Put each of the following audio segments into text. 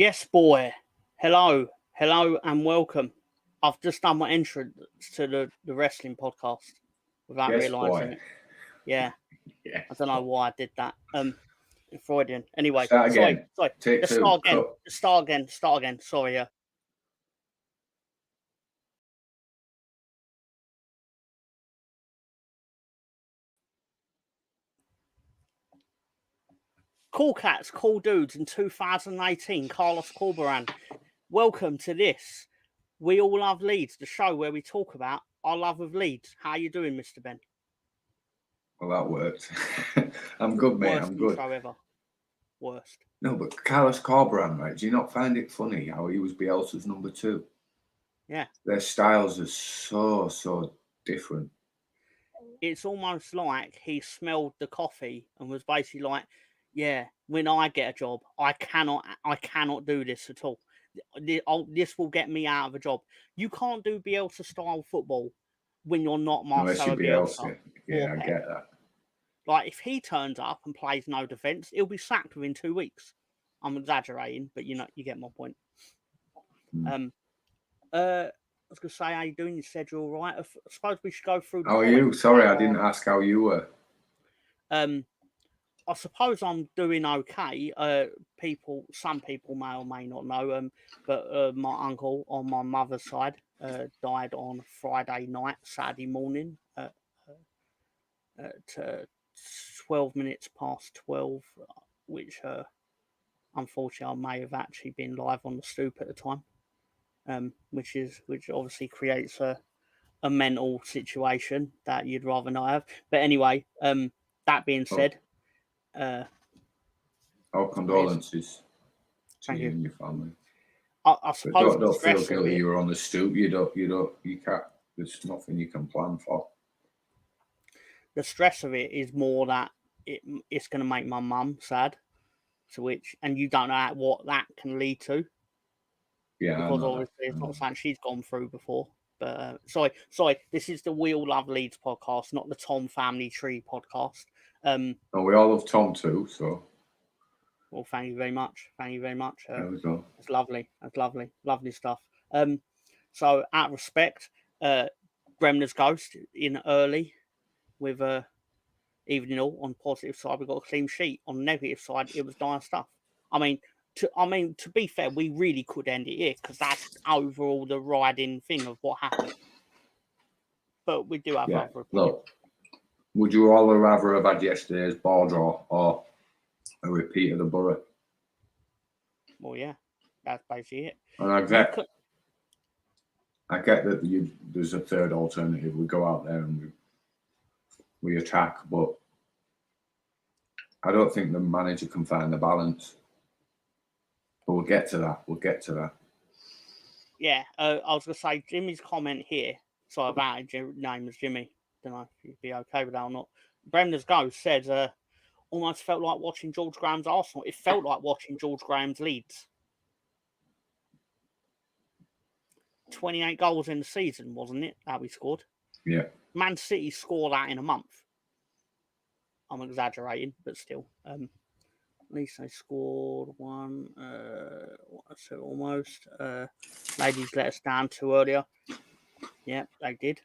Yes, boy. Hello, and welcome. I've just done my entrance to the wrestling podcast without realising it. Yeah. Yes. I don't know why I did that. Freudian. Anyway, Start sorry. again. Take Let's two. Start again. Sorry. Cool cats, cool dudes in 2018. Carlos Corberan. Welcome to this. We All Love Leeds, the show where we talk about our love of Leeds. How you doing, Mr. Ben? Well, that worked. I'm good, mate. Worst I'm good. intro ever. Worst. No, but Carlos Corberan, right? Do you not find it funny how he was Bielsa's number 2? Yeah. Their styles are so different. It's almost like he smelled the coffee and was basically like, yeah, when I get a job, I cannot do this at all. This will get me out of a job. You can't do Bielsa style football when you're not Marcelo Bielsa. Yeah, I get that. Like, if he turns up and plays no defence, he'll be sacked within 2 weeks. I'm exaggerating, but you get my point. I was going to say, how you doing? You said you're all right. I suppose we should go through the How are you? Sorry, I didn't ask how you were. I suppose I'm doing okay. Some people may or may not know, but my uncle on my mother's side died on Friday night, Saturday morning at 12 minutes past 12, which unfortunately I may have actually been live on the stoop at the time. Which obviously creates a mental situation that you'd rather not have. But anyway, that being said, our condolences to you and your family. I suppose don't feel guilty. You were on the stoop. You can't. There's nothing you can plan for. The stress of it is more that it's going to make my mum sad. And you don't know what that can lead to. Yeah, because obviously it's not something she's gone through before. But sorry. This is the We All Love Leeds podcast, not the Tom Family Tree podcast. Oh, we all love Tom too. So, well, thank you very much. There we go. It's lovely. That's lovely stuff. So out of respect, Bremner's Ghost in early with evening all on positive side. We got a clean sheet. On the negative side, it was dire stuff. To be fair, we really could end it here because that's overall the riding thing of what happened. But we do have other opinions. Look, would you all rather have had yesterday's ball draw or a repeat of the Borough? Well, yeah, that's basically it. And I get that there's a third alternative. We go out there and we attack, but I don't think the manager can find the balance. But we'll get to that. Yeah, I was going to say, Jimmy's comment here, so about his name was Jimmy. Don't know if you'd be okay with that or not. Bremner's Ghost said, almost felt like watching George Graham's Arsenal. It felt like watching George Graham's Leeds. 28 goals in the season, wasn't it, that we scored? Yeah. Man City scored that in a month. I'm exaggerating, but still. At least they scored one. Almost. Ladies let us down too earlier. Yeah, they did.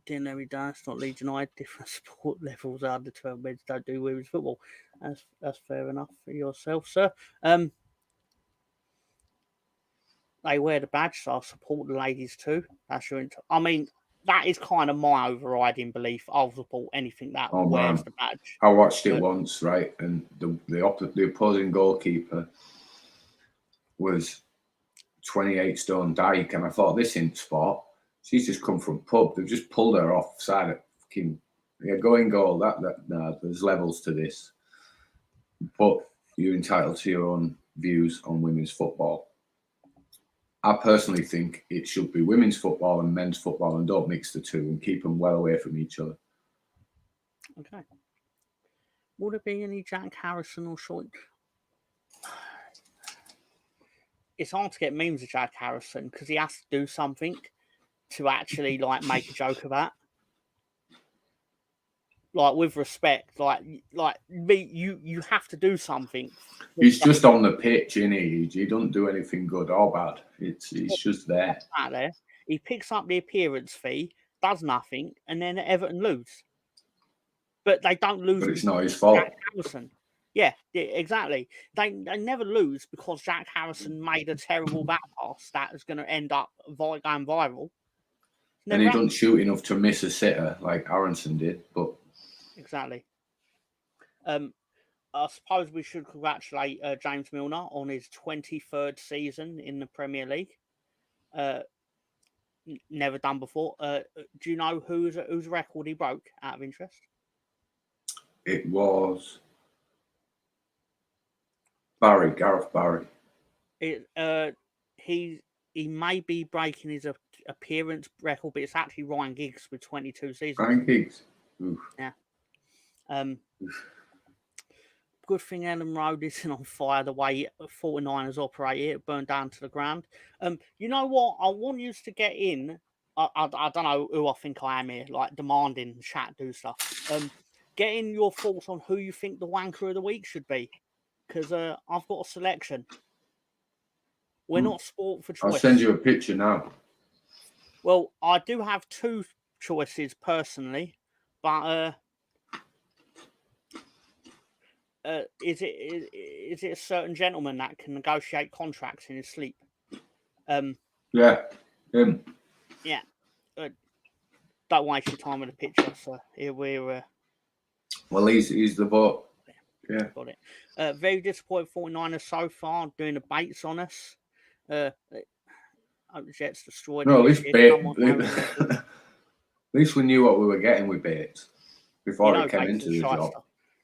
Didn't every day. It's not Leeds United. Different sport levels are the 12 beds don't do women's football. That's fair enough for yourself, sir. They wear the badge, so I'll support the ladies too. That is kind of my overriding belief. I'll support anything that wears the badge. I watched it once, right? And the opposing goalkeeper was 28 stone dyke, and I thought, this ain't sport. She's just come from pub. They've just pulled her off side of fucking going goal. There's levels to this. But you're entitled to your own views on women's football. I personally think it should be women's football and men's football, and don't mix the two and keep them well away from each other. Okay. Would it be any Jack Harrison or Short? It's hard to get memes of Jack Harrison because he has to do something to actually make a joke about. like with respect, like me, you have to do something. He's just on the pitch, isn't he? He doesn't do anything good or bad. It's just there. Out there, he picks up the appearance fee, does nothing, and then Everton lose. But they don't lose. But it's not his Jack fault. Harrison. Yeah, exactly. They never lose because Jack Harrison made a terrible back pass that is going to end up going viral. And he doesn't shoot enough to miss a sitter like Aronson did. But exactly. I suppose we should congratulate James Milner on his 23rd season in the Premier League. Never done before. Do you know whose record he broke out of interest? It was Gareth Barry. He may be breaking his appearance record, but it's actually Ryan Giggs with 22 seasons. Ryan Giggs. Oof. Yeah. Good thing Ellen Road isn't on fire the way 49ers operate it. It burned down to the ground. You know what? I want you to get in. I don't know who I think I am here, like demanding chat do stuff. Get in your thoughts on who you think the wanker of the week should be, because I've got a selection. We're not sport for choice. I'll send you a picture now. Well, I do have two choices personally, but is it a certain gentleman that can negotiate contracts in his sleep? Yeah, him. Yeah. Don't waste your time with the picture. So here we're. Well, he's the vote. Yeah. Got it. Very disappointed 49ers so far doing the baits on us. Jets destroyed. No, at least we knew what we were getting with Bates before he came into the job.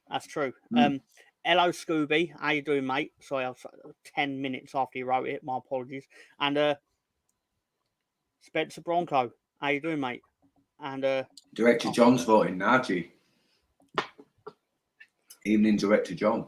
That's true. Hello, Scooby. How you doing, mate? Sorry, I was 10 minutes after you wrote it. My apologies. And Spencer Bronco. How you doing, mate? And Director John's voting, Najee. Evening, Director John.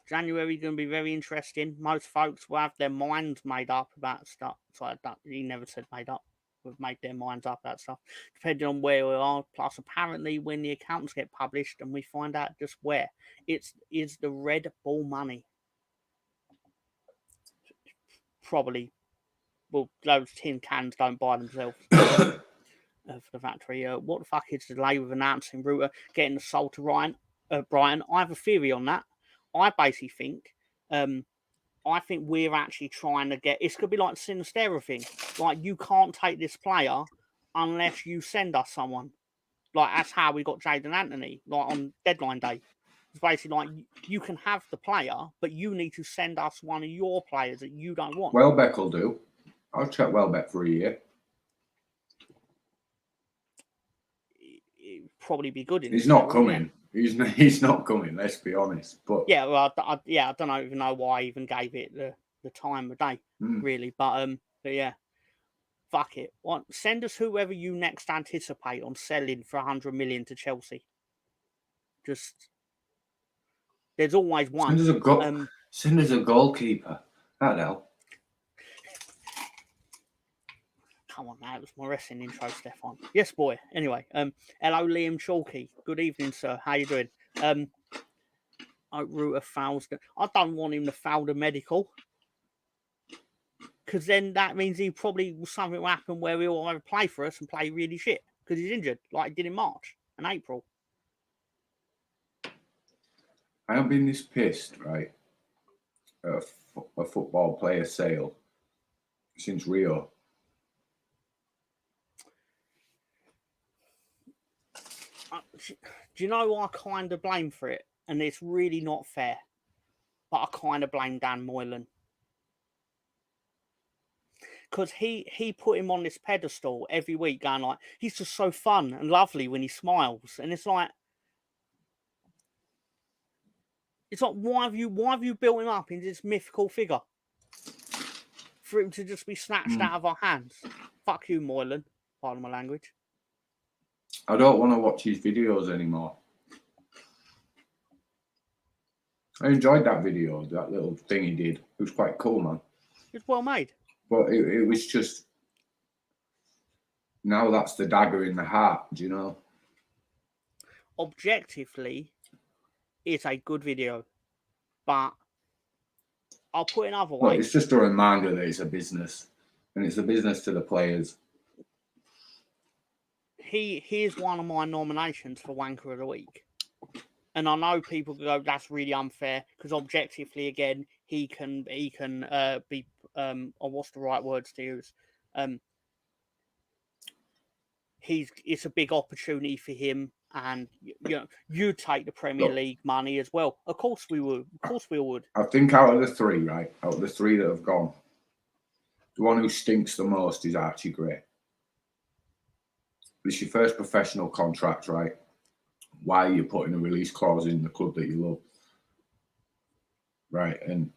January going to be very interesting. Most folks will have their minds made up about stuff. So he never said made up. We've made their minds up about stuff, depending on where we are. Plus, apparently, when the accounts get published and we find out just where, is the Red Bull money. Probably, well, those tin cans don't buy themselves for the factory. What the fuck is the delay with announcing Router getting the soul to Brian? I have a theory on that. I basically think, I think we're actually trying to get. It's gonna be like the Sinistera thing. Like, you can't take this player unless you send us someone. Like, that's how we got Jaden Anthony. Like, on deadline day, it's basically like you can have the player, but you need to send us one of your players that you don't want. Welbeck will do. I'll check Welbeck for a year. It'd probably be good. He's not coming. He's not coming. Let's be honest. But yeah, well, I don't even know why I even gave it the time of day, really. But yeah, fuck it. Send us whoever you next anticipate on selling for 100 million to Chelsea. Just there's always one. Send us a goalkeeper. That'd help. Come on, now it was my wrestling intro, Stefan. Yes, boy. Anyway, hello, Liam Chalky. Good evening, sir. How you doing? Router fouls. I don't want him to foul the medical, because then that means something will happen where he'll either play for us and play really shit because he's injured, like he did in March and April. I have been this pissed, right? A football player sale since Rio. Do you know I kind of blame for it? And it's really not fair. But I kind of blame Dan Moylan. Because he put him on this pedestal every week, going like, he's just so fun and lovely when he smiles. And it's like, why have you built him up into this mythical figure? For him to just be snatched out of our hands. Fuck you, Moylan. Pardon my language. I don't want to watch his videos anymore. I enjoyed that video, that little thing he did. It was quite cool, man. It's well made. But it was just, now that's the dagger in the heart, do you know? objectively, it's a good video, but I'll put it another way. Well, it's just a reminder that it's a business, and it's a business to the players. Here's one of my nominations for Wanker of the Week. And I know people go, that's really unfair, because objectively, again, he can be, or what's the right words to use? It's a big opportunity for him, and you take the Premier League money as well. Of course we would. Of course we would. I think out of the three that have gone, the one who stinks the most is Archie Gray. It's your first professional contract, right? Why are you putting a release clause in the club that you love? Right, and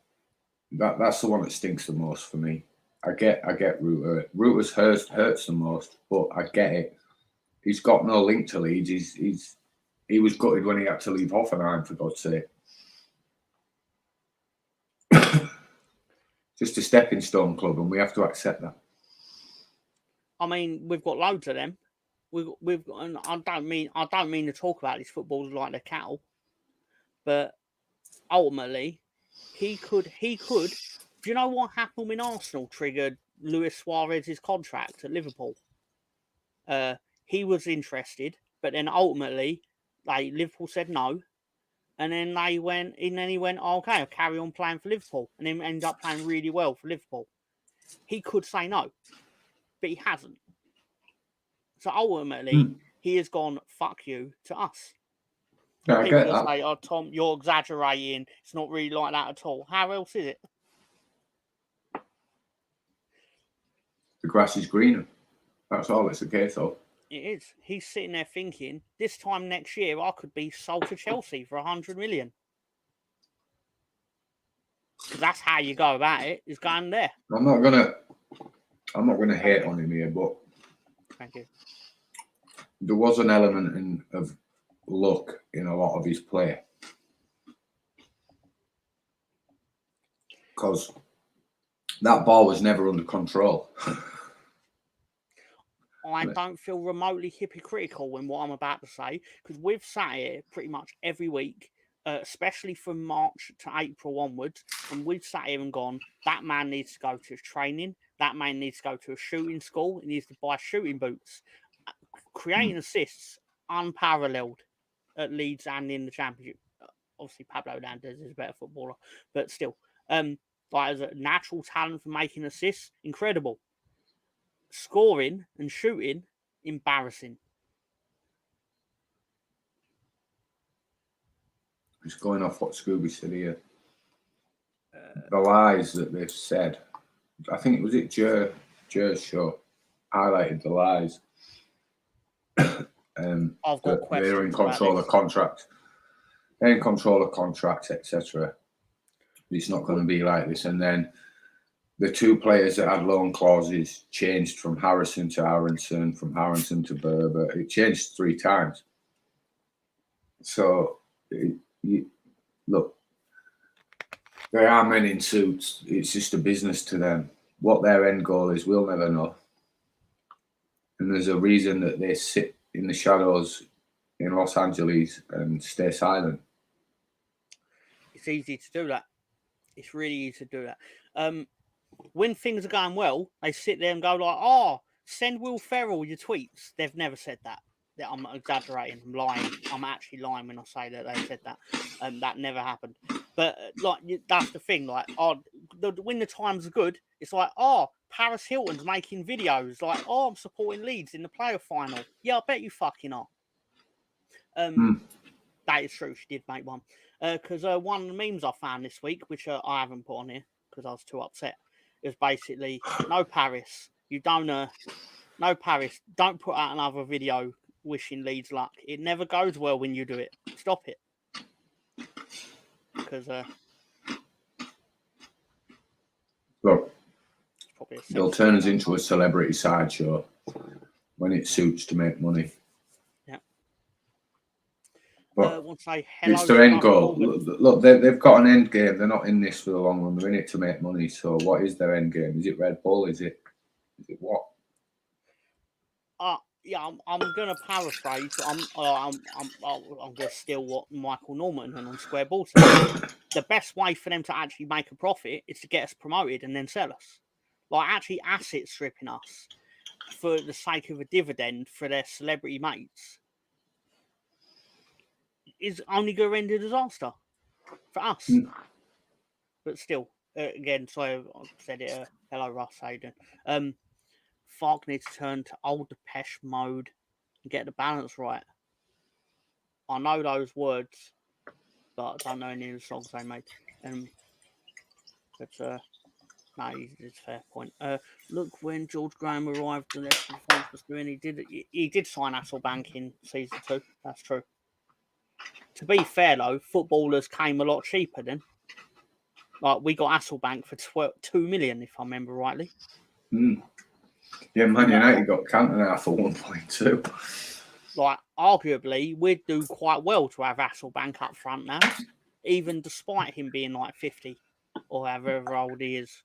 that's the one that stinks the most for me. I get Rutter. Rutter's hurts the most, but I get it. He's got no link to Leeds. He was gutted when he had to leave Hoffenheim, for God's sake. Just a stepping stone club, and we have to accept that. I mean, we've got loads of them. We've got, and I don't mean to talk about these footballers like they're cattle, but ultimately, he could. Do you know what happened when Arsenal triggered Luis Suarez's contract at Liverpool? He was interested, but then ultimately, Liverpool said no, and then he went, oh, okay, I'll carry on playing for Liverpool, and then ended up playing really well for Liverpool. He could say no, but he hasn't. So ultimately, he has gone, fuck you, to us. Yeah, I people get will that. say, oh, Tom, you're exaggerating. It's not really like that at all. How else is it? The grass is greener. That's all it's a case of. It is. He's sitting there thinking, this time next year, I could be sold to Chelsea for 100 million. Because that's how you go about it, is going there. I'm not gonna hate on him here, but thank you. There was an element of luck in a lot of his play. Because that ball was never under control. I don't feel remotely hypocritical in what I'm about to say, because we've sat here pretty much every week, especially from March to April onwards, and we've sat here and gone, that man needs to go to training, that man needs to go to a shooting school, he needs to buy shooting boots. Creating assists, unparalleled at Leeds and in the Championship. Obviously, Pablo Hernandez is a better footballer, but still, as a natural talent for making assists, incredible. Scoring and shooting, embarrassing. Just going off what Scooby said here. The lies that they've said. I think it was Jer's show highlighted the lies. I've got questions. They're in control of contracts. They're in control of contracts, etc. It's not going to be like this. And then the two players that had loan clauses changed from Harrison to Aronson, from Harrison to Berber. It changed 3 times. So, look, there are men in suits. It's just a business to them. What their end goal is, we'll never know. And there's a reason that they sit in the shadows in Los Angeles and stay silent. It's easy to do that. It's really easy to do that. When things are going well, they sit there and go like, oh, send Will Ferrell your tweets. They've never said that. I'm exaggerating. I'm lying. I'm actually lying when I say that they said that. That never happened. But that's the thing. When the times are good, it's like, oh, Paris Hilton's making videos. Like, oh, I'm supporting Leeds in the playoff final. Yeah, I bet you fucking are. That is true. She did make one. Because one of the memes I found this week, which I haven't put on here because I was too upset, is basically, no Paris. You don't. No Paris. Don't put out another video wishing Leeds luck. It never goes well when you do it. Stop it. Because look, they'll turn us into a celebrity sideshow when it suits to make money. Yeah. But say hello it's their end goal. Look, they've got an end game. They're not in this for the long run. They're in it to make money. So what is their end game? Is it Red Bull? Is it what? I'm going to paraphrase, but I'm going to steal what Michael Norman and on Square Ball said. The best way for them to actually make a profit is to get us promoted and then sell us. Like, actually asset stripping us for the sake of a dividend for their celebrity mates is only going to end a disaster for us. But still, again, so I said it. Hello, Russ Hayden. Fark needs to turn to old Depeche mode and get the balance right. I know those words, but I don't know any of the songs they made. But no, it's a fair point. Look, when George Graham arrived, the extra performance was doing. He did sign Hasselbank in season 2. That's true. To be fair though, footballers came a lot cheaper then. Like, we got Hasselbank for 2 million, if I remember rightly. Yeah, Man United got Cantona for 1.2. Like, arguably, we'd do quite well to have Hasselbank up front now, even despite him being like 50 or however old he is.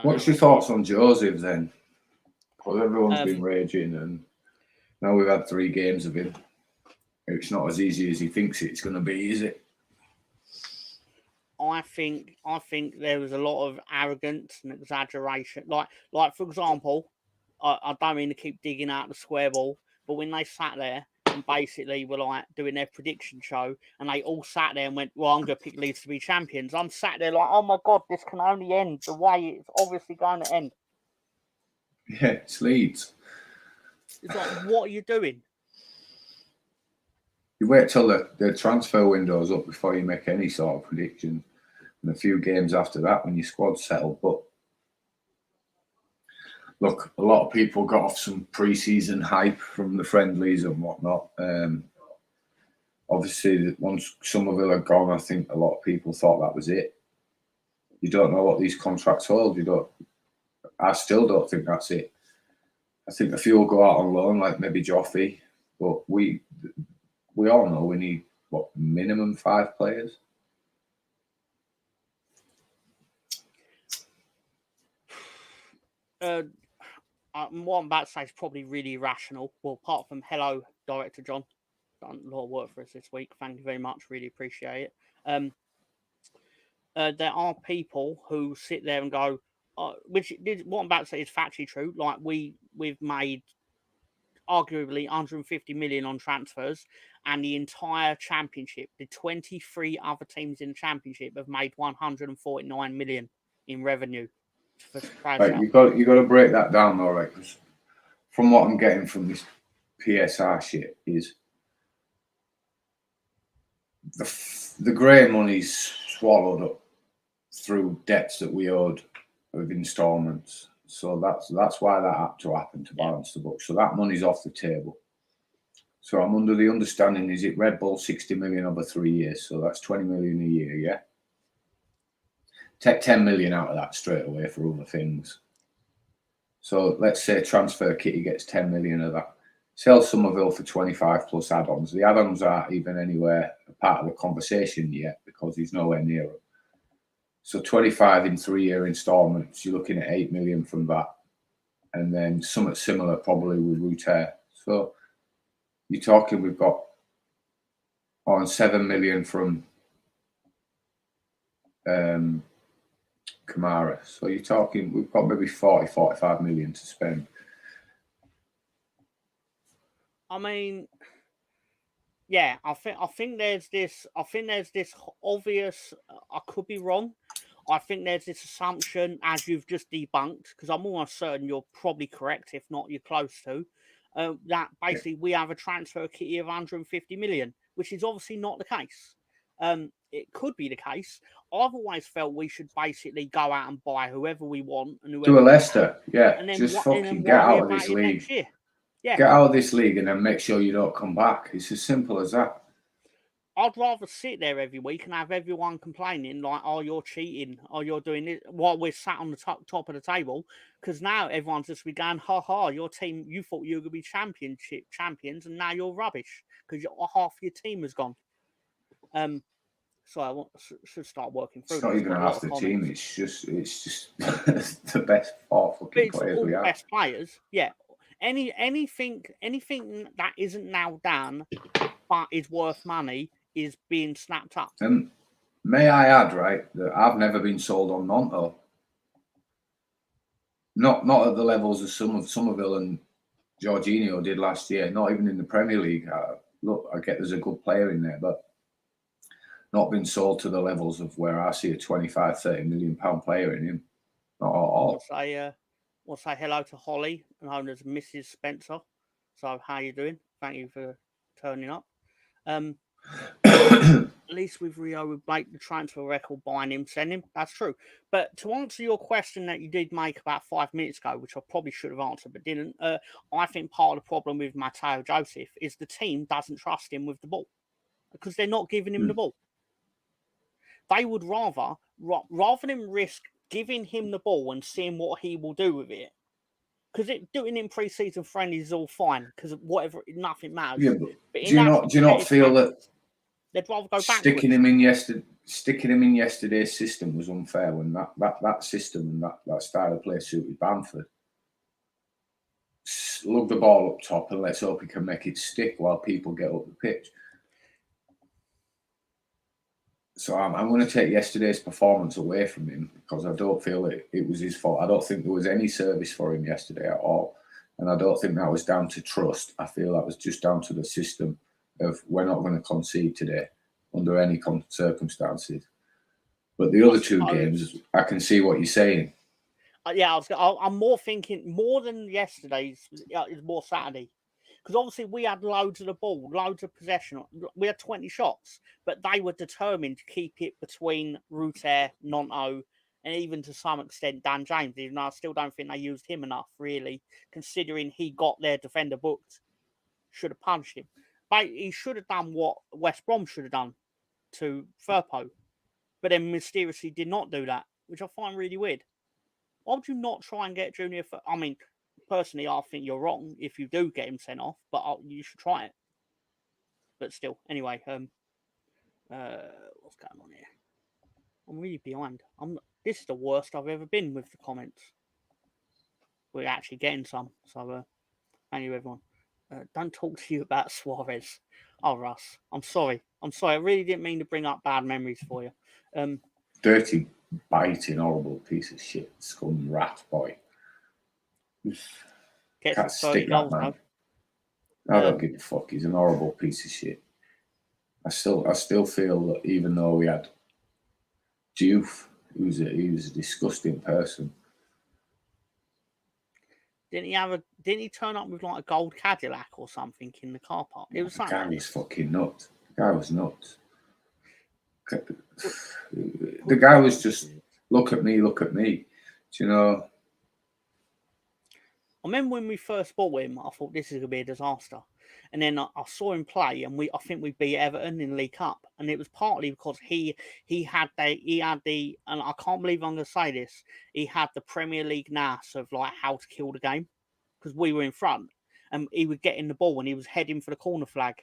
What's your thoughts on Joseph then? Because everyone's been raging, and now we've had 3 games of him. It's not as easy as he thinks it's going to be, is it? I think there was a lot of arrogance and exaggeration. Like for example, I don't mean to keep digging out the square ball, but when they sat there and basically were like doing their prediction show, and they all sat there and went, "Well, I'm going to pick Leeds to be champions." I'm sat there like, "Oh my god, this can only end the way it's obviously going to end." Yeah, it's Leeds. It's like, what are you doing? You wait till the transfer window's up before you make any sort of prediction, and a few games after that when your squad's settled. But look, a lot of people got off some pre-season hype from the friendlies and whatnot. Obviously, once Somerville had gone, I think a lot of people thought that was it. You don't know what these contracts hold. I still don't think that's it. I think a few will go out on loan, like maybe Joffrey, but we all know we need minimum 5 players. What I'm about to say is probably really irrational. Well, apart from hello, Director John, done a lot of work for us this week. Thank you very much. Really appreciate it. There are people who sit there and go, what I'm about to say is factually true. Like, we've made arguably 150 million on transfers, and the entire championship, the 23 other teams in the championship, have made 149 million in revenue. Right, you got to break that down though, right? Because from what I'm getting from this PSR shit is the grey money's swallowed up through debts that we owed of instalments. So that's why that had to happen to balance the book. So that money's off the table. So I'm under the understanding, is it Red Bull 60 million over 3 years? So that's 20 million a year, yeah? Take 10 million out of that straight away for other things. So let's say transfer kitty gets 10 million of that. Sell Somerville for 25 plus add-ons. The add-ons aren't even anywhere a part of the conversation yet because he's nowhere near it. So 25 in 3-year installments, you're looking at 8 million from that. And then something similar probably with Router. So you're talking we've got on 7 million from Kamara. So you're talking we've got maybe 45 million to spend. I mean, yeah, I think there's this obvious. I could be wrong. I think there's this assumption, as you've just debunked, because I'm almost certain you're probably correct, if not you're close to, that basically we have a transfer kitty of 150 million, which is obviously not the case. It could be the case. I've always felt we should basically go out and buy whoever we want and whoever. Do a Leicester, yeah. And then just fucking get out of this league. Yeah. Get out of this league and then make sure you don't come back. It's as simple as that. I'd rather sit there every week and have everyone complaining like, "Oh, you're cheating," or "You're doing it," while we're sat on the top of the table. Because now everyone's just be going, "Ha ha! Your team, you thought you were going to be championship champions, and now you're rubbish because half your team has gone." So I should start working through. It's not even half the team. It's just the best 4 fucking players we have. Best players, yeah. anything that isn't now done but is worth money is being snapped up. And may I add, right, that I've never been sold on Monto. Not at the levels of Somerville and Jorginho did last year. Not even in the Premier League. Look, I get there's a good player in there, but not been sold to the levels of where I see a 25, 30 million pound player in him. Not at all. We'll say hello to Holly, known as Mrs. Spencer. So, how you doing? Thank you for turning up. At least with Rio, we break the transfer record, buying him, sending him. That's true. But to answer your question that you did make about 5 minutes ago, which I probably should have answered but didn't, I think part of the problem with Matteo Joseph is the team doesn't trust him with the ball because they're not giving him the ball. They would rather than risk giving him the ball and seeing what he will do with it. Because doing in pre-season friendlies is all fine because whatever, nothing matters. Yeah, but do you not feel that they'd rather go back? Sticking him in yesterday's system was unfair when that system and that style of play suited Bamford. Lug the ball up top and let's hope he can make it stick while people get up the pitch. So I'm going to take yesterday's performance away from him because I don't feel it was his fault. I don't think there was any service for him yesterday at all. And I don't think that was down to trust. I feel that was just down to the system of we're not going to concede today under any circumstances. But the other two games, I can see what you're saying. Yeah, I'm more thinking, more than yesterday's, it's more Saturday. Because obviously we had loads of the ball, loads of possession. We had 20 shots, but they were determined to keep it between Ruter, Nonto, and even to some extent Dan James, even though I still don't think they used him enough, really, considering he got their defender booked. Should have punched him. But he should have done what West Brom should have done to Firpo, but then mysteriously did not do that, which I find really weird. Why would you not try and get Junior? I mean, personally, I think you're wrong if you do get him sent off, but you should try it. But still, anyway, what's going on here? I'm really behind. This is the worst I've ever been with the comments. We're actually getting some, so thank you, everyone. Don't talk to you about Suarez. Oh, Russ, I'm sorry. I really didn't mean to bring up bad memories for you. Dirty, biting, horrible piece of shit, scum rat boy. Can't stick that man. I don't give a fuck. He's an horrible piece of shit. I still feel that even though we had Diouf, he was a disgusting person. Didn't he turn up with like a gold Cadillac or something in the car park? It was something. The guy was fucking nuts. The guy was nuts. The guy was just look at me. Do you know? I remember when we first bought him, I thought this is gonna be a disaster. And then I saw him play, and I think we beat Everton in the League Cup, and it was partly because he had the, and I can't believe I'm going to say this, he had the Premier League nous of like how to kill the game, because we were in front, and he would get in the ball, and he was heading for the corner flag,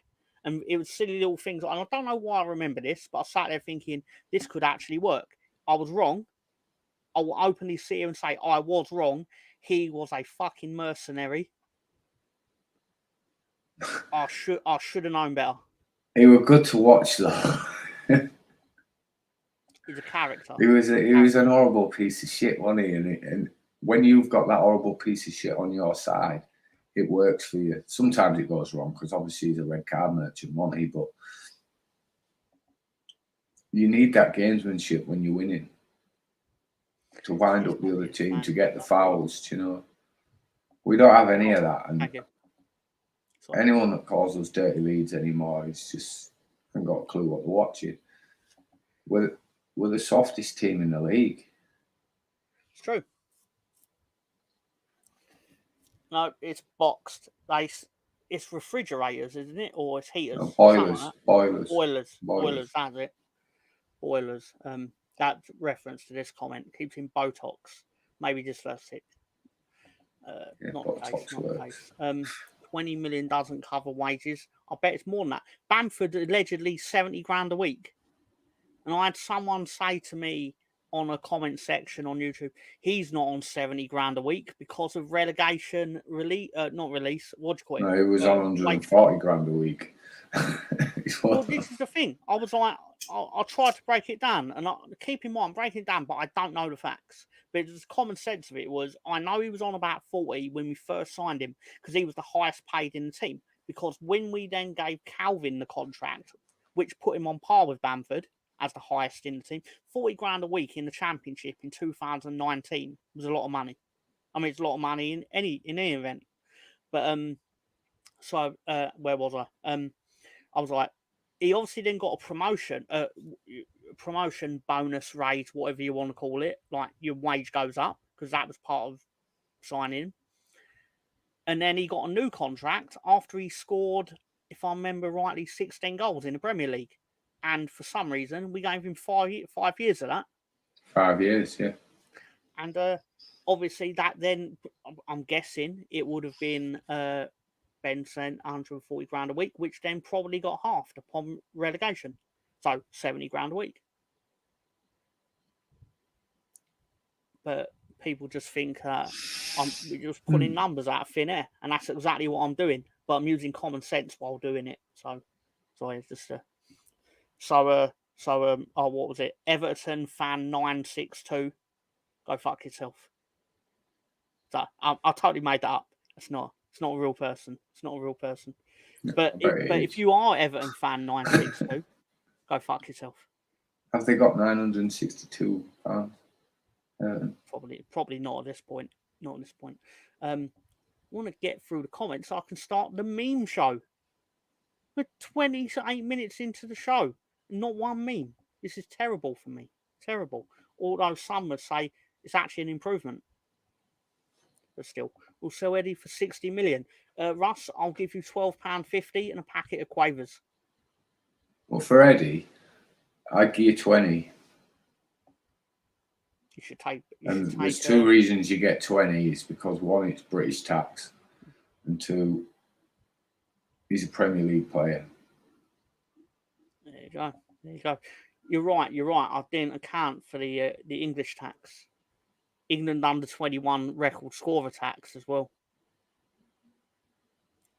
and it was silly little things. And I don't know why I remember this, but I sat there thinking this could actually work. I was wrong. I will openly sit here and say I was wrong. He was a fucking mercenary. I should have known better. He was good to watch, though. He's a character. He was an horrible piece of shit, wasn't he? And when you've got that horrible piece of shit on your side, it works for you. Sometimes it goes wrong because obviously he's a red card merchant, wasn't he? But you need that gamesmanship when you're winning to wind up the other team, to get the fouls. You know, we don't have any of that. And anyone that calls us dirty Leeds anymore is just haven't got a clue what they're watching. We're the softest team in the league. It's true. No, it's boxed. It's refrigerators, isn't it? Or it's heaters. No, boilers. That's it. Boilers. That reference to this comment keeps him Botox. Maybe dyslexic. Not the case. 20 million doesn't cover wages. I bet it's more than that. Bamford allegedly 70 grand a week. And I had someone say to me on a comment section on YouTube, he's not on 70 grand a week because of relegation not release. What do you call it? No, he was on 140 grand a week. Well, this is the thing. I was like, I tried to break it down, and keep in mind, I'm breaking it down, but I don't know the facts. But the common sense of it was, I know he was on about 40 when we first signed him because he was the highest paid in the team. Because when we then gave Calvin the contract, which put him on par with Bamford as the highest in the team, 40 grand a week in the Championship in 2019 was a lot of money. I mean, it's a lot of money in any event. But so where was I? I was like, he obviously then got a promotion bonus raise, whatever you want to call it. Like your wage goes up because that was part of signing. And then he got a new contract after he scored, if I remember rightly, 16 goals in the Premier League. And for some reason, we gave him 5 years of that. 5 years, yeah. And obviously that then, I'm guessing, it would have been Ben sent 140 grand a week, which then probably got halved upon relegation. So 70 grand a week. But people just think I'm just putting numbers out of thin air, and that's exactly what I'm doing. But I'm using common sense while doing it. So it's just what was it? Everton fan 962. Go fuck yourself. So I totally made that up. It's not a real person. It's not a real person. But if you are Everton fan 962, go fuck yourself. Have they got 962 fans? Probably not at this point. Not at this point. I want to get through the comments so I can start the meme show. We're 28 minutes into the show. Not one meme. This is terrible for me. Terrible. Although some would say it's actually an improvement. But still, we'll sell Eddie for 60 million. Russ, I'll give you £12.50 and a packet of quavers. Well, for Eddie, I'd give you 20. You should take. There's two reasons you get 20. It's because one, it's British tax, and two, he's a Premier League player. There you go. You're right. I didn't account for the English tax. England under 21 record scorer tax as well.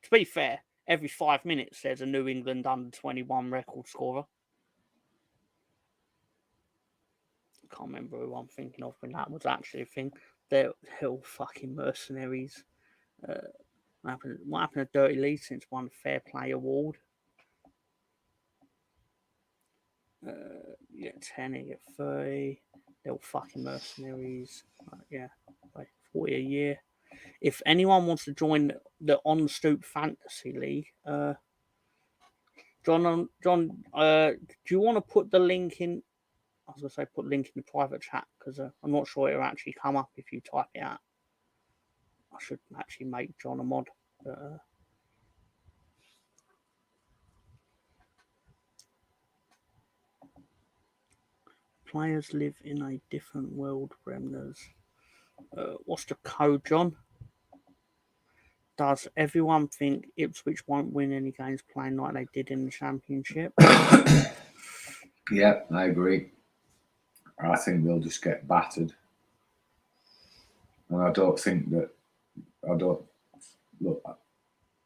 To be fair, every 5 minutes there's a New England under 21 record scorer. I can't remember who I'm thinking of when that was actually a thing. They're all fucking mercenaries. What happened to Dirty Leeds since won the Fair Play Award? You get 10, you get 30. They're all fucking mercenaries. Yeah, like 40 a year. If anyone wants to join the On Stoop Fantasy League, John, do you want to put the link in? I was going to say put the link in the private chat because I'm not sure it'll actually come up if you type it out. I should actually make John a mod. Players live in a different world, Bremners. What's the code, John? Does everyone think Ipswich won't win any games playing like they did in the Championship? Yeah, I agree. I think they'll just get battered. And I don't think that... Look,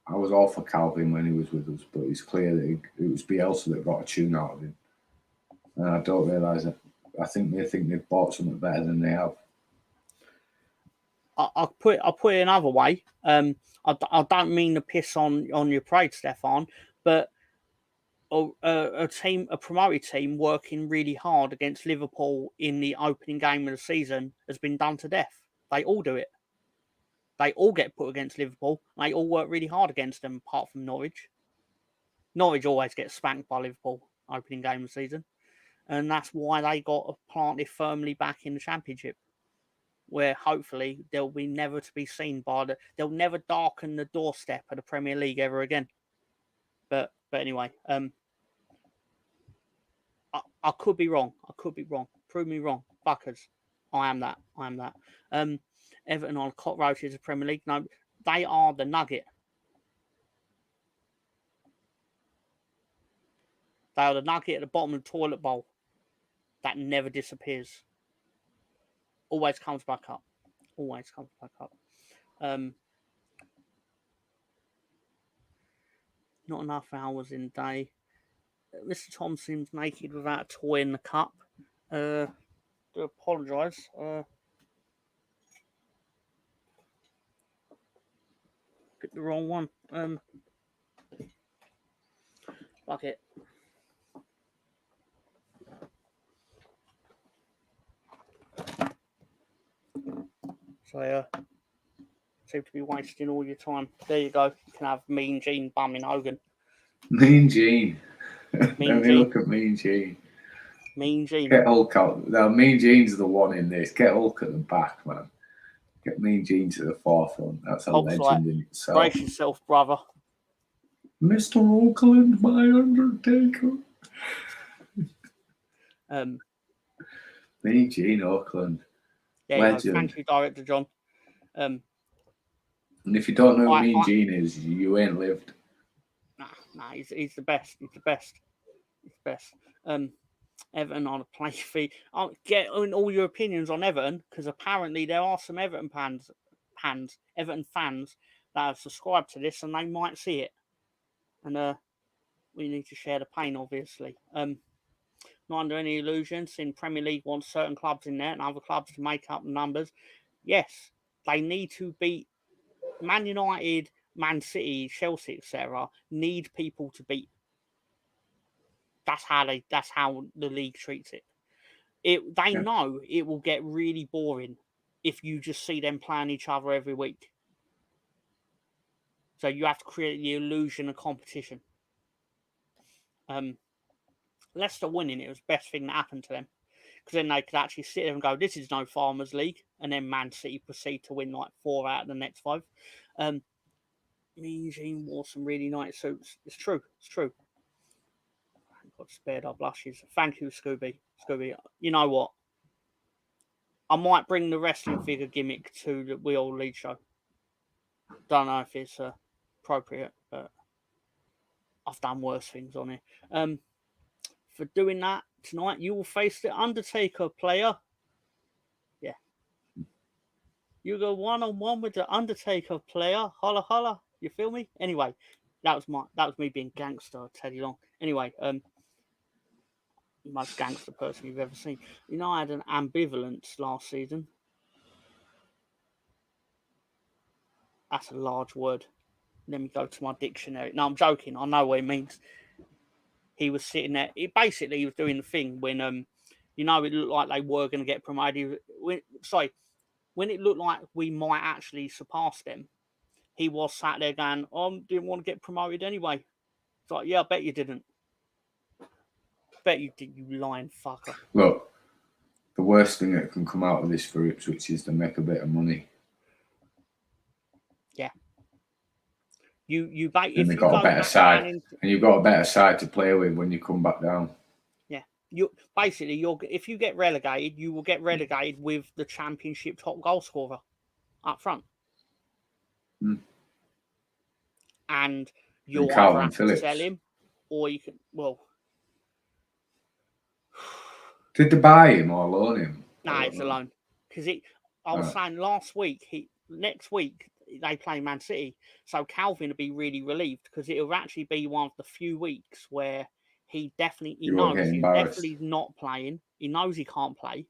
I was all for Calvin when he was with us, but it's clear that it was Bielsa that got a tune out of him. And I don't realise that. I think they think they've bought something better than they have. I'll put it another way. I don't mean to piss on your parade, Stefan, but a promoted team working really hard against Liverpool in the opening game of the season has been done to death. They all do it. They all get put against Liverpool. They all work really hard against them, apart from Norwich. Norwich always gets spanked by Liverpool opening game of the season. And that's why they got planted firmly back in the Championship, where hopefully they'll be never to be seen they'll never darken the doorstep of the Premier League ever again. But anyway, I could be wrong. Prove me wrong. Fuckers. I am that. Everton are cockroaches of Premier League. No, they are the nugget. They are the nugget at the bottom of the toilet bowl that never disappears. always comes back up. Always comes back up. Not enough hours in the day. Mr. Thompson's naked without a toy in the cup. Do apologise. Picked the wrong one. Fuck it. So seem to be wasting all your time. There you go. You can have Mean Gene bumming Hogan. Mean Gene. Mean Let me Gene. look at Mean Gene. Mean Gene. Get Hulk out. Now, Mean Gene's the one in this. Get Hulk at the back, man. Get Mean Gene to the forefront. That's a Hulk's legend like, in itself. brace yourself, brother. Mr. Oakland, my Undertaker. Mean Gene Oakland. Legend. Thank you, Director John. And if you don't know who Mean Gene is, you ain't lived. Nah, he's the best. He's the best. He's the best. Everton on a play fee. I'll get in all your opinions on Everton, because apparently there are some Everton fans that have subscribed to this and they might see it. And we need to share the pain, obviously. Not under any illusions, in Premier League wants certain clubs in there and other clubs to make up the numbers. Yes, they need to beat Man United, Man City, Chelsea, etc. Need people to beat. That's how the league treats it. They know it will get really boring if you just see them playing each other every week. So you have to create the illusion of competition. Leicester winning it was the best thing that happened to them, because then they could actually sit there and go, this is no Farmers League, and then Man City proceed to win like 4 out of the next 5. Mean Gene wore some really nice suits. It's true. God spared our blushes. Thank you, Scooby. You know what? I might bring the wrestling figure gimmick to the We All Lead show. Don't know if it's appropriate, but I've done worse things on it. For doing that tonight, you will face the Undertaker, player. Yeah. You go 1-on-1 with the Undertaker, player. Holla holla. You feel me? Anyway, that was me being gangster, Teddy Long. Anyway, most gangster person you've ever seen. You know, I had an ambivalence last season. That's a large word. Let me go to my dictionary. No, I'm joking. I know what it means. He was sitting there. He was doing the thing when, it looked like they were going to get promoted. When it looked like we might actually surpass them, he was sat there going, didn't want to get promoted anyway. It's like, yeah, I bet you didn't. Bet you did, you lying fucker. Look, the worst thing that can come out of this for Ipswich is to make a bit of money. Yeah. And you've got a better side, and you've got a better side to play with when you come back down. Yeah, if you get relegated, you will get relegated with the Championship top goal scorer up front, and you'll either have to sell him, or you can. Well, did they buy him or loan him? Nah, it's a loan. Because I was saying last week, next week they play Man City, so Calvin will be really relieved, because it will actually be one of the few weeks where he knows he's definitely not playing. He knows he can't play,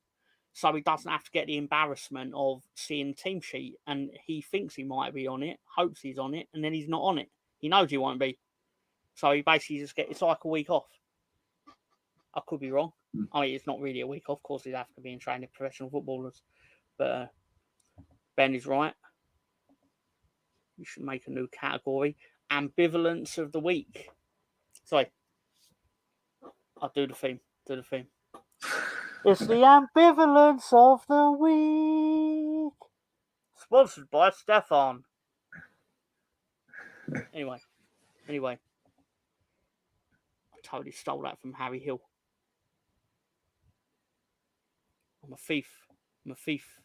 so he doesn't have to get the embarrassment of seeing team sheet, and he thinks he might be on it, hopes he's on it, and then he's not on it. He knows he won't be, so he basically it's like a week off. I could be wrong. I mean, it's not really a week off. Of course, he'd have to be in training professional footballers. But Ben is right. You should make a new category. Ambivalence of the week. Sorry. I'll do the theme. It's the ambivalence of the week. Sponsored by Stefan. Anyway. I totally stole that from Harry Hill. I'm a thief.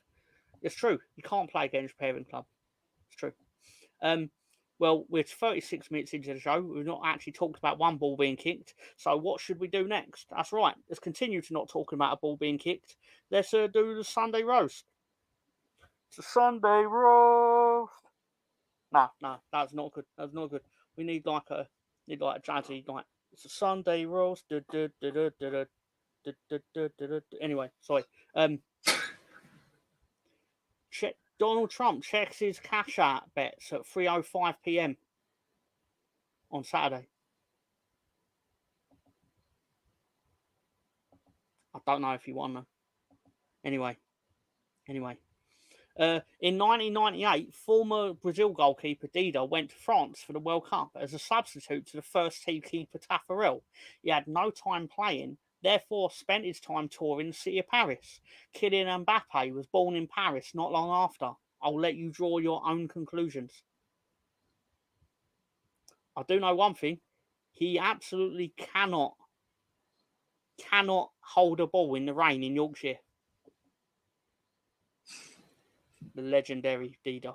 It's true. You can't play against parent club. It's true. Well, we're 36 minutes into the show. We've not actually talked about one ball being kicked. So what should we do next? That's right. Let's continue to not talk about a ball being kicked. Let's do the Sunday roast. It's a Sunday roast. No, that's not good. That's not good. We need like a jazzy like it's a Sunday roast. Anyway, sorry. Donald Trump checks his cash out bets at 3:05 p.m. on Saturday. I don't know if he won though. Anyway. In 1998, former Brazil goalkeeper Dida went to France for the World Cup as a substitute to the first team keeper Taffarel. He had no time playing, therefore spent his time touring the city of Paris. Kylian Mbappe was born in Paris not long after. I'll let you draw your own conclusions. I do know one thing. He absolutely cannot hold a ball in the rain in Yorkshire. The legendary Dida,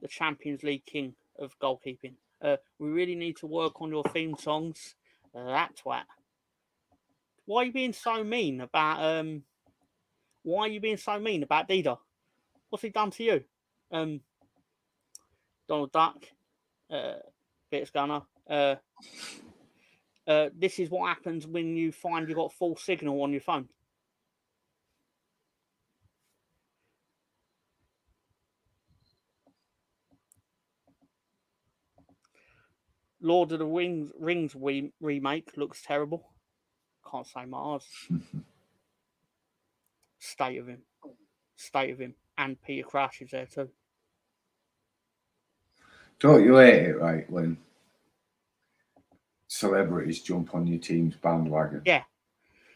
the Champions League king of goalkeeping. We really need to work on your theme songs. That's what. Why are you being so mean about Dida? What's he done to you? Donald Duck, Bits Gunner. This is what happens when you find you got full signal on your phone. Lord of the Rings remake looks terrible. Can't say Mars. State of him. And Peter Crouch is there too. Don't you hate it, right, when celebrities jump on your team's bandwagon? Yeah.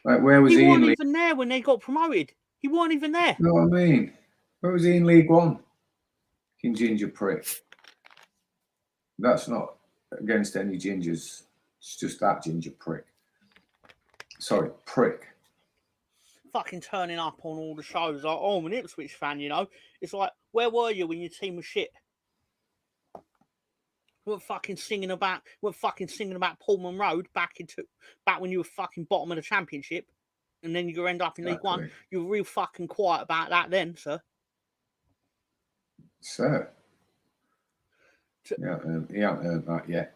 Like, where was he? He wasn't even there when they got promoted. He wasn't even there. You know what I mean? Where was he in League One? King Ginger prick. That's not against any gingers. It's just that ginger prick. Sorry, prick. Fucking turning up on all the shows like, oh, I'm an Ipswich fan, you know. It's like, where were you when your team was shit? We weren't fucking singing about Pullman Road back when you were fucking bottom of the Championship, and then you end up in League One. You were real fucking quiet about that then, sir. Sir. Yeah, he hasn't earned that yet.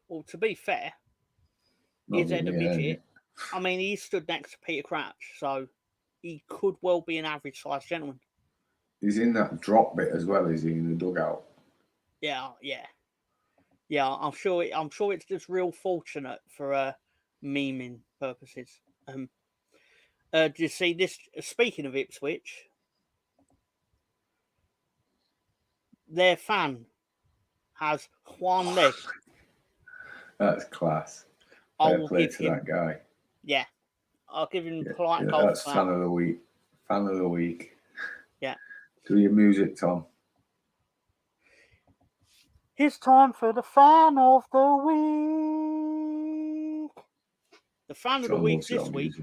Well, to be fair, he's had a midget. I mean, he stood next to Peter Crouch, so he could well be an average-sized gentleman. He's in that drop bit as well, is he, in the dugout? Yeah. I'm sure it's just real fortunate for memeing purposes. Do you see this? Speaking of Ipswich, their fan has Juan Leg. That's class. Fair play to that guy. Yeah, I'll give him polite gold. That's fan of the week. Fan of the week. Yeah. Do your music, Tom. It's time for the fan of the week. The fan of the week this week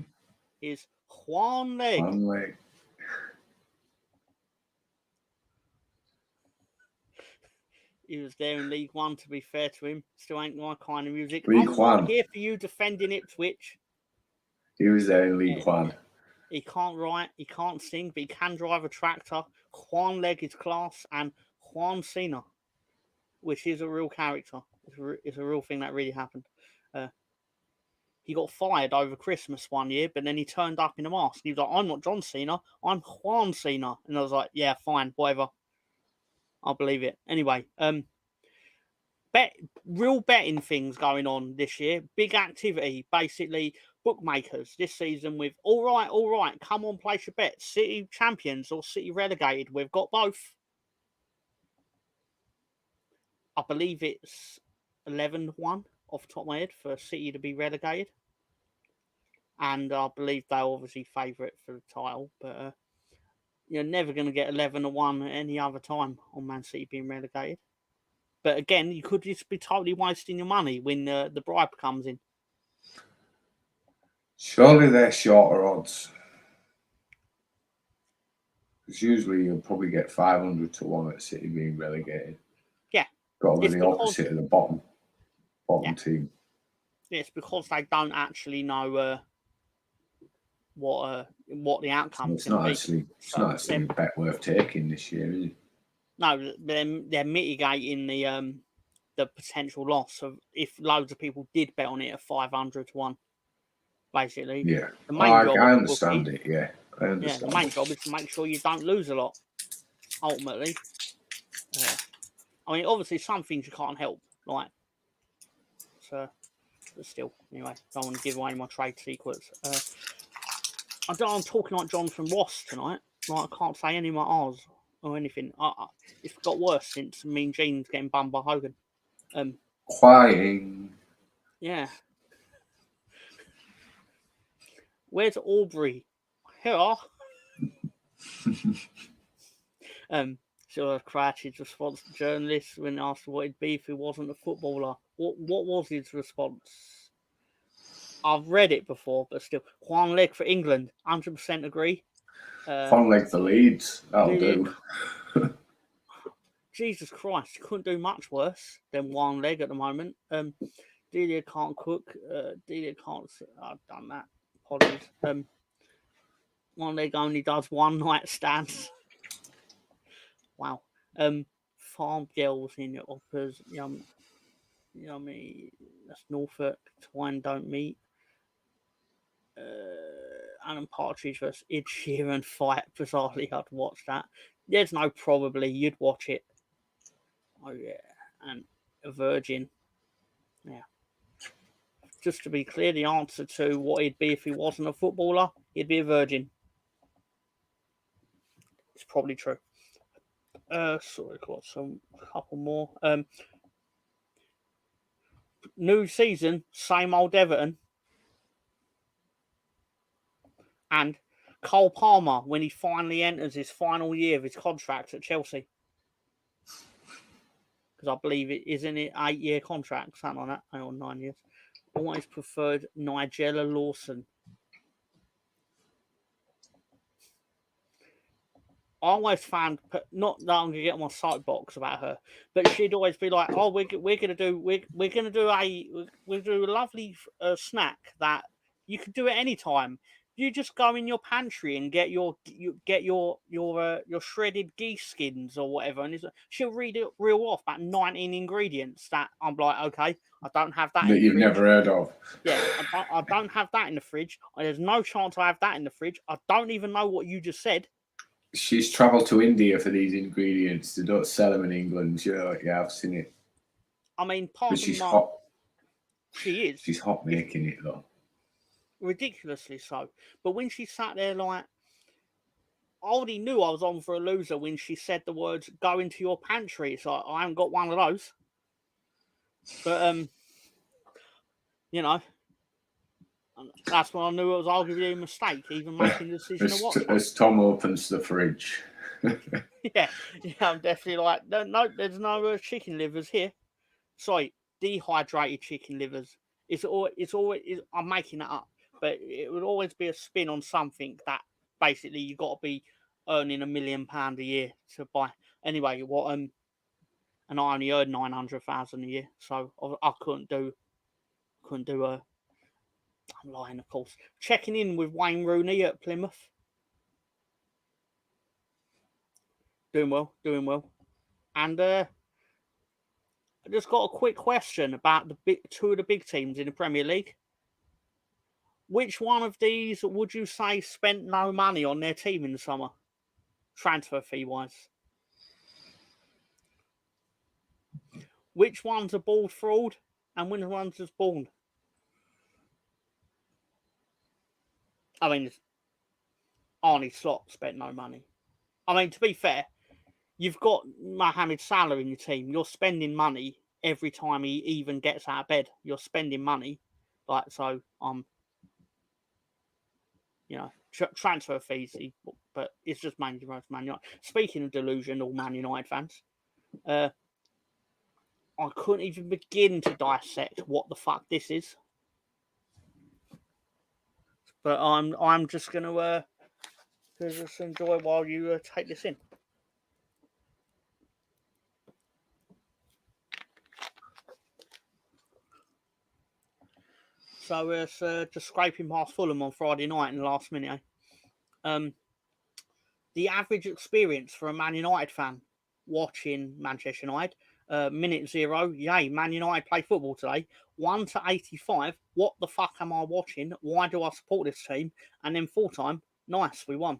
is Juan Leg. Juan Leg. He was there in League One, to be fair to him. Still ain't my kind of music. I'm not here for you defending Ipswich. He was there in League One. He can't write, he can't sing, but he can drive a tractor. Juan Leg is class, and Juan Cena, which is a real character. It's a real thing that really happened. He got fired over Christmas one year, but then he turned up in a mask. He was like, I'm not John Cena, I'm Juan Cena. And I was like, yeah, fine, whatever. I'll believe it. Anyway, real betting things going on this year. Big activity, basically. Bookmakers this season with, all right, come on, place your bets. City champions or City relegated. We've got both. I believe it's 11-1 off the top of my head for City to be relegated. And I believe they're obviously favourite for the title, but you're never going to get 11-1 any other time on Man City being relegated. But again, you could just be totally wasting your money when the bribe comes in. Surely they're shorter odds. Because usually you'll probably get 500 to 1 at City being relegated. Yeah. got to be the opposite of the bottom team. It's because they don't actually know what the outcome is going to be. It's not actually a bet worth taking this year, is it? No, they're mitigating the potential loss of if loads of people did bet on it at 500 to 1. Basically, yeah. The main job I understand it. Yeah, I understand. Yeah, the main job is to make sure you don't lose a lot. Ultimately, I mean, obviously, some things you can't help, like so. But still, anyway, don't want to give away my trade secrets. I'm talking like Jonathan Ross tonight. Like, I can't say any of my R's or anything. It's got worse since Mean Gene's getting bummed by Hogan. Crying. Yeah. Where's Aubrey? Here. So Cratchit's response to journalists when asked what it'd be if he wasn't a footballer. What was his response? I've read it before, but still. Juan Leg for England. 100% agree. Juan Leg for Leeds. That'll do. Jesus Christ, you couldn't do much worse than Juan Leg at the moment. Delia can't cook. Delia can't... I've done that. Apologies. Juan Leg only does one night stands. Wow. Farm girls in your uppers. Yummy. That's Norfolk. Twine don't meet. Alan Partridge versus Ed Sheeran fight. Bizarrely, I'd watch that. There's no probably. You'd watch it. Oh, yeah. And a virgin. Yeah. Just to be clear, the answer to what he'd be if he wasn't a footballer, he'd be a virgin. It's probably true. Sorry, got a couple more. New season, same old Everton. And Cole Palmer when he finally enters his final year of his contract at Chelsea. Because I believe it isn't it 8-year contract, something like that, or 9 years. Always preferred Nigella Lawson. I always found, not that I'm gonna get on my soapbox about her, but she'd always be like, "Oh, we're gonna do a lovely snack that you can do at any time. You just go in your pantry and get your shredded geese skins or whatever." And she'll reel off about 19 ingredients that I'm like, okay, I don't have that. That you've never heard of. Yeah, I don't have that in the fridge. There's no chance I have that in the fridge. I don't even know what you just said. She's travelled to India for these ingredients. They don't sell them in England. Yeah, I've seen it. I mean, but she's hot. She is. She's hot making it, though. Ridiculously so. But when she sat there like... I already knew I was on for a loser when she said the words, "go into your pantry." So I haven't got one of those. But, that's when I knew it was arguably a mistake, even making the decision to watch. As Tom opens the fridge. yeah, I'm definitely like, no, there's no chicken livers here. Sorry, dehydrated chicken livers. It's always. I'm making that up, but it would always be a spin on something that basically you got to be earning £1 million a year to buy. Anyway, and I only earn 900,000 a year, so I couldn't do a. I'm lying, of course. Checking in with Wayne Rooney at Plymouth. Doing well. And I just got a quick question about two of the big teams in the Premier League. Which one of these would you say spent no money on their team in the summer, transfer fee wise? Which one's a bald fraud, and which one's just born? I mean, Arnie Slot spent no money. I mean, to be fair, you've got Mohamed Salah in your team. You're spending money every time he even gets out of bed. You're spending money, transfer fees. But it's just mainly most Man United. Speaking of delusion, all Man United fans, I couldn't even begin to dissect what the fuck this is. But I'm just gonna just enjoy while you take this in. So it's just scraping past Fulham on Friday night in the last minute. The average experience for a Man United fan watching Manchester United, minute 0, yay, Man United play football today. 1 to 85, what the fuck am I watching? Why do I support this team? And then full time, nice, we won.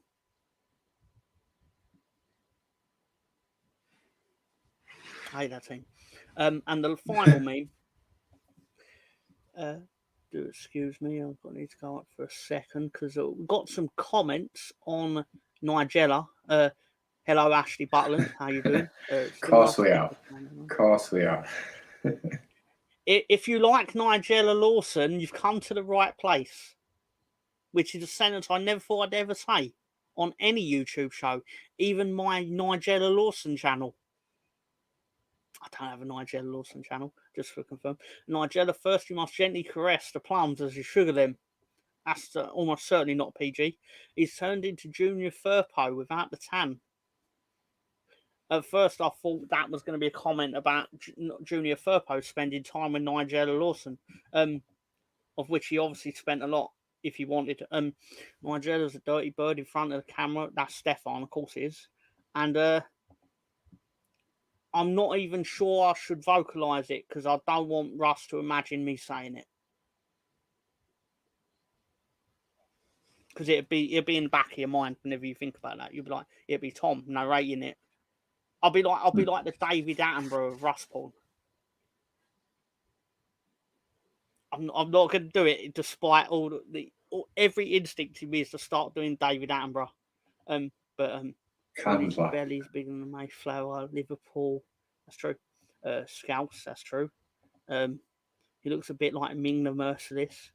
I hate that team. And the final meme. Do excuse me, I'm going to need to go up for a second because we've got some comments on Nigella. Hello, Ashley Butland. How you doing? Course we are. Course we are. If you like Nigella Lawson, you've come to the right place. Which is a sentence I never thought I'd ever say on any YouTube show, even my Nigella Lawson channel. I don't have a Nigella Lawson channel, just for confirm. Nigella, first you must gently caress the plums as you sugar them. That's almost certainly not PG. He's turned into Junior Firpo without the tan. At first, I thought that was going to be a comment about Junior Firpo spending time with Nigella Lawson, of which he obviously spent a lot if he wanted. Nigella's a dirty bird in front of the camera. That's Stefan, of course, it is. And I'm not even sure I should vocalise it because I don't want Russ to imagine me saying it. Because it'd be in the back of your mind whenever you think about that. You'd be like, it'd be Tom narrating it. I'll be like the David Attenborough of Russ porn. I'm not going to do it despite every instinct in me is to start doing David Attenborough. Belly's bigger than Mayflower, Liverpool. That's true. Scouts, that's true. He looks a bit like Ming the Merciless.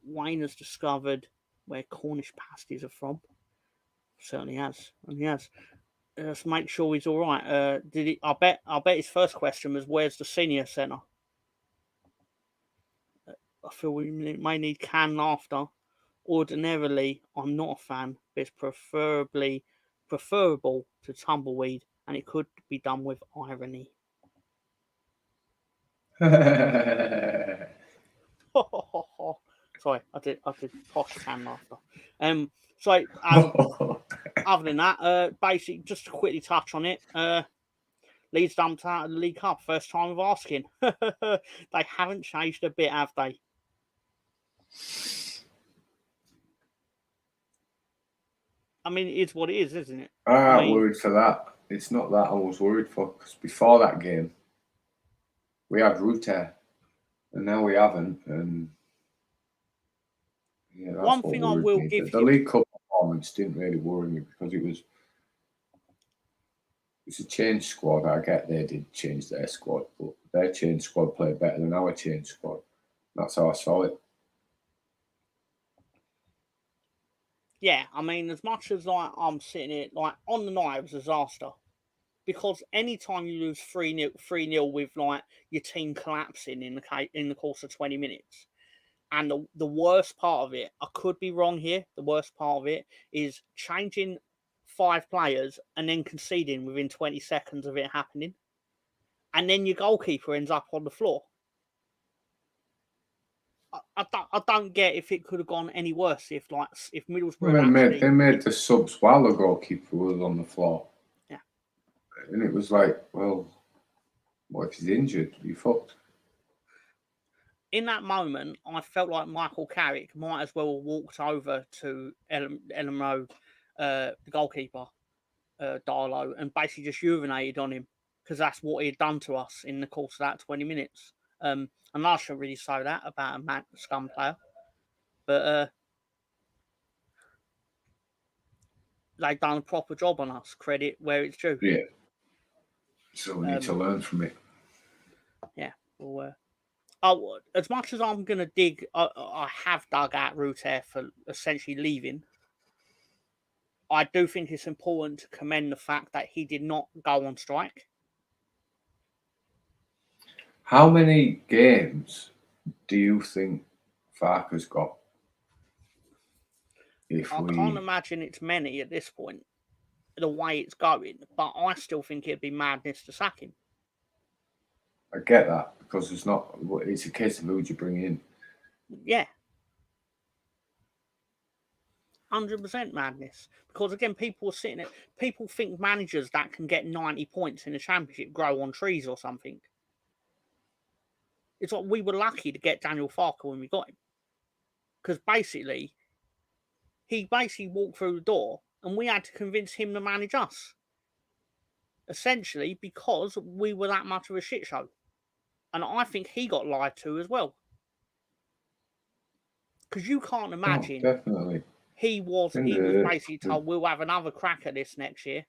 Wayne has discovered where Cornish pasties are from. Certainly has, and he has. Let's make sure he's all right. I bet his first question was, "Where's the senior centre?" I feel we may need canned laughter. Ordinarily, I'm not a fan, but it's preferable to tumbleweed, and it could be done with irony. Sorry, I did posh canned laughter. Other than that, basically, just to quickly touch on it, Leeds dumped out of the League Cup, first time of asking. They haven't changed a bit, have they? I mean, it is what it is, isn't it? I'm worried for that. It's not that I was worried for, because before that game, we had Ruter, and now we haven't. And yeah, that's one thing I will give the League Cup performance didn't really worry me because it's a changed squad. I get they did change their squad, but their changed squad played better than our changed squad. That's how I saw it. Yeah, I mean, as much as I'm sitting here, on the night, it was a disaster. Because anytime you lose 3-0 with your team collapsing in the course of 20 minutes, and the worst part of it, I could be wrong here, the worst part of it is changing 5 players and then conceding within 20 seconds of it happening. And then your goalkeeper ends up on the floor. I don't get if it could have gone any worse if Middlesbrough they made the subs while the goalkeeper was on the floor. Yeah. And it was like, well, what if he's injured? You fucked. In that moment, I felt like Michael Carrick might as well have walked over to Elmo, the goalkeeper, Darlow, and basically just urinated on him because that's what he had done to us in the course of that 20 minutes. And I shouldn't really say that about a scum player, but they've done a proper job on us. Credit where it's due. Yeah. So we need to learn from it. Yeah. Well, as much as I'm going to dig, I have dug out Ruter for essentially leaving. I do think it's important to commend the fact that he did not go on strike. How many games do you think Farke's got? I can't imagine it's many at this point, the way it's going, but I still think it'd be madness to sack him. I get that, because it's a case of who do you bring in. Yeah. 100% madness. Because again, people are sitting at, people think managers that can get 90 points in the championship grow on trees or something. It's like we were lucky to get Daniel Farker when we got him. Because basically, he basically walked through the door and we had to convince him to manage us. Essentially, because we were that much of a shit show. And I think he got lied to as well. Because you can't imagine. Definitely. He was basically told, we'll have another crack at this next year.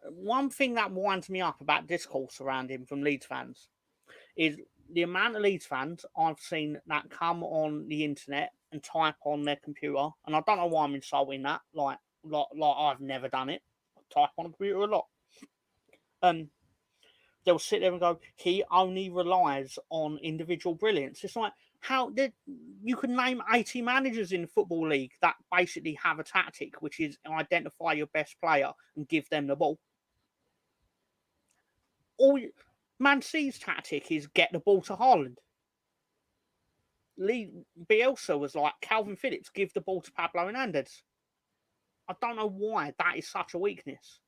One thing that winds me up about discourse around him from Leeds fans is the amount of Leeds fans I've seen that come on the internet and type on their computer, and I don't know why I'm insulting that, like I've never done it. I type on a computer a lot. They'll sit there and go, he only relies on individual brilliance. It's like, how did you can name 80 managers in the Football League that basically have a tactic, which is identify your best player and give them the ball. Man City's tactic is get the ball to Haaland. Bielsa was like, Calvin Phillips, give the ball to Pablo Hernandez. I don't know why that is such a weakness.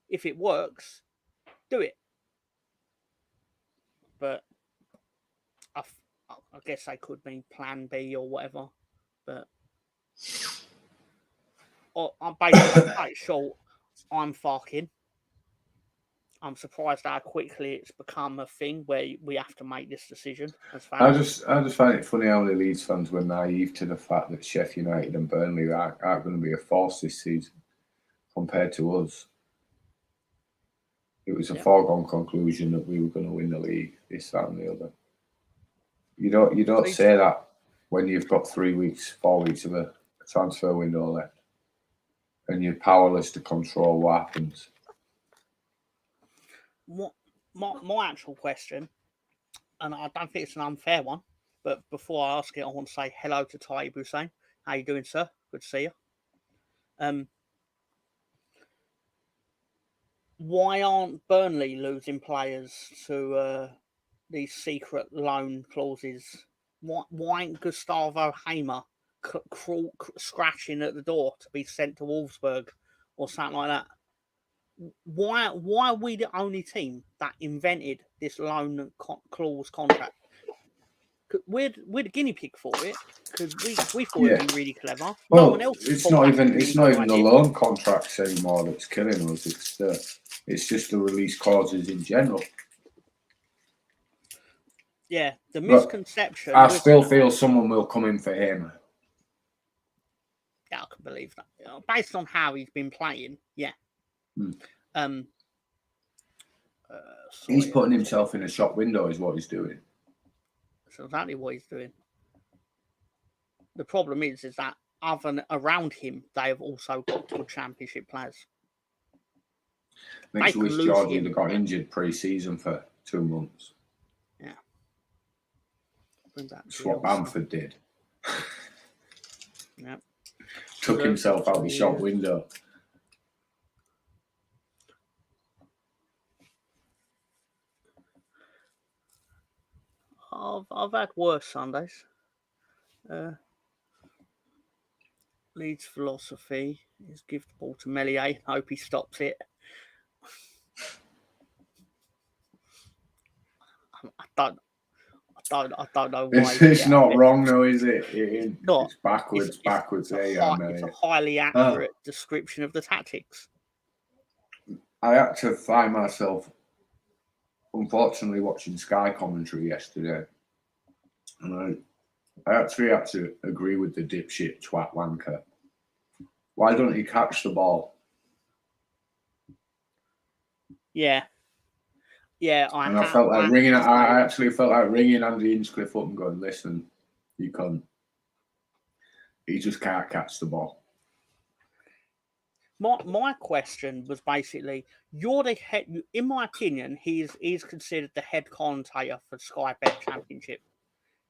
If it works, do it. But I guess they could mean plan B or whatever. But I'm basically quite short. I'm fucking. I'm surprised how quickly it's become a thing where we have to make this decision as fans. I just find it funny how the Leeds fans were naive to the fact that Sheffield United and Burnley aren't going to be a force this season compared to us. It was a foregone conclusion that we were going to win the league, this, that, and the other. You don't say that when you've got 4 weeks of a transfer window left, and you're powerless to control what happens. My actual question, and I don't think it's an unfair one, but before I ask it, I want to say hello to Tayyip Hussein. How you doing, sir? Good to see you. Why aren't Burnley losing players to these secret loan clauses? Why ain't Gustavo Hamer scratching at the door to be sent to Wolfsburg or something like that? Why are we the only team that invented this loan clause contract? We're the guinea pig for it because we thought it'd be really clever. Well, no one else. It's not even the loan contracts anymore that's killing us. It's just the release clauses in general. Yeah, the misconception. I still feel someone will come in for him. Yeah, I can believe that. Based on how he's been playing, yeah. He's putting himself in a shop window, is what he's doing. That's exactly what he's doing. The problem is that around him, they have also got good championship players. Makes you wish Georgie had got injured pre-season for 2 months. Yeah. That's what Bamford did. Yeah. Took himself out the shop window. I've had worse Sundays. Leeds philosophy is give the ball to Melier. Hope he stops it. I don't know why. It's not wrong though, is it? It's backwards. It's a highly accurate description of the tactics. I had to find myself, unfortunately, watching Sky commentary yesterday, and I actually had to agree with the dipshit twat wanker. Why don't he catch the ball? Yeah. Yeah, I felt like ringing. I actually felt like ringing Andy Hinchcliffe up and going, "Listen, you can't. He just can't catch the ball." My question was basically, you're the head. In my opinion, he's considered the head commentator for Sky Bet Championship.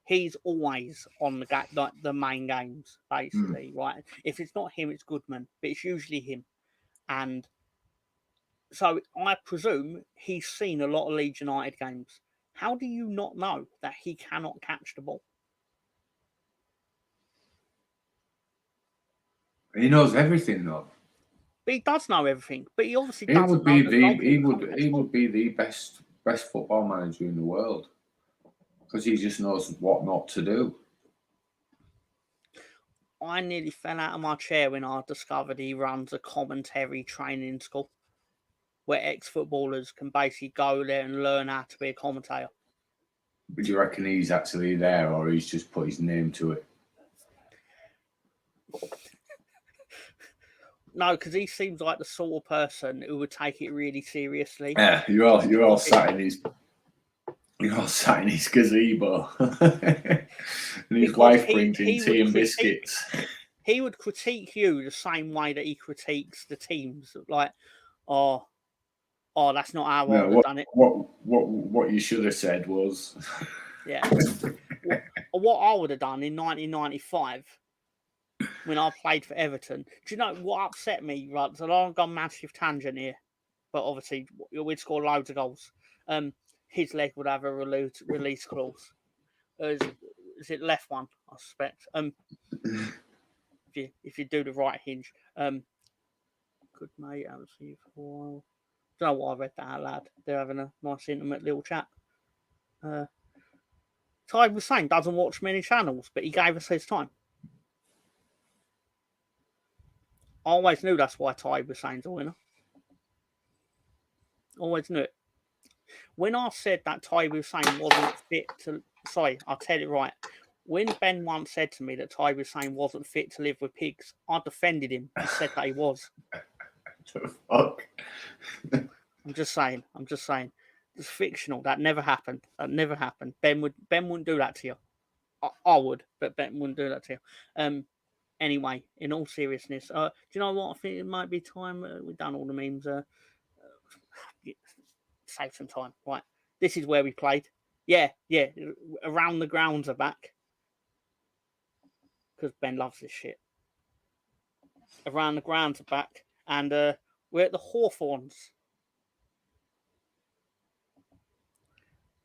He's always on the main games, basically, right? If it's not him, it's Goodman, but it's usually him. And so I presume he's seen a lot of Leeds United games. How do you not know that he cannot catch the ball? He knows everything, though. But he does know everything. But he obviously He doesn't would be know that he would be the best football manager in the world because he just knows what not to do. I nearly fell out of my chair when I discovered he runs a commentary training school where ex-footballers can basically go there and learn how to be a commentator. Would you reckon he's actually there, or he's just put his name to it? No, because he seems like the sort of person who would take it really seriously. Yeah, you're all sat in his gazebo, and his wife brings in tea and biscuits. He would critique you the same way that he critiques the teams, like, oh, that's not how I would have done it. What you should have said was, yeah, what I would have done in 1995 when I played for Everton. Do you know what upset me? Right, so I've gone massive tangent here, but obviously we'd score loads of goals. His leg would have a release clause. Is it left one? I suspect. If you do the right hinge. Good mate, I was here for a while. Don't know why I read that out loud. They're having a nice intimate little chat. Ty was saying doesn't watch many channels, but he gave us his time. I always knew that's why Ty was saying's a winner. Always knew it. When I said that Ty was saying wasn't fit to... Sorry, I'll tell it right. When Ben once said to me that Ty was saying wasn't fit to live with pigs, I defended him and said that he was. The fuck? I'm just saying. It's fictional. That never happened. Ben wouldn't do that to you. I would, but Ben wouldn't do that to you. Anyway, in all seriousness, do you know what? I think it might be time. We've done all the memes. Save some time. Right. This is where we played. Yeah. Around the grounds are back. Because Ben loves this shit. Around the grounds are back. And we're at the Hawthorns.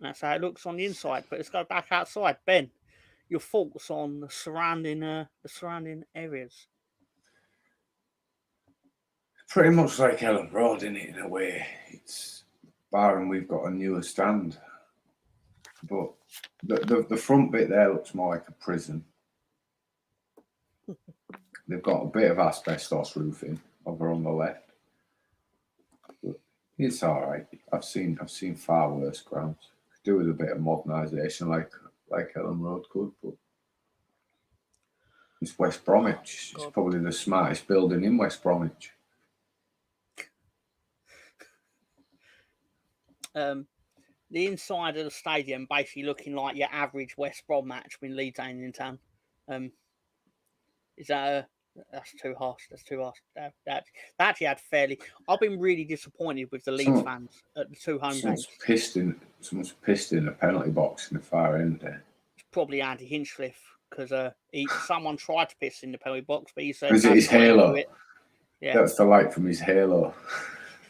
That's how it looks on the inside. But let's go back outside. Ben, your thoughts on the surrounding areas? Pretty much like Ellen Road, isn't it, in a way? It's barring we've got a newer stand. But the front bit there looks more like a prison. They've got a bit of asbestos roofing over on the left. But it's all right. I've seen far worse grounds. Could do with a bit of modernisation like Ellen Road could, but it's West Bromwich. It's probably the smartest building in West Bromwich. The inside of the stadium basically looking like your average West Brom match when Leeds ain't in town. Is that that's too harsh? That actually had fairly. I've been really disappointed with the Leeds fans at the two home games. Someone's pissed in a penalty box in the far end there. It's probably Andy Hinchcliffe because someone tried to piss in the penalty box, but he said, "Is it his halo?" Yeah, that's the light from his halo.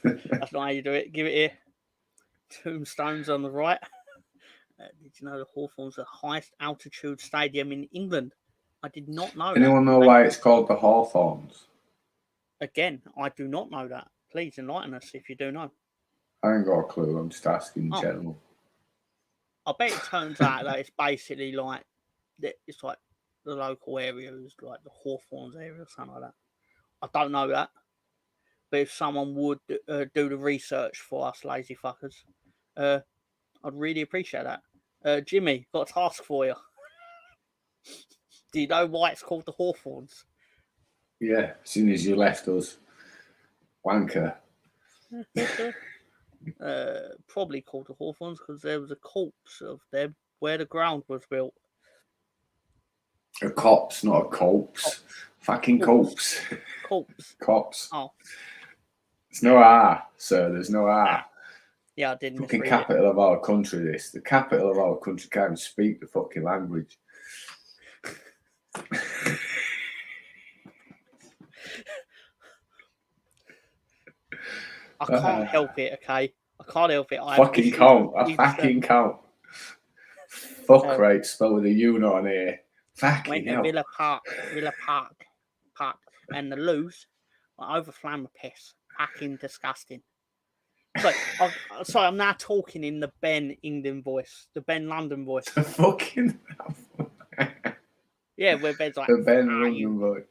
That's not how you do it. Give it here. Tombstones on the right. Did you know the Hawthorns are the highest altitude stadium in England? I did not know. Anyone know why it's called the Hawthorns? Again, I do not know that. Please enlighten us if you do know. I ain't got a clue. I'm just asking in general. I bet it turns out that it's basically like it's like the local area is like the Hawthorns area or something like that. I don't know that. But if someone would do the research for us lazy fuckers, I'd really appreciate that. Jimmy, got a task for you. Do you know why it's called the Hawthorns? Yeah, as soon as you left us, wanker. Probably called the Hawthorns because there was a corpse of them where the ground was built. A corpse, not a corpse. Fucking corpse. Corpse. Oh. There's no R, sir. There's no R. Yeah, I didn't. Fucking capital of our country, this. The capital of our country can't even speak the fucking language. I can't help it, okay? I can't help it. I fucking can't. Fuck right, spell with a U not an A. Fucking went hell. to Villa Park. and the lose, I overflame a piss. Fucking disgusting. So I'm now talking in the Ben England voice, the Ben London voice. Fucking. Yeah, where Ben's like, The Ben London voice.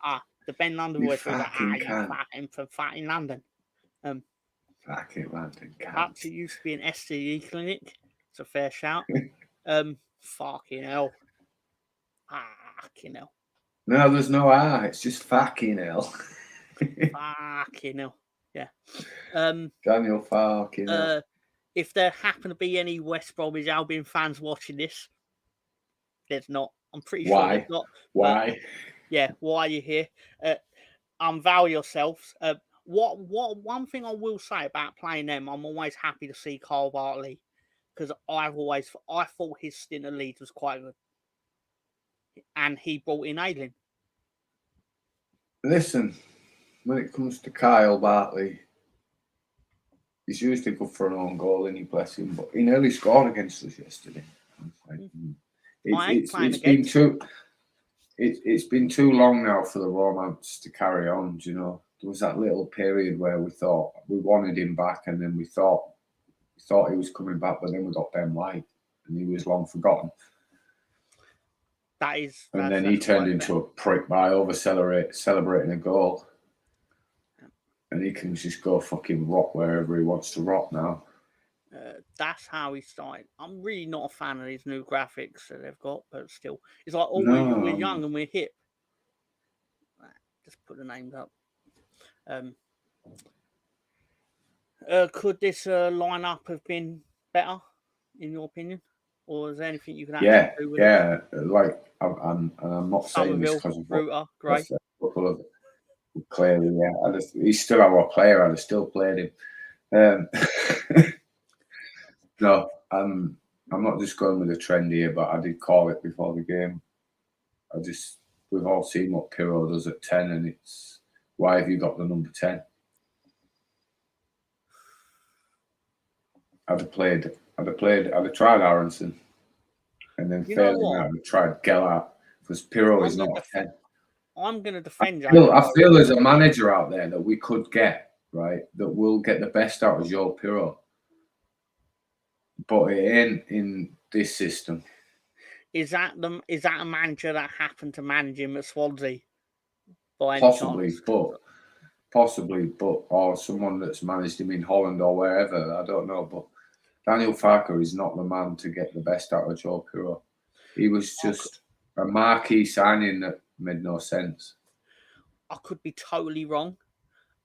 The Ben London You voice was like, fucking you cunt. fucking from fucking London. Fucking London Perhaps it cunt. used to be an STD clinic. It's a fair shout. Fucking hell. Fucking hell. No, there's no R. It's just fucking hell. Fucking hell. Yeah. Daniel fucking hell. If there happen to be any West Bromwich Albion fans watching this, there's not. I'm pretty sure Why? there's not. Why? Yeah, why are you here? Unveil yourselves. One thing I will say about playing them, I'm always happy to see Carl Bartley, because I thought his stint at Leeds was quite good, and he brought in Ailing. Listen, when it comes to Kyle Bartley, he's usually good for an own goal, and he bless him, but he nearly scored against us yesterday. It's been too long now for the romance to carry on. Do you know, there was that little period where we thought we wanted him back, and then we thought he was coming back, but then we got Ben White, and he was long forgotten. And then he turned into a prick by celebrating a goal, and he can just go fucking rot wherever he wants to rot now. That's how he started. I'm really not a fan of these new graphics that they've got, but still, it's like, we're young and we're hip. Just put the names up. Could this lineup have been better, in your opinion, or is there anything you can actually do with it? Yeah. Like I'm not saying this because of Ruter, Gray. Clearly, yeah. He's still our player. I'd have still played him. No, I'm not just going with a trend here, but I did call it before the game. We've all seen what Pirro does at 10, and it's why have you got the number 10? I'd have tried Aronson, and then failing that, I'd have tried Gellart, because Pirro is not a 10. I'm going to defend you. I feel there's a manager out there that we could get, right, that will get the best out of Joe Pirro. But it ain't in this system. Is that a manager that happened to manage him at Swansea? Possibly, or someone that's managed him in Holland or wherever. I don't know. But Daniel Farke is not the man to get the best out of Joe Pirro. He was just a marquee signing that made no sense. I could be totally wrong.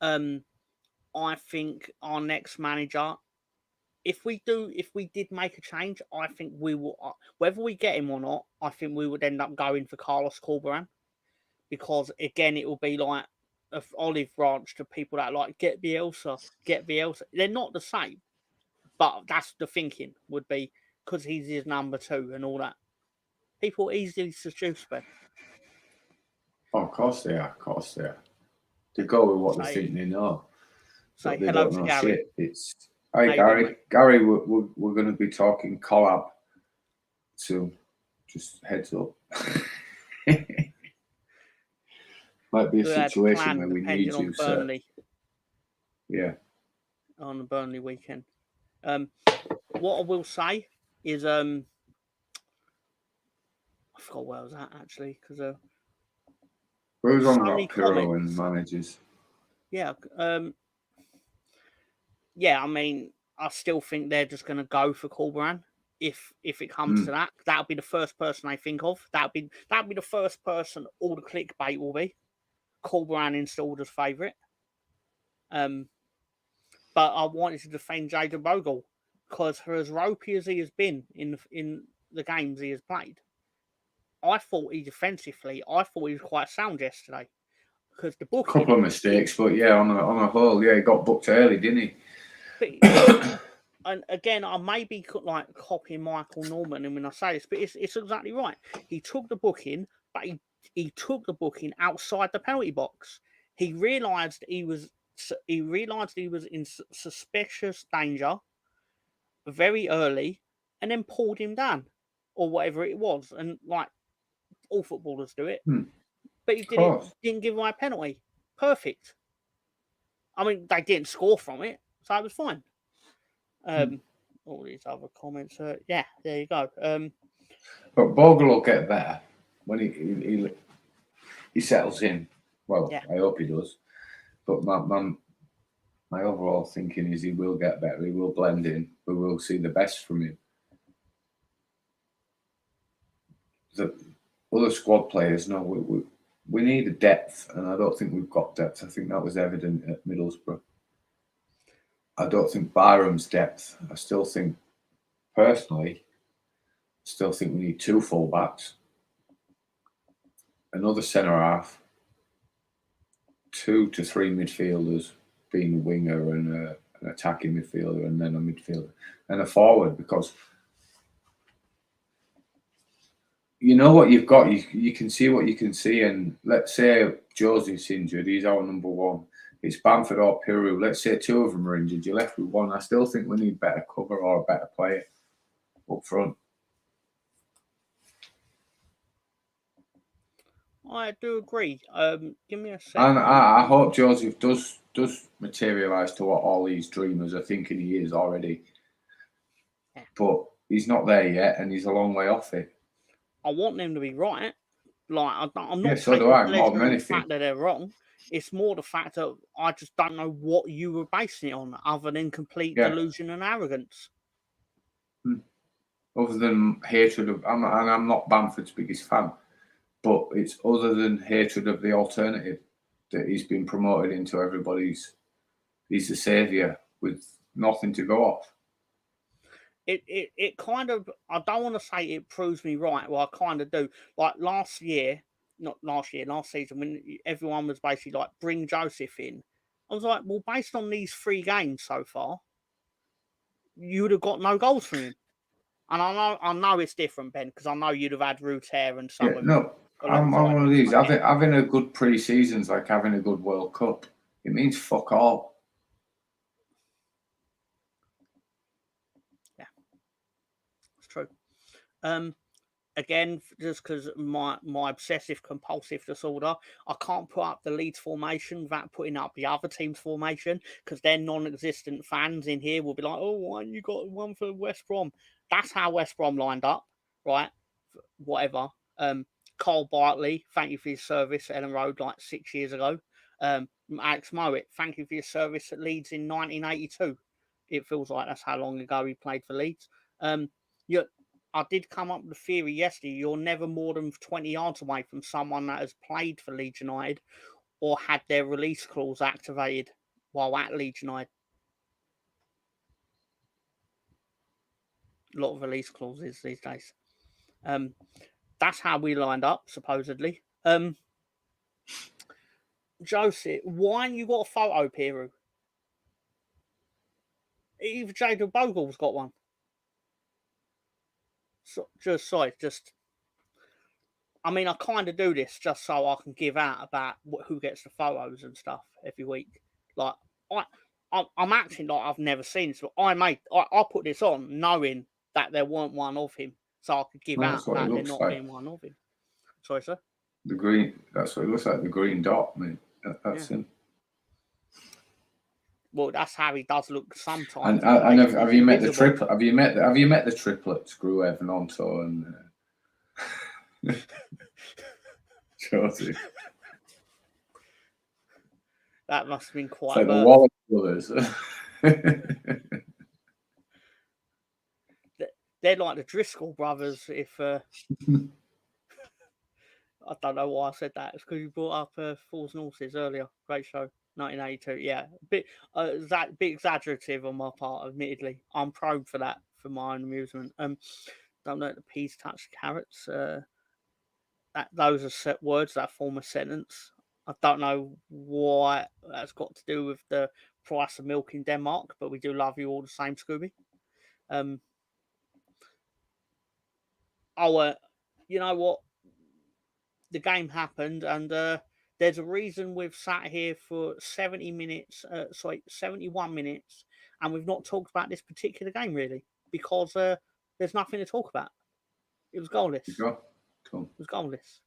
I think our next manager, if we did make a change, I think we will, whether we get him or not, I think we would end up going for Carlos Corberán, because again, it will be like an olive branch to people that like get Bielsa. They're not the same, but that's the thinking would be, because he's his number 2 and all that. People easily seduce, Ben. Oh, of course they are. They go with what they think they know. Say hello to Gary. Shit. It's hi, Gary. Gary, we're going to be talking collab soon. Just heads up. Might be a situation where we need you, sir. Yeah. On the Burnley weekend. What I will say is, I forgot where I was at actually, because we was on about Pirro and managers. Yeah. I mean, I still think they're just going to go for Corberán. If it comes to that, that'll be the first person I think of. That'll be the first person all the clickbait will be. Corberán installed as favourite. But I wanted to defend Jayden Bogle, because for as ropey as he has been in the games he has played, I thought he was quite sound yesterday. Because the booking, couple of mistakes, but yeah, on a whole, he got booked early, didn't he? And again, I may be like copying Michael Norman, and when I say this, but it's exactly right. He took the booking, but he took the booking outside the penalty box. He realised he was in suspicious danger very early, and then pulled him down, or whatever it was. And like all footballers do it, but he didn't give away a penalty. perfect. I mean, they didn't score from it, so it was fine. All these other comments. Yeah, there you go. But Bogle will get better when he settles in. Well, Yeah. I hope he does. But my overall thinking is he will get better. He will blend in. We will see the best from him. The other squad players, no, we need a depth, and I don't think we've got depth. I think that was evident at Middlesbrough. I don't think Byram's depth. I still think, personally, we need 2 full-backs, another centre-half, 2 to 3 midfielders, being a winger and an attacking midfielder, and then a midfielder, and a forward, because you know what you've got. You can see what you can see, and let's say Josie's injured, he's our number 1. It's Bamford or Peru. Let's say 2 of them are injured. You're left with 1. I still think we need better cover or a better player up front. I do agree. Give me a second. And I hope Joseph does materialise to what all these dreamers are thinking he is already. Yeah. But he's not there yet, and he's a long way off it. I want them to be right. Like I'm not so do I, more than anything. The fact that they're wrong. It's more the fact that I just don't know what you were basing it on, other than complete delusion and arrogance. Other than hatred of, I'm not Bamford's biggest fan, but it's other than hatred of the alternative that he's been promoted into everybody's. He's the saviour with nothing to go off. It kind of, I don't want to say it proves me right. Well, I kind of do. Like last season, when everyone was basically like, bring Joseph in. I was like, well, based on these 3 games so far, you would have got no goals from him. And I know it's different, Ben, because I know you'd have had Ruter and some of them. I'm one of these. Having a good pre-season's like having a good World Cup. It means fuck all. True. Again, just because my obsessive compulsive disorder, I can't put up the Leeds formation without putting up the other team's formation, because their non-existent fans in here will be like, oh, why you got one for West Brom? That's how West Brom lined up, right? Whatever. Carl Bartley, thank you for your service at Ellen Road like 6 years ago. Alex Mowat, thank you for your service at Leeds in 1982. It feels like that's how long ago he played for Leeds. I did come up with the theory yesterday. You're never more than 20 yards away from someone that has played for Leeds United or had their release clause activated while at Leeds United. A lot of release clauses these days. That's how we lined up, supposedly. Joseph, why you got a photo, Peru? Even Jadon Bogle's got one. I mean, I kind of do this just so I can give out about who gets the photos and stuff every week. Like, I'm acting like I've never seen this, but I put this on knowing that there weren't one of him, so I could give out that there not being one of him. Sorry, sir? The green, that's what it looks like, the green dot, mate. That's him. Well, that's how he does look sometimes. And have you met the triplet? Have you met the triplets, Gruev and Onto and Josie? That must have been quite. It's like the Wallace brothers. They're like the Driscoll brothers. If I don't know why I said that. It's because you brought up Fools and Horses earlier. Great show. 1982, yeah, a bit exaggerative on my part, admittedly. I'm prone for that for my own amusement. Don't know the peas touch carrots. Those are set words that form a sentence. I don't know why that's got to do with the price of milk in Denmark, but we do love you all the same, Scooby. You know what? The game happened, and there's a reason we've sat here for 71 minutes, and we've not talked about this particular game, really, because there's nothing to talk about. It was goalless. Cool. It was goalless.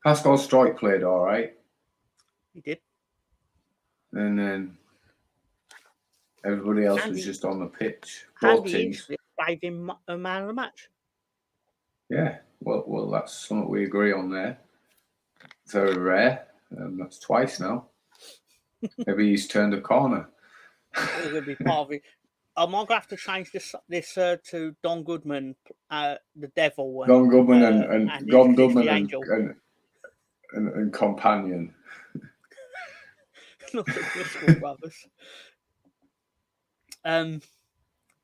Pascal Strike played all right. He did. And then everybody else was just on the pitch. Both teams. Gave him a man of the match. Yeah, well, that's something we agree on there. Very rare. That's twice now. Maybe he's turned a corner. It's going to be part of it. I'm going to have to change this to Don Goodman, the devil. Don Goodman and Don Goodman and companion. Not the Driscoll brothers.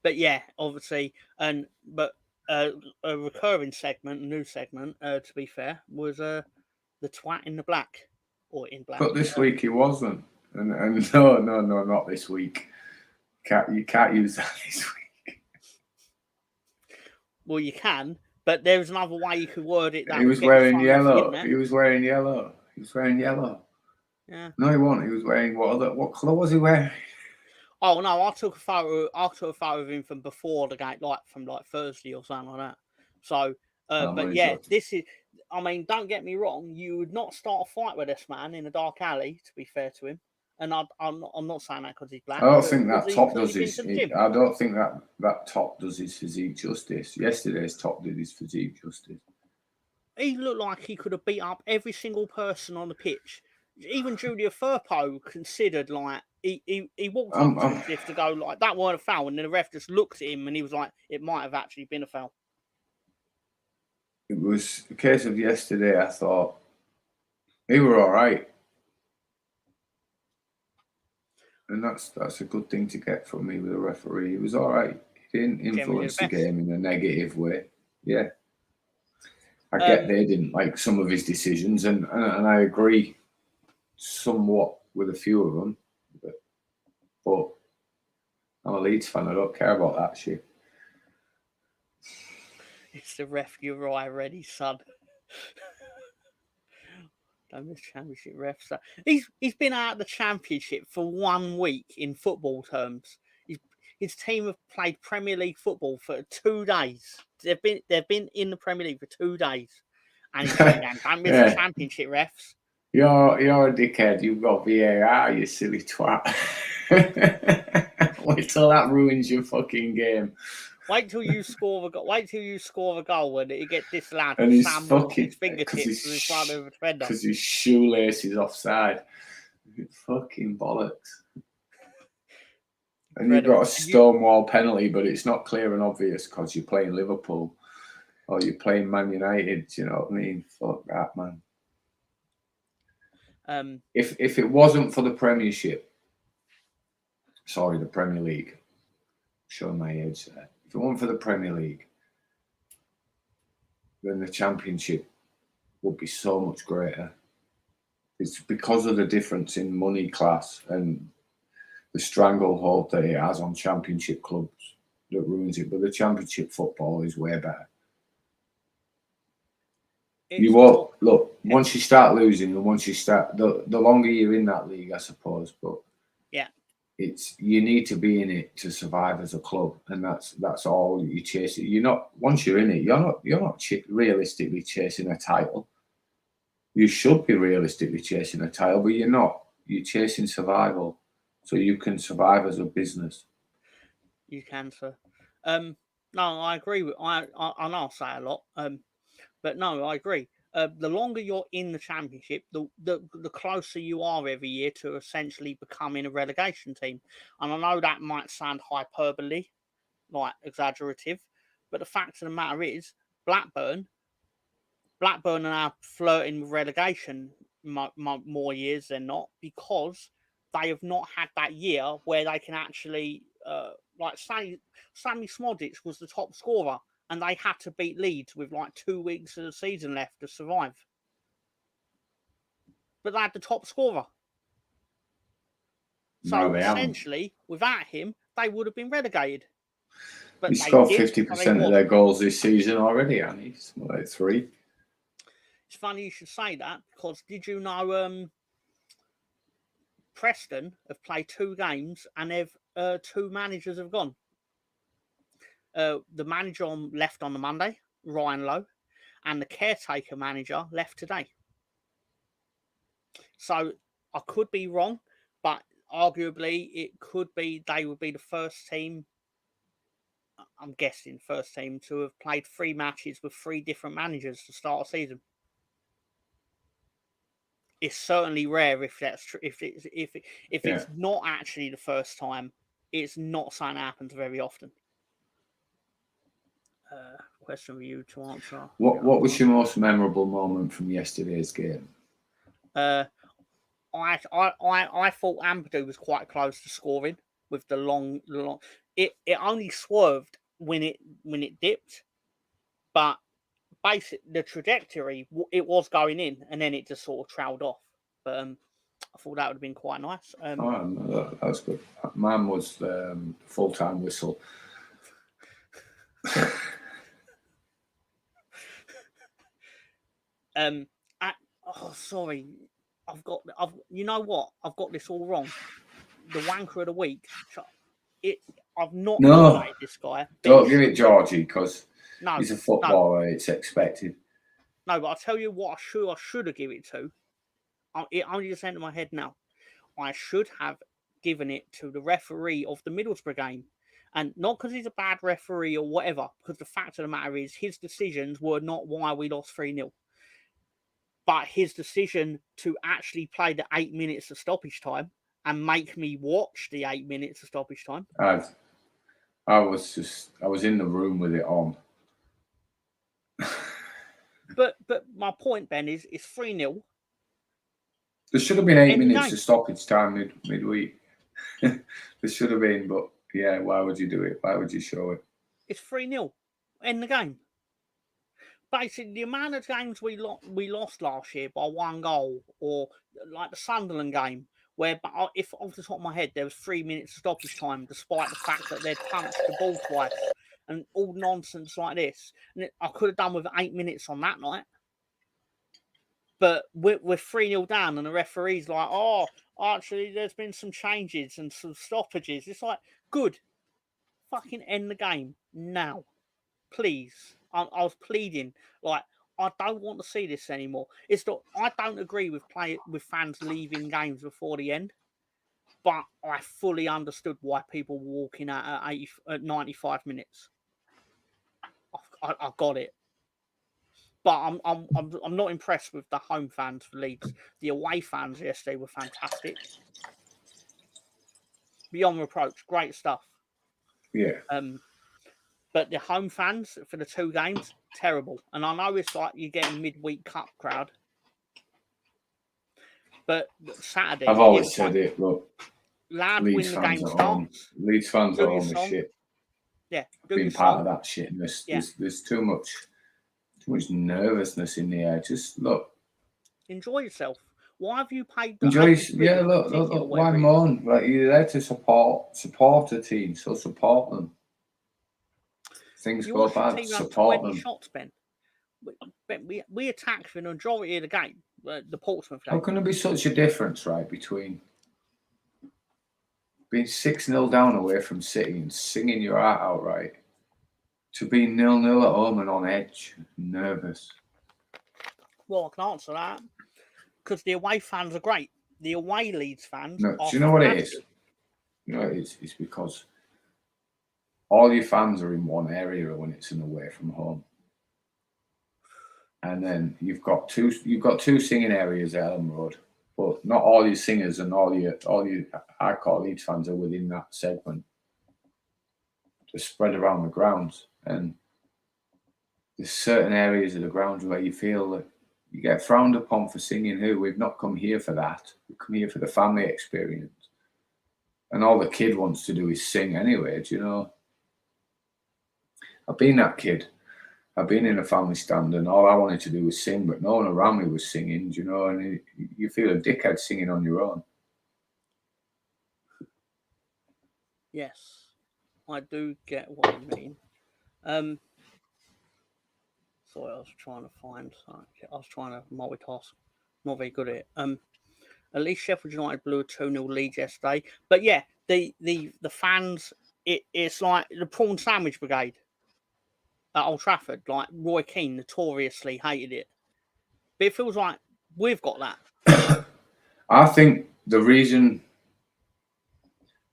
But yeah, obviously, but a recurring segment, a new segment, to be fair, was the twat in the black or in black. But this week he wasn't, and no, not this week. You can't use that this week. Well, you can, but there's another way you could word it. He was wearing yellow. He was wearing yellow. Yeah. No, he wasn't. He was wearing what colour was he wearing? Oh no, I took a photo of him from before the game, from Thursday or something like that. So, but yeah, this is. I mean, don't get me wrong. You would not start a fight with this man in a dark alley. To be fair to him, and I'm not saying that because he's black. I don't think that top does his. I don't think that top does his physique justice. Yesterday's top did his physique justice. He looked like he could have beat up every single person on the pitch. Even Julia Firpo considered he walked up to him as if to go like that weren't a foul, and then the ref just looked at him and he was like, it might have actually been a foul. It was a case of yesterday. I thought he were all right, and that's a good thing to get from me with a referee. He was all right. He didn't influence the game in a negative way. Yeah, I get they didn't like some of his decisions, and I agree somewhat with a few of them, but I'm a Leeds fan. I don't care about that shit. It's the ref you're already, son. Don't miss Championship ref. So he's been out of the Championship for 1 week in football terms. His team have played Premier League football for 2 days. They've been in the Premier League for 2 days, and he's saying, "Don't miss the Championship refs." You're a dickhead. You've got VAR, you silly twat. Wait till that ruins your fucking game. Wait till you score the goal and it gets disallowed. And he's his fingertips in front of the defender because his shoelace is offside. Fucking bollocks. And you've got a stonewall penalty, but it's not clear and obvious because you're playing Liverpool or you're playing Man United. Do you know what I mean? Fuck that, man. If it wasn't for the Premiership, sorry, the Premier League, showing my age there. If it wasn't for the Premier League, then the Championship would be so much greater. It's because of the difference in money class and the stranglehold that it has on Championship clubs that ruins it. But the Championship football is way better. You won't look once you start losing, and once you start the longer you're in that league, I suppose. But yeah, you need to be in it to survive as a club, and that's all you chase. You're not once you're in it, you're not realistically chasing a title. You should be realistically chasing a title, but you're not. You're chasing survival, so you can survive as a business. You can, sir. No, I agree with. I know I'll say a lot. But no, I agree. The longer you're in the Championship, the closer you are every year to essentially becoming a relegation team. And I know that might sound hyperbole, like exaggerative, but the fact of the matter is, Blackburn are now flirting with relegation more years than not because they have not had that year where they can actually, say, Sammy Smodic was the top scorer. And they had to beat Leeds with 2 weeks of the season left to survive. But they had the top scorer. So essentially, without him, they would have been relegated. But he scored 50% of their goals this season already, and he's like 3. It's funny you should say that because did you know Preston have played 2 games and they've 2 managers have gone. The manager left on the Monday, Ryan Lowe, and the caretaker manager left today. So I could be wrong, but arguably it could be they would be the first team, I'm guessing, first team to have played 3 matches with 3 different managers to start a season. It's certainly rare if that's true. If it's not actually the first time, it's not something that happens very often. Question for you to answer. What was your most memorable moment from yesterday's game? I thought Ampadu was quite close to scoring with the long. It only swerved when it dipped, but basically the trajectory, it was going in, and then it just sort of trailed off. But I thought that would have been quite nice. No, that was good. Mine was full-time whistle. Sorry, you know what? I've got this all wrong. The wanker of the week. I've not nominated this guy. Don't give it Georgie because he's a footballer. It's expected. No, but I'll tell you what I should have given it to. It only just entered my head now. I should have given it to the referee of the Middlesbrough game. And not because he's a bad referee or whatever, because the fact of the matter is his decisions were not why we lost 3-0. But his decision to actually play the 8 minutes of stoppage time and make me watch the 8 minutes of stoppage time. I was in the room with it on. But my point, Ben, is it's 3-0. There should have been 8 minutes of stoppage time midweek. There should have been, but yeah, why would you do it? Why would you show it? It's 3-0. End the game. Basically, the amount of games we lost last year by 1 goal, or like the Sunderland game, where if off the top of my head there was 3 minutes of stoppage time, despite the fact that they'd punched the ball twice, and all nonsense like this, and I could have done with 8 minutes on that night. But we're 3-0 down, and the referee's like, "Oh, actually, there's been some changes and some stoppages." It's like, good, fucking end the game now, please. I was pleading, like, I don't want to see this anymore. It's not. I don't agree with fans leaving games before the end, but I fully understood why people were walking out at 95 minutes. I got it. But I'm not impressed with the home fans for Leeds. The away fans yesterday were fantastic. Beyond reproach, great stuff. Yeah. But the home fans for the 2 games, terrible. And I know it's like you're getting midweek cup crowd. But Saturday, I've always said it. Look, lad, when the game starts, Leeds fans are on the shit. Yeah, been part of that shit. And there's too much nervousness in the air. Just look, enjoy yourself. Why have you paid? Yeah, look. Why moan? Like, you're there to support a team, so support them. Things go bad, support them. Shots, Ben. We attacked for the majority of the game. The Portsmouth game. How can there be such a difference, right, between being 6-0 down away from City and singing your heart out, right, to being 0-0 at home and on edge, nervous? Well, I can answer that because the away fans are great. The away Leeds fans. No, do you know what it is? You know, it's because all your fans are in one area when it's an away from home, and then you've got two singing areas at Elm Road, but not all your singers and all your hardcore Leeds fans are within that segment. They're spread around the grounds, and there's certain areas of the grounds where you feel that you get frowned upon for singing. We've not come here for that. We've come here for the family experience, and all the kid wants to do is sing anyway. Do you know? I've been that kid. I've been in a family stand and all I wanted to do was sing, but no one around me was singing, do you know? And you feel a dickhead singing on your own. Yes, I do get what you mean. Sorry, I was trying to multitask. Not very good at it. At least Sheffield United blew a 2-0 lead yesterday. But yeah, the fans, it's like the prawn sandwich brigade at Old Trafford. Like Roy Keane notoriously hated it. But it feels like we've got that. I think the reason,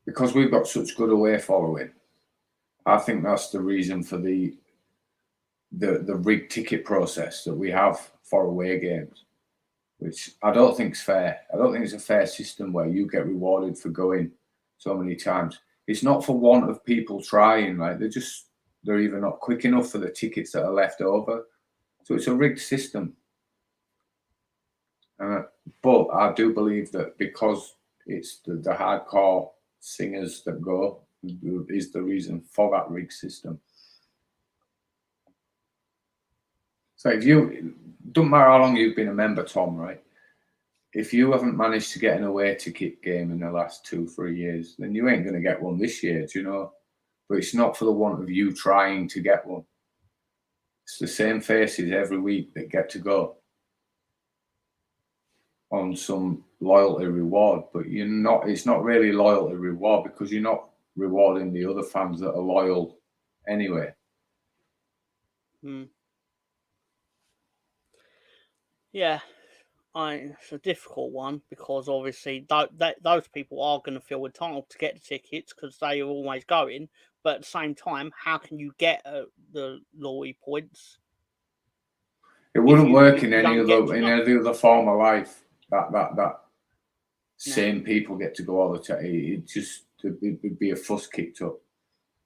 because we've got such good away following, I think that's the reason for the rigged ticket process that we have for away games, which I don't think is fair. I don't think it's a fair system where you get rewarded for going so many times. It's not for want of people trying, like they're either not quick enough for the tickets that are left over. So it's a rigged system. But I do believe that because it's the hardcore singers that go is the reason for that rigged system. So if you, don't matter how long you've been a member, Tom, right? If you haven't managed to get an away ticket game in the last 2-3 years, then you ain't going to get one this year, do you know? But it's not for the want of you trying to get one. It's the same faces every week that get to go on some loyalty reward, but you're not. It's not really loyalty reward because you're not rewarding the other fans that are loyal anyway. Yeah, it's a difficult one because obviously those people are going to feel entitled to get the tickets because they are always going. But at the same time, how can you get the loyalty points? It wouldn't work in any other form of life. That same people get to go all the time. It would be a fuss kicked up.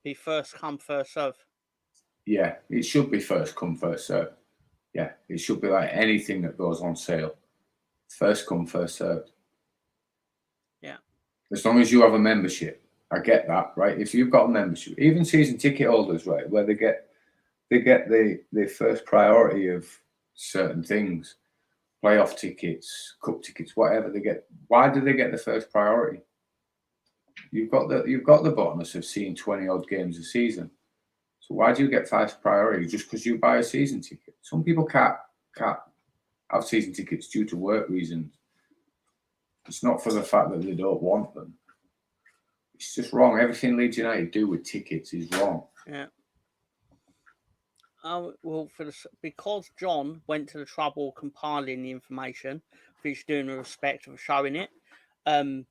Be first come, first serve. Yeah, it should be first come, first serve. Yeah, it should be like anything that goes on sale. First come, first served. Yeah. As long as you have a membership. I get that, right? If you've got a membership, even season ticket holders, right, where they get the first priority of certain things, playoff tickets, cup tickets, whatever they get. Why do they get the first priority? You've got the bonus of seeing 20 odd games a season. So why do you get first priority just because you buy a season ticket? Some people can't have season tickets due to work reasons. It's not for the fact that they don't want them. It's just wrong. Everything Leeds United do with tickets is wrong. Yeah. Well, because John went to the trouble of compiling the information, which doing the respect of showing it. Not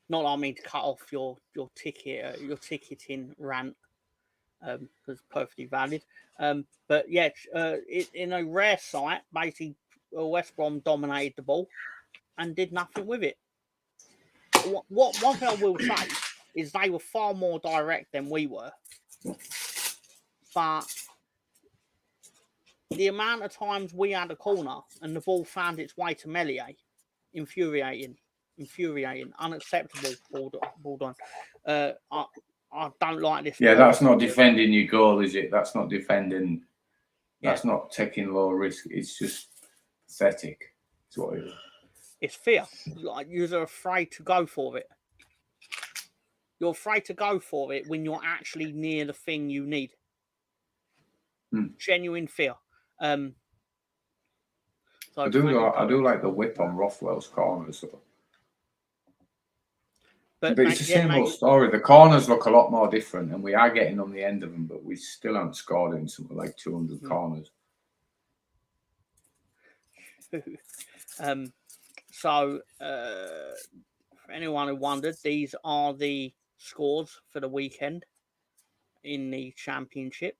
that I mean to cut off your ticket, your ticketing rant, because it's perfectly valid. But yeah, in a rare sight, basically West Brom dominated the ball and did nothing with it. What one thing I will say is they were far more direct than we were, but the amount of times we had a corner and the ball found its way to Melier, infuriating, unacceptable. Ball I don't like this. Yeah, that's not defending your goal, is it? That's not defending. That's not taking low risk. It's just pathetic. It's what it is. It's fear. Like you're afraid to go for it. You're afraid to go for it when you're actually near the thing you need. Genuine fear. So I do like the whip on Rothwell's corners. But it's the same old story. The corners look a lot more different, and we are getting on the end of them, but we still haven't scored in something like 200 corners. So, for anyone who wondered, these are the scores for the weekend in the Championship.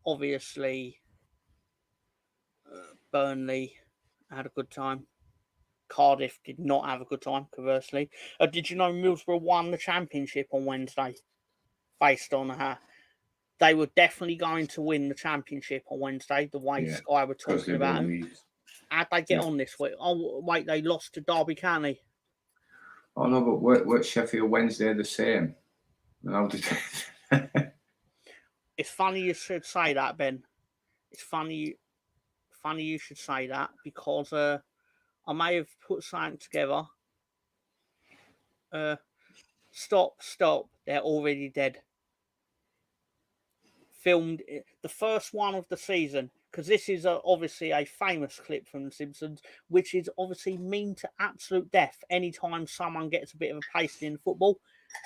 Obviously, Burnley had a good time. Cardiff did not have a good time, conversely. Did you know Middlesbrough won the Championship on Wednesday? Based on how they were definitely going to win the Championship on Wednesday, the way Sky were talking about them. How'd they get on this week? Oh, wait, they lost to Derby County. Oh, no, but weren't Sheffield Wednesday the same? It's funny you should say that, Ben. It's funny you should say that because I may have put something together. Stop. They're already dead. Filmed the first one of the season, because this is obviously a famous clip from The Simpsons, which is obviously mean to absolute death. Anytime someone gets a bit of a pasting in football,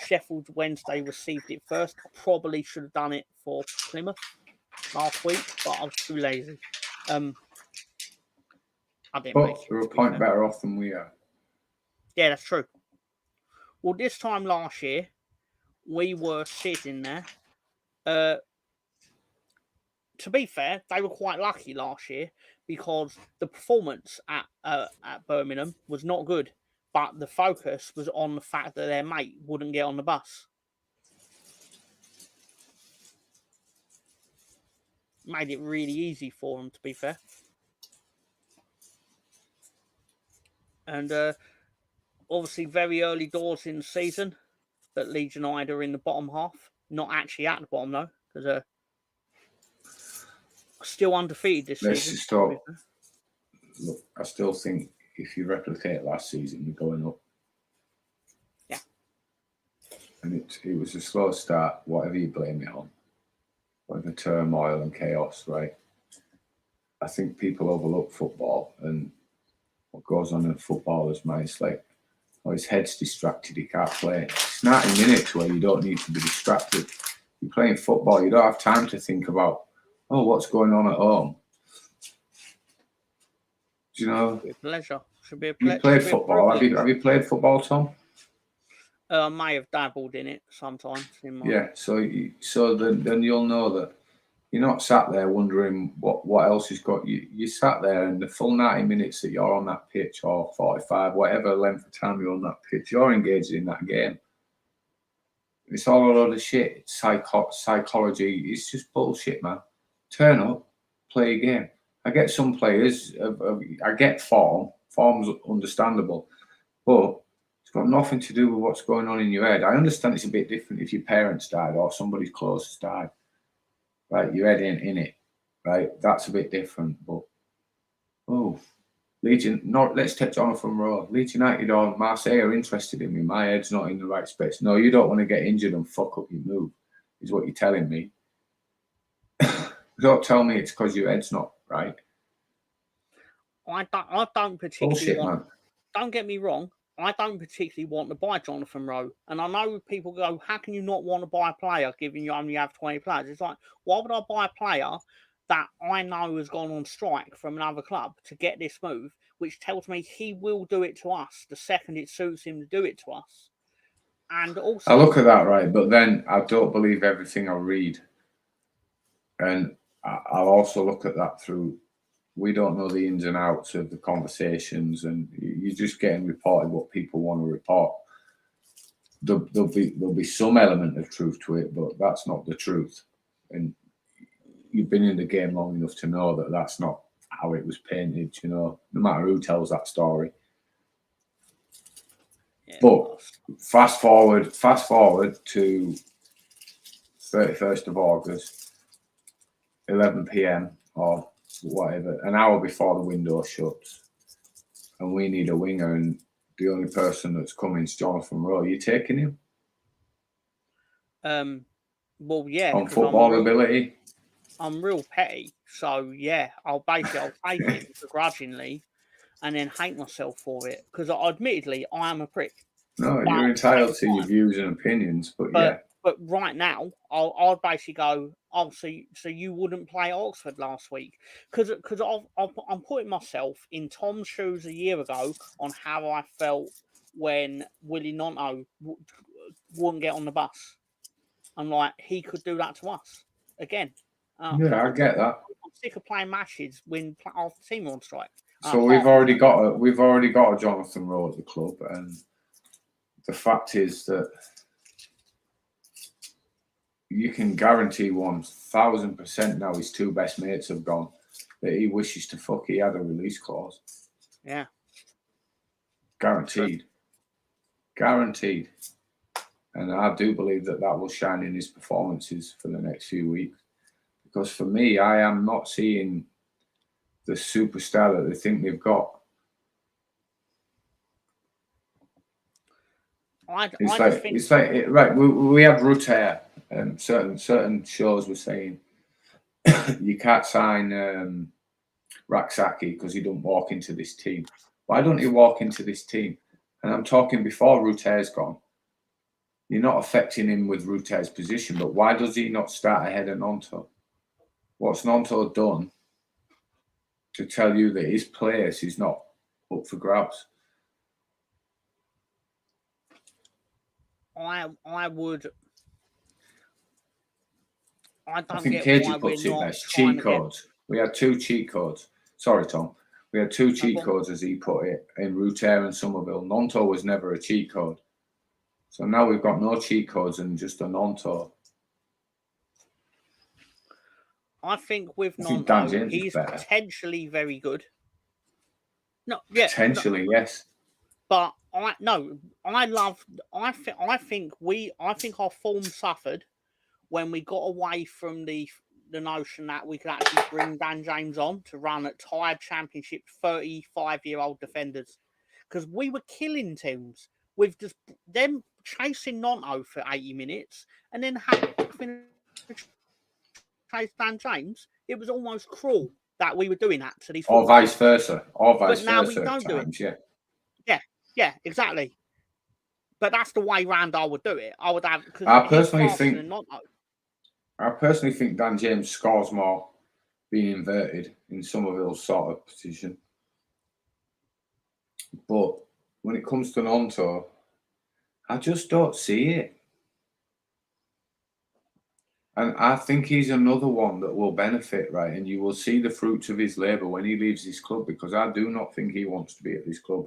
Sheffield Wednesday received it first. I probably should have done it for Plymouth last week, but I was too lazy. I didn't But make it. they're a To be point fair. better off than we are. Yeah, that's true. Well, this time last year, we were sitting there. To be fair, they were quite lucky last year because the performance at Birmingham was not good, but the focus was on the fact that their mate wouldn't get on the bus. Made it really easy for them, to be fair. And obviously, very early doors in the season, but Leeds United are in the bottom half. Not actually at the bottom, though, because still undefeated this Let's season. just talk. Look, I still think if you replicate last season, you're going up. Yeah. And it was a slow start, whatever you blame it on. Whatever turmoil and chaos, right? I think people overlook football and what goes on in a footballer's mind. It's like, oh, his head's distracted, he can't play. It's 90 minutes where you don't need to be distracted. You're playing football, you don't have time to think about, oh, what's going on at home. Do you know? Should be a pleasure. Should be a You play football. Have you played football, Tom? I may have dabbled in it sometimes. Yeah, so then you'll know that you're not sat there wondering what else has got you. You sat there, and the full 90 minutes that you're on that pitch, or 45, whatever length of time you're on that pitch, you're engaged in that game. It's all a load of shit. It's psychology. It's just bullshit, man. Turn up, play a game. I get some players. I get form. Form's understandable, but it's got nothing to do with what's going on in your head. I understand it's a bit different if your parents died or somebody close has died. Right, your head ain't in it. Right, that's a bit different. But let's take Jonathan Rowe. Leeds United or Marseille are interested in me. My head's not in the right space. No, you don't want to get injured and fuck up your move, is what you're telling me. Don't tell me it's because your head's not right. I don't particularly Bullshit, want. Man. Don't get me wrong. I don't particularly want to buy Jonathan Rowe. And I know people go, how can you not want to buy a player given you only have 20 players? It's like, why would I buy a player that I know has gone on strike from another club to get this move, which tells me he will do it to us the second it suits him to do it to us? And also, I look at that, right, but then I don't believe everything I read. And I'll also look at that through, we don't know the ins and outs of the conversations, and you're just getting reported what people want to report. There'll be some element of truth to it, but that's not the truth. And you've been in the game long enough to know that that's not how it was painted, you know, no matter who tells that story. Yeah, but fast forward to 31st of August, 11 p.m. or whatever, an hour before the window shuts, and we need a winger, and the only person that's coming is Jonathan Rowe. You taking him? Well, yeah. On football ability? I'm real petty, so yeah, I'll take it begrudgingly, and then hate myself for it because, admittedly, I am a prick. No, you're entitled to your views and opinions, but yeah. But right now, I'll basically go, so you wouldn't play Oxford last week? Because I'm putting myself in Tom's shoes a year ago on how I felt when Willie Nonto wouldn't get on the bus. I'm like, he could do that to us again. Yeah, I get that. I'm sick of playing matches when our team are on strike. So we've already got a Jonathan Rowe at the club, and the fact is that you can guarantee 1,000% now his two best mates have gone that he wishes to fuck. He had a release clause. Yeah. Guaranteed. And I do believe that will shine in his performances for the next few weeks. Because for me, I am not seeing the superstar that they think they've got. It's like right. We had Rutter, and certain shows were saying you can't sign Raksaki because he don't walk into this team. Why don't he walk into this team? And I'm talking before Rutter's gone. You're not affecting him with Rutter's position, but why does he not start ahead of Nonto? What's Nonto done to tell you that his place is not up for grabs. I would. I don't think get Cagey why we're puts it not best. trying Cheat to get. codes. We had 2 cheat codes. Sorry, Tom. We had 2 No cheat problem. codes, as he put it, in Routaire and Somerville. Non-tour was never a cheat code. So now we've got no cheat codes and just a non-tour. I think with I think Dan Nonto, James is he's better. potentially very good. No, yeah, Potentially, yes. but I think our form suffered when we got away from the notion that we could actually bring Dan James on to run at tired Championship 35-year-old defenders, because we were killing teams with just them chasing Nonto for 80 minutes and then having to chase Dan James. It was almost cruel that we were doing that to these Or footballers. vice versa. Or vice But now we versa don't at do it. times, yeah. Yeah, exactly. But that's the way round I would do it. I would have, because I he's personally faster think than Nonto. Dan James scores more being inverted in Somerville's sort of position. But when it comes to non-tour, I just don't see it. And I think he's another one that will benefit, right? And you will see the fruits of his labour when he leaves this club, because I do not think he wants to be at this club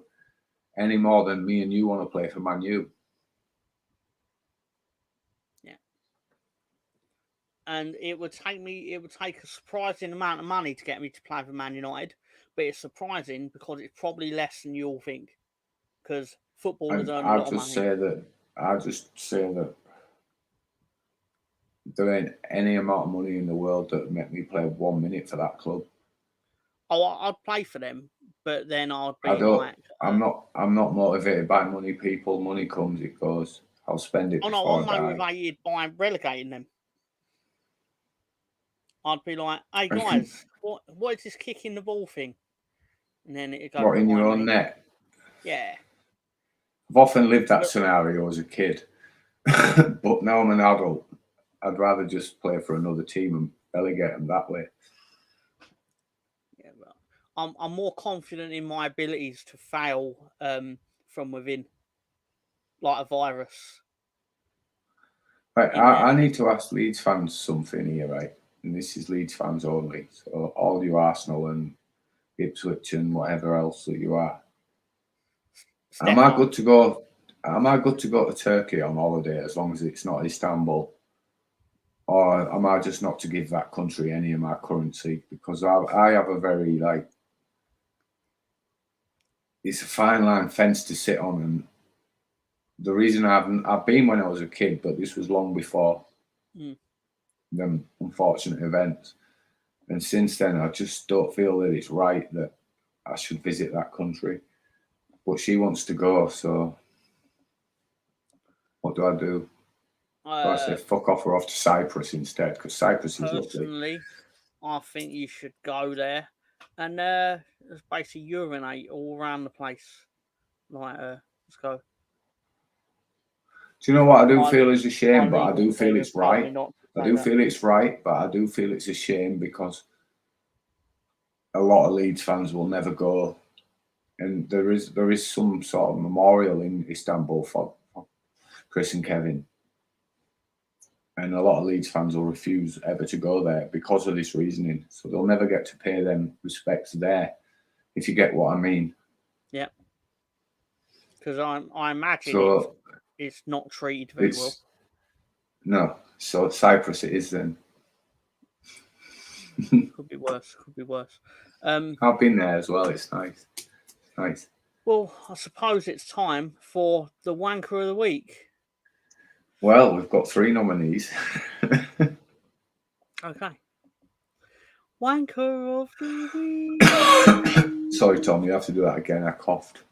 any more than me and you want to play for Man U. Yeah. And it would take a surprising amount of money to get me to play for Man United. But it's surprising because it's probably less than you all think. Because footballers earn a lot of money. I just say that there ain't any amount of money in the world that would make me play 1 minute for that club. Oh, I'd play for them, but then I'd be I'm not motivated by money, people. Money comes, it goes. I'll spend it before I'm I die. motivated by relegating them. I'd be like, hey guys, what is this kicking the ball thing? And then it'd go What, in your own net? Yeah. I've often lived that scenario as a kid. But now I'm an adult, I'd rather just play for another team and relegate them that way. Yeah, but I'm more confident in my abilities to fail from within, like a virus. Right, I need to ask Leeds fans something here, right? And this is Leeds fans only. So all you Arsenal and Ipswich and whatever else that you are. Am I good to go to Turkey on holiday as long as it's not Istanbul? Or am I just not to give that country any of my currency? Because I have a very, it's a fine line fence to sit on. And the reason I've been when I was a kid, but this was long before them unfortunate events. And since then, I just don't feel that it's right that I should visit that country. But she wants to go, so what do I do? Do I say fuck off or off to Cyprus instead? Because Cyprus is lovely. Personally, I think you should go there and just basically urinate all around the place. Like, let's go. Do you know what I do feel is a shame, but I do feel it's right. I do feel it's right, but I do feel it's a shame because a lot of Leeds fans will never go. And there is some sort of memorial in Istanbul for Chris and Kevin. And a lot of Leeds fans will refuse ever to go there because of this reasoning. So they'll never get to pay them respects there, if you get what I mean. Yeah. Because I imagine it's not treated very well. No. So Cyprus it is then. Could be worse. I've been there as well. It's nice. Nice. Well, I suppose it's time for the wanker of the week. Well, we've got 3 nominees. Okay. Wanker of the week. Sorry, Tom, you have to do that again. I coughed.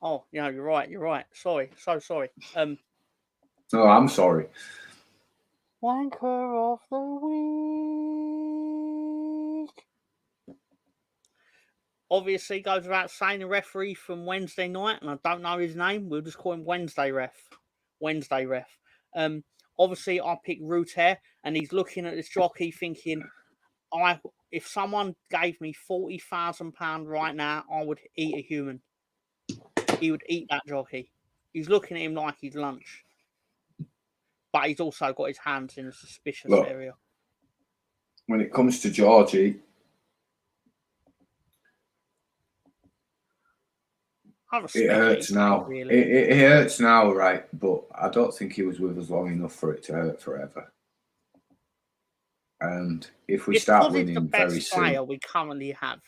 Oh, yeah, you're right. Sorry. So sorry. No, I'm sorry. Wanker of the week. Obviously, goes without saying, the referee from Wednesday night, and I don't know his name. We'll just call him Wednesday Ref. Obviously, I picked Routaire, and he's looking at this jockey thinking, if someone gave me £40,000 right now, I would eat a human. He would eat that jockey. He's looking at him like he's lunch, but he's also got his hands in a suspicious area. When it comes to Georgie, it hurts now. Really. It hurts now, right? But I don't think he was with us long enough for it to hurt forever. And if we start winning very soon, player we currently have,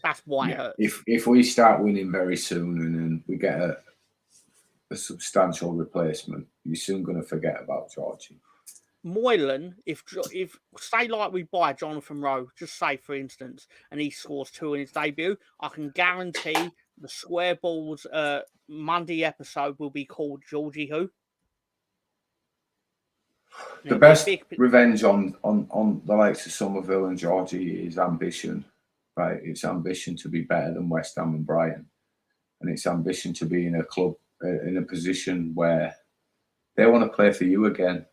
that's why it hurts. If we start winning very soon and then we get a substantial replacement, you're soon going to forget about Georgie. Moylan, if say like we buy Jonathan Rowe, just say for instance, and he scores 2 in his debut, I can guarantee the Square Balls Monday episode will be called Georgie Who. The best revenge on the likes of Somerville and Georgie is ambition, right? It's ambition to be better than West Ham and Brighton, and it's ambition to be in a club in a position where they want to play for you again.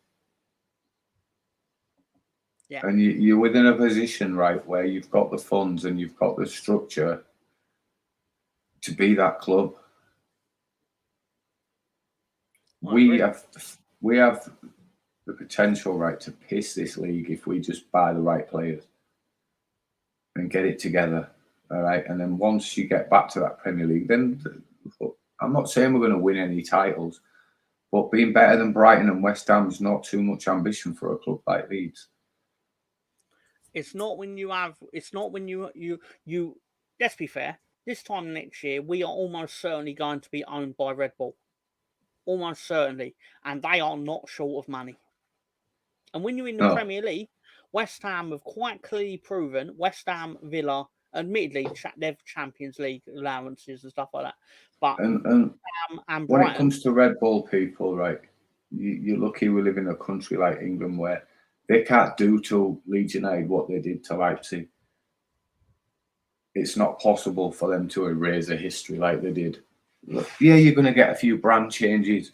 Yeah. And you're within a position, right, where you've got the funds and you've got the structure to be that club. We have the potential, right, to piss this league if we just buy the right players and get it together, all right? And then once you get back to that Premier League, then I'm not saying we're going to win any titles, but being better than Brighton and West Ham is not too much ambition for a club like Leeds. It's not when you have. It's not when you. Let's be fair. This time next year, we are almost certainly going to be owned by Red Bull. Almost certainly, and they are not short of money. And when you're in the Premier League, West Ham have quite clearly proven. West Ham, Villa, admittedly, they've Champions League allowances and stuff like that. But and Brighton, when it comes to Red Bull people, right, you're lucky we live in a country like England where they can't do to Leeds United what they did to Leipzig. It's not possible for them to erase a history like they did. Look, yeah, you're going to get a few brand changes.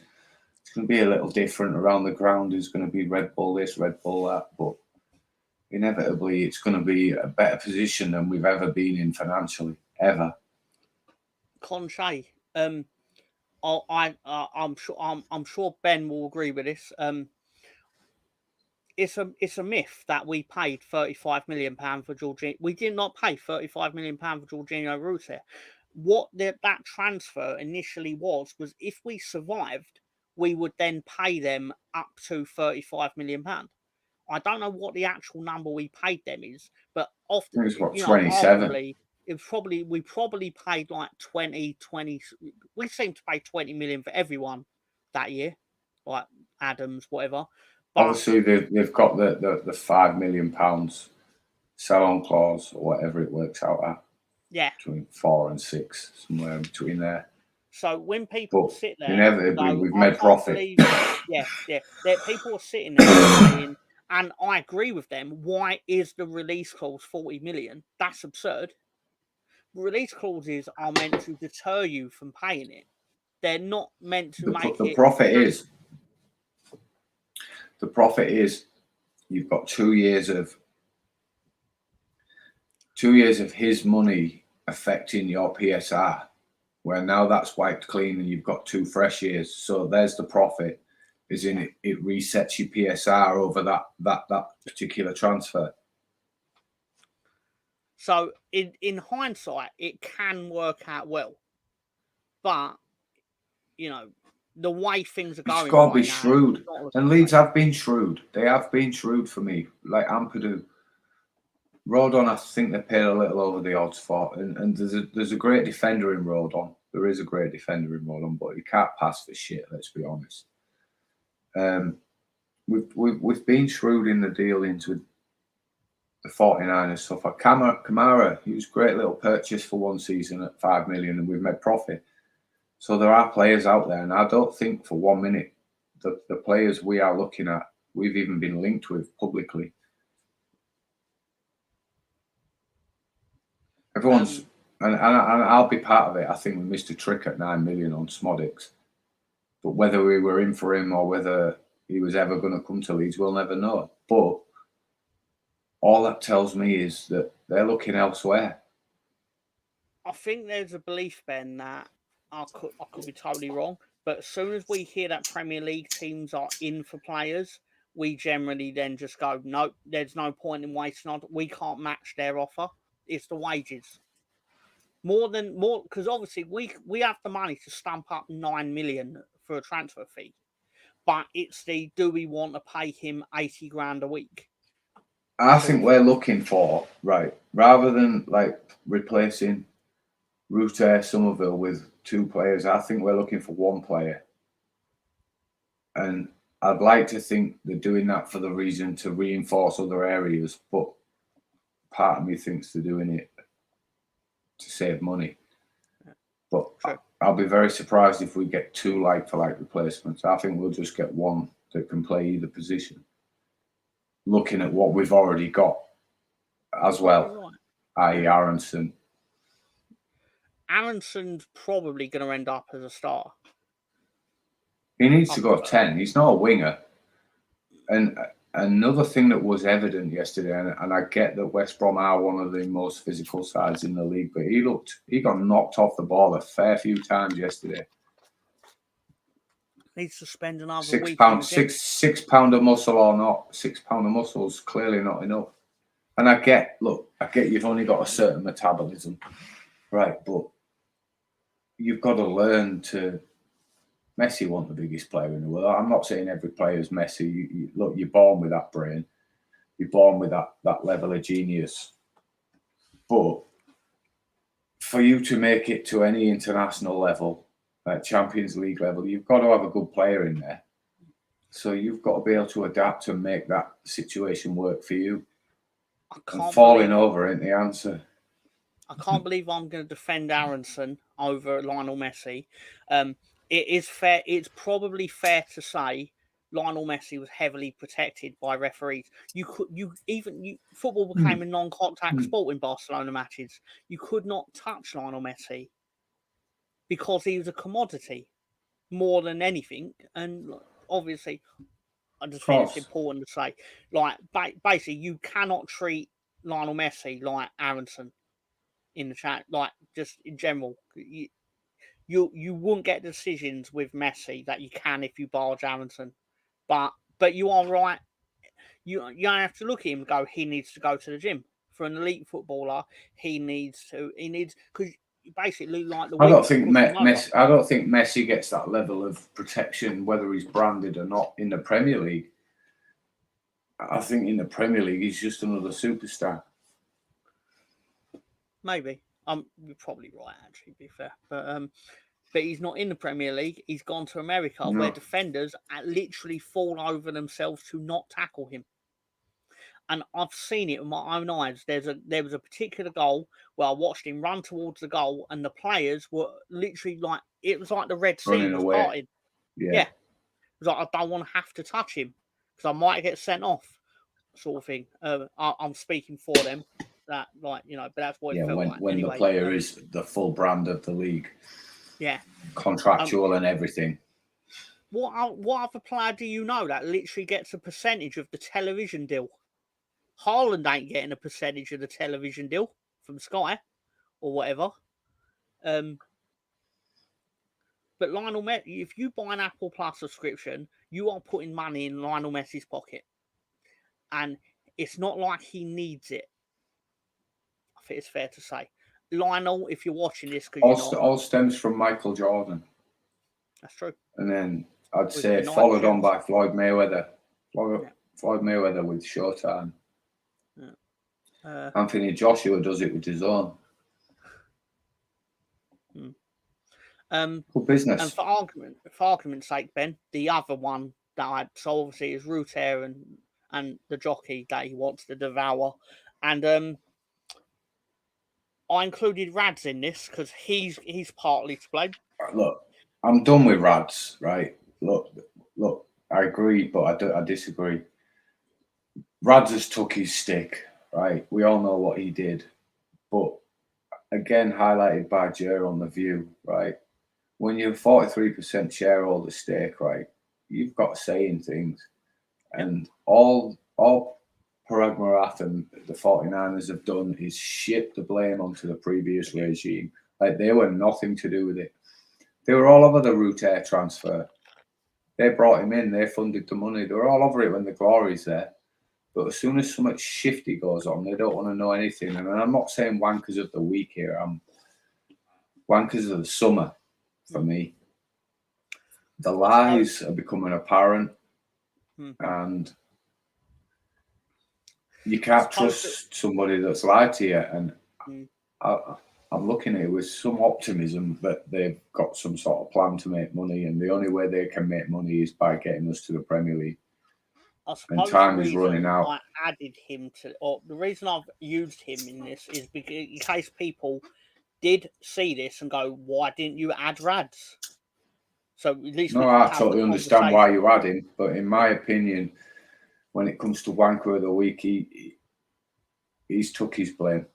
It's going to be a little different around the ground. There's going to be Red Bull this, Red Bull that, but inevitably it's going to be a better position than we've ever been in financially, ever. Conche, I'm sure Ben will agree with this. It's a myth that we paid £35 million for Jorginho. We did not pay £35 million for Jorginho Rutter. What that transfer initially was if we survived, we would then pay them up to £35 million. I don't know what the actual number we paid them is, but often it's what, 27. We probably paid like 20. We seem to pay 20 million for everyone that year, like Adams, whatever. But obviously, they've got the £5 million sell-on clause or whatever it works out at. Yeah, between 4 and 6, somewhere in between there. So when people sit there, inevitably we've made profit. People are sitting there saying, and I agree with them. Why is the release clause 40 million? That's absurd. Release clauses are meant to deter you from paying it. They're not meant to make the it. The profit is you've got 2 years of his money affecting your PSR, where now that's wiped clean and you've got 2 fresh years. So there's the profit, is in it. It resets your PSR over that particular transfer. So in hindsight, it can work out well, but the way things are going, it's got to be shrewd. And Leeds have been shrewd. They have been shrewd for me, like Ampadu. Rodon, I think they paid a little over the odds for, and there's a great defender in Rodon. There is a great defender in Rodon, but he can't pass for shit. Let's be honest. We've been shrewd in the dealings with the 49ers stuff. Like Kamara, he was a great little purchase for one season at 5 million, and we've made profit. So there are players out there, and I don't think for 1 minute the players we are looking at, we've even been linked with publicly. Everyone's, and I'll be part of it. I think we missed a trick at 9 million on Smodics. But whether we were in for him or whether he was ever going to come to Leeds, we'll never know. But all that tells me is that they're looking elsewhere. I think there's a belief, Ben, that I could be totally wrong, but as soon as we hear that Premier League teams are in for players, we generally then just go, nope, there's no point in wasting on. We can't match their offer. It's the wages. More because obviously we have the money to stamp up 9 million for a transfer fee, but it's the do we want to pay him 80 grand a week? I think we're looking for, right, rather than like replacing Ruter Somerville with 2 players, I think we're looking for 1 player. And I'd like to think they're doing that for the reason to reinforce other areas, but part of me thinks they're doing it to save money. But sure. I'll be very surprised if we get 2 like-for-like replacements. I think we'll just get 1 that can play either position, looking at what we've already got as well, i.e. Aronson. Aronson's probably going to end up as a starter. He needs to go 10. He's not a winger. And another thing that was evident yesterday, and I get that West Brom are one of the most physical sides in the league, but he got knocked off the ball a fair few times yesterday. Needs to spend another week. Six pound of muscle or not, 6 pound of muscle is clearly not enough. And I get you've only got a certain metabolism, right? But you've got to learn to. Messi wasn't the biggest player in the world. I'm not saying every player is Messi. Look, you're born with that brain. You're born with that level of genius. But for you to make it to any international level, Champions League level, you've got to have a good player in there. So you've got to be able to adapt and make that situation work for you. And falling over ain't the answer. I can't believe I'm going to defend Aronson over Lionel Messi. It is fair. It's probably fair to say Lionel Messi was heavily protected by referees. Football became a non-contact sport in Barcelona matches. You could not touch Lionel Messi because he was a commodity more than anything. And obviously, I just think it's important to say, like, basically, you cannot treat Lionel Messi like Aronson in the chat, like just in general. You wouldn't get decisions with Messi that you can if you barge Aronson. But you are right. You have to look at him and go, he needs to go to the gym. For an elite footballer, he needs because basically like the I don't think Messi gets that level of protection whether he's branded or not in the Premier League. I think in the Premier League he's just another superstar. Maybe. You're probably right, actually, to be fair. But he's not in the Premier League. He's gone to America, where defenders literally fall over themselves to not tackle him. And I've seen it with my own eyes. There was a particular goal where I watched him run towards the goal, and the players were literally like, it was like the Red Sea was parting. Yeah. It was like, I don't want to have to touch him because I might get sent off, sort of thing. I'm speaking for them. That, like, but that's what it felt like. When anyway, the player is the full brand of the league. Yeah. Contractual and everything. What other player do you know that literally gets a percentage of the television deal? Haaland ain't getting a percentage of the television deal from Sky or whatever. But Lionel Messi, if you buy an Apple Plus subscription, you are putting money in Lionel Messi's pocket. And it's not like he needs it. I think it's fair to say. Lionel, if you're watching this, because all stems from Michael Jordan. That's true. And then I'd say followed on by Floyd Mayweather. Floyd Mayweather with Showtime. Yeah. Anthony Joshua does it with his own. Good business. And for argument's sake, Ben, the other one that I had, so obviously is Ruter and the jockey that he wants to devour. And I included Rads in this because he's partly to blame. Look, I'm done with Rads, right? Look, I agree, but I disagree. Rads has took his stick, right? We all know what he did. But again, highlighted by Jer on The View, right? When you're 43% shareholder stake, right, you've got a say in things. And all Parag Marath and the 49ers have done is shift the blame onto the previous regime. Like, they were nothing to do with it. They were all over the Root Air transfer. They brought him in. They funded the money. They were all over it when the glory's there. But as soon as something shifty goes on, they don't want to know anything. And I'm not saying wankers of the week here. I'm wankers of the summer for me. The lies are becoming apparent. And you can't trust somebody that's lied to you. And I'm looking at it with some optimism that they've got some sort of plan to make money. And the only way they can make money is by getting us to the Premier League. And time is running out. I added him to, or the reason I've used him in this is because in case people did see this and go, "Why didn't you add Rads?" So at least no, I totally understand why you add him, but in my opinion, when it comes to Wanker of the Week, he's took his blame.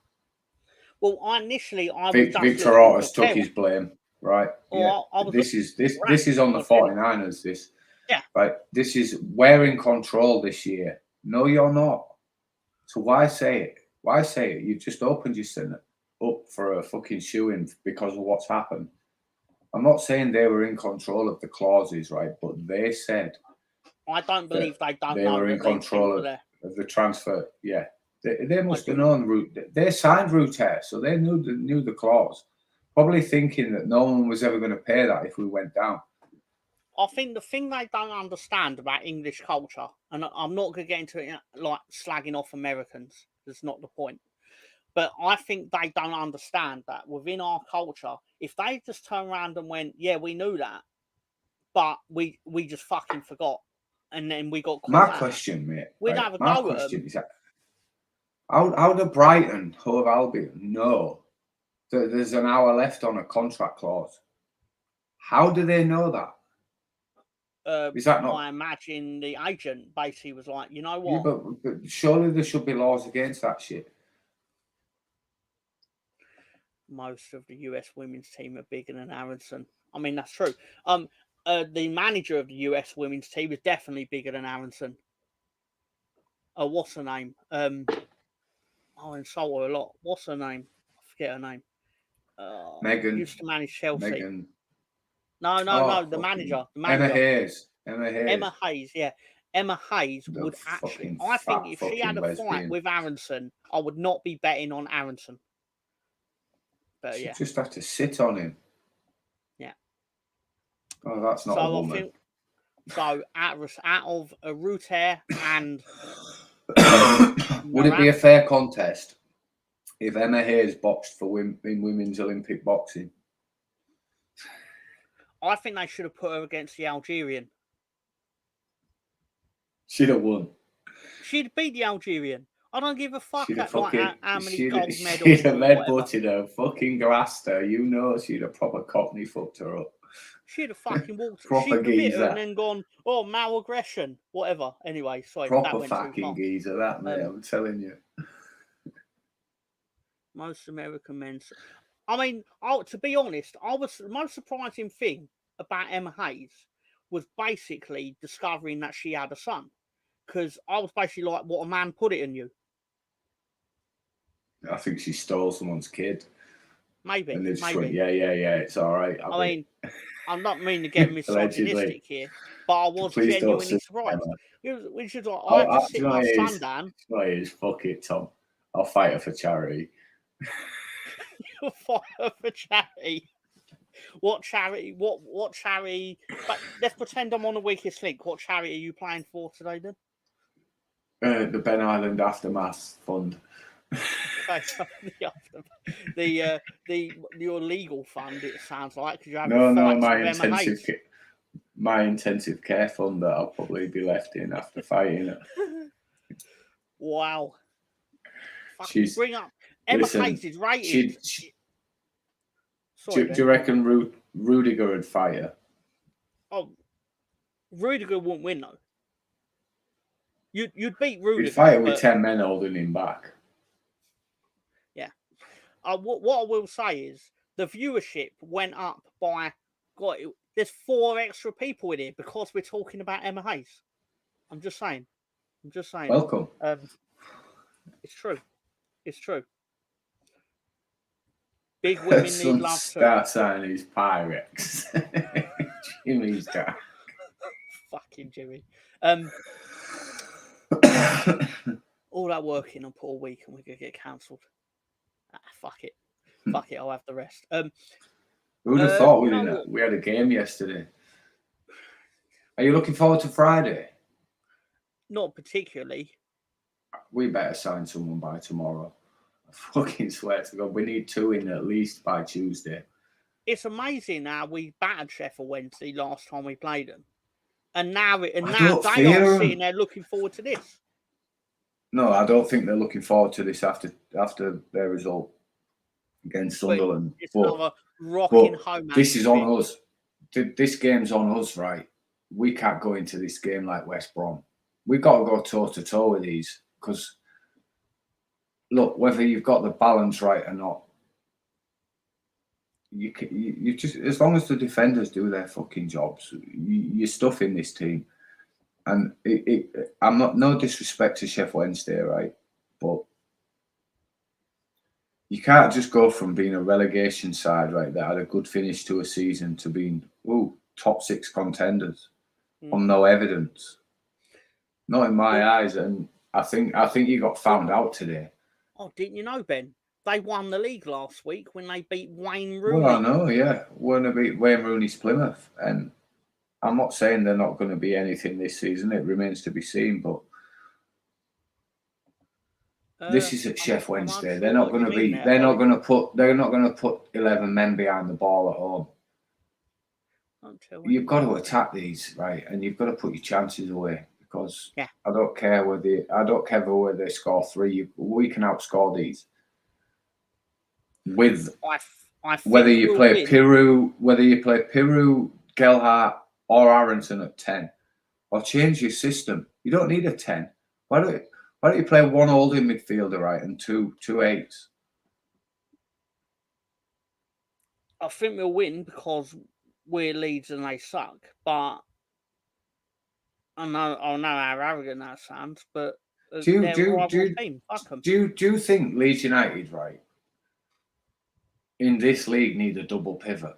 Well, initially I was Victor Orta's took his blame, right? Yeah. This is on the 49ers. This. Yeah. Right. This is, we're in control this year. No, you're not. So why say it? Why say it? You've just opened your Senate up for a fucking shoe-in because of what's happened. I'm not saying they were in control of the clauses, right? But they said. I don't believe they were in control of the transfer. Yeah. They must have known Root. They signed Root Air, so they knew the clause. Probably thinking that no one was ever going to pay that if we went down. I think the thing they don't understand about English culture, and I'm not going to get into it like slagging off Americans, that's not the point. But I think they don't understand that within our culture, if they just turn around and went, "Yeah, we knew that, but we just fucking forgot," and then we got caught my question, mate. We'd have a my go question at them. is that how do Brighton, Hove Albion, know that there's an hour left on a contract clause? How do they know that? Is that not? I imagine the agent basically was like, "You know what? Yeah, but surely there should be laws against that shit." Most of the US women's team are bigger than Aronson. I mean, that's true. The manager of the US women's team is definitely bigger than Aronson. What's her name? I insult her a lot. What's her name? I forget her name. Megan used to manage Chelsea. Megan. No. The manager. Emma Hayes. Emma Hayes. Yeah. Emma Hayes would actually. I think if she had a fight with Aronson, I would not be betting on Aronson. But she yeah, just have to sit on him. Yeah. Oh, that's not a woman. So out of a Root Air and would it be a fair contest if Emma Hayes boxed for in women's Olympic boxing? I think they should have put her against the Algerian. She'd have won. She'd beat the Algerian. I don't give a fuck how many gold medals. She'd have headbutted her, fucking glassed her. You know, she'd have proper cockney fucked her up. She'd have fucking walked. Proper she'd have hit her and then gone, "Oh, malaggression, whatever." Anyway, sorry. Proper fucking geezer, that mate. I'm telling you. Most American men. I mean, to be honest, the most surprising thing about Emma Hayes was basically discovering that she had a son. Because I was basically like, "What a man put it in you." I think she stole someone's kid. Maybe. And they just went, yeah, it's all right. I mean, I'm not meaning to get misogynistic here, but I was genuinely surprised. Which is like, I had to sit my son down. Fuck it, Tom. I'll fight her for charity. You'll fight her for charity? What charity? What charity? But let's pretend I'm on the weakest link. What charity are you playing for today, then? The Ben Island Aftermath Fund. Your legal fund, it sounds like. My intensive care fund that I'll probably be left in after fighting it. Wow. Bring up Emma Hayes' rating. Do you reckon Rudiger would fight her? Oh, Rudiger wouldn't win though. You'd beat Rudiger. You'd fight her with 10 men holding him back. Yeah. What I will say is the viewership went up by there's 4 extra people in here because we're talking about Emma Hayes. I'm just saying. Welcome. It's true. It's true. Big women need Son love too. start signing his Pyrex. Jimmy's dad. Fucking Jimmy. All that working on poor week and we're gonna get cancelled. Fuck it. Fuck it, I'll have the rest. Who'd have thought we had a game yesterday? Are you looking forward to Friday? Not particularly. We better sign someone by tomorrow. I fucking swear to God, we need 2 in at least by Tuesday. It's amazing how we battered Sheffield Wednesday last time we played them. And now they are sitting there looking forward to this. No, I don't think they're looking forward to this after their result against Sunderland. It's another rocking home. This is on us. This game's on us, right? We can't go into this game like West Brom. We've got to go toe-to-toe with these because, look, whether you've got the balance right or not, you just, as long as the defenders do their fucking jobs, you're stuffing this team. And I'm not, no disrespect to Sheffield Wednesday, right? But you can't just go from being a relegation side, right, that had a good finish to a season to being top 6 contenders on no evidence. Not in my eyes, and I think you got found out today. Oh, didn't you know, Ben? They won the league last week when they beat Wayne Rooney. Well, I know, yeah. When they beat Wayne Rooney's Plymouth, and I'm not saying they're not going to be anything this season. It remains to be seen, but this is at Sheffield Wednesday. They're not going to be. They're not going to put 11 men behind the ball at home. You've got to attack these, right, and you've got to put your chances away because I don't care whether they score 3. We can outscore these. With whether you play Piru, Gelhardt, or Aronson at 10, or change your system. You don't need a 10. Why don't you play 1 holding midfielder, right, and two 8s? I think we'll win because we're Leeds and they suck. But I know how arrogant that sounds, but do you think Leeds United, right, in this league need a double pivot?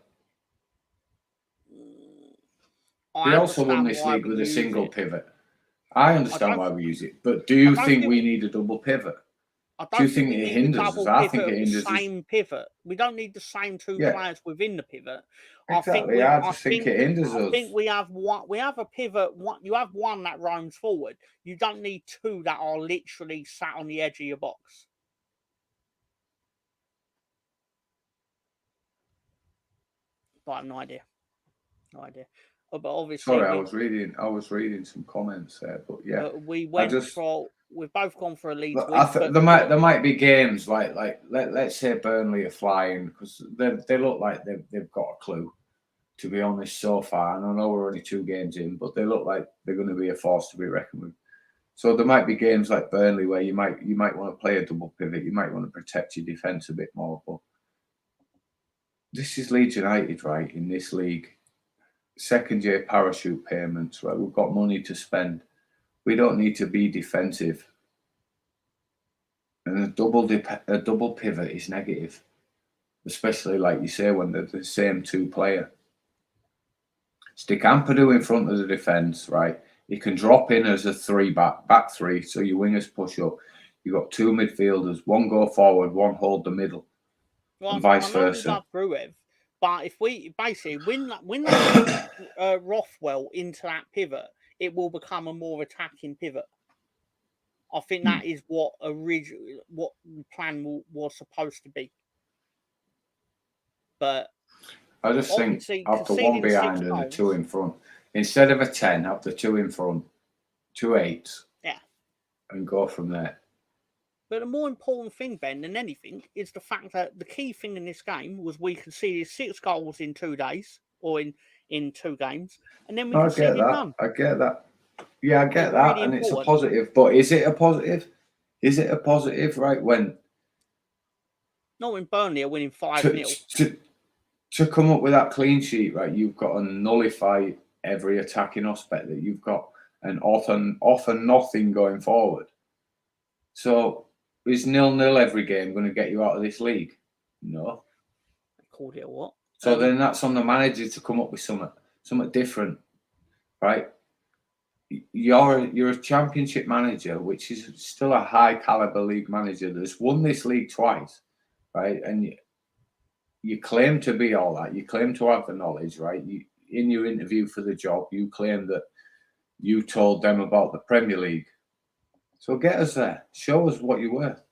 They also won this league with a single pivot. I understand why we use it, but do you think we need a double pivot? Do you think it hinders us? I think it hinders us. Same pivot. We don't need the same 2 players within the pivot. Exactly. I just think it hinders us. I think we have one. We have a pivot. You have one that roams forward. You don't need 2 that are literally sat on the edge of your box. But I have no idea. But obviously, sorry, I was reading some comments there, but yeah, we've both gone for a Leeds win. There might be games like let's say Burnley are flying because they look like they've got a clue. To be honest, so far, and I know we're only 2 games in, but they look like they're going to be a force to be reckoned with. So there might be games like Burnley where you might want to play a double pivot. You might want to protect your defence a bit more. But this is Leeds United, right? In this league. Second-year parachute payments, right? We've got money to spend. We don't need to be defensive. And a double pivot is negative, especially like you say when they're the same 2 player. Stick Ampadu in front of the defence, right? You can drop in as a back 3, so your wingers push up. You've got 2 midfielders, 1 go forward, 1 hold the middle, and vice versa. But if we basically when they put Rothwell into that pivot, it will become a more attacking pivot. I think that is what the plan was supposed to be. But I just think after 1 behind and the 2 in front, instead of a 10, have the 2 in front, 2 8s, and go from there. But the more important thing, Ben, than anything, is the fact that the key thing in this game was we conceded 6 goals in 2 days, or in 2 games, and then we conceded none. I get that. Yeah, I get that, and it's a positive. But is it a positive? Is it a positive, right? Not when Burnley are winning 5-0. To come up with that clean sheet, right? You've got to nullify every attacking aspect that you've got, and often nothing going forward. So is 0-0 every game going to get you out of this league? No. They called it a what? So then that's on the manager to come up with something different, right? You're a championship manager, which is still a high caliber league manager that's won this league twice, right? And you claim to be all that. You claim to have the knowledge, right? In your interview for the job, you claim that you told them about the Premier League. So get us there. Show us what you're worth.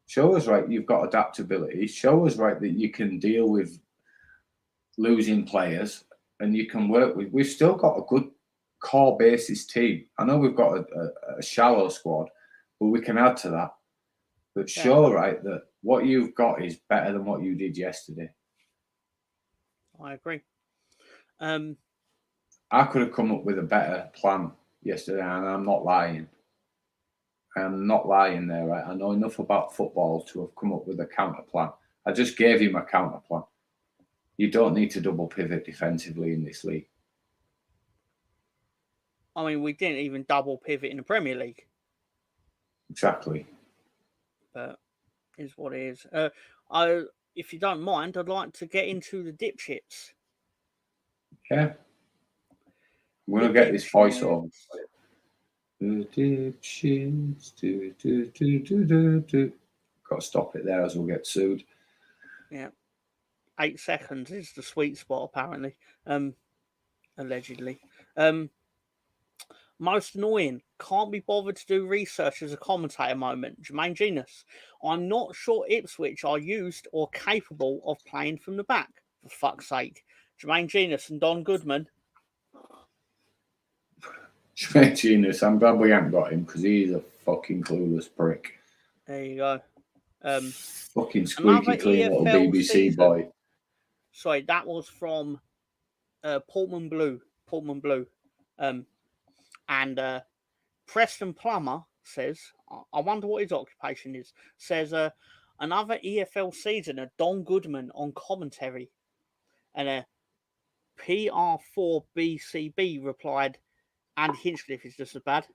Show us, right, you've got adaptability. Show us, right, that you can deal with losing players and you can work with. We've still got a good core basis team. I know we've got a shallow squad, but we can add to that. But show, right, that what you've got is better than what you did yesterday. I agree. I could have come up with a better plan yesterday, and I'm not lying. I'm not lying there, right? I know enough about football to have come up with a counter plan. I just gave you my counter plan. You don't need to double pivot defensively in this league. I mean, we didn't even double pivot in the Premier League. Exactly. But is what it is. If you don't mind, I'd like to get into the dipshits. Yeah. I'm going to get this voice over. The dipshits. Got to stop it there as we'll get sued. Yeah. 8 seconds is the sweet spot, apparently. Allegedly. Most annoying. Can't be bothered to do research as a commentator moment. Jermaine Genius. I'm not sure Ipswich are used or capable of playing from the back. For fuck's sake. Jermaine Genius and Don Goodman. Jermaine Genius. I'm glad we haven't got him because he's a fucking clueless prick. There you go. Fucking squeaky clean little BBC season. Boy. Sorry, that was from Portman Blue. And Preston Plummer says, I wonder what his occupation is, says another EFL season of Don Goodman on commentary. And PR4BCB replied, and Hinchcliffe is just as bad.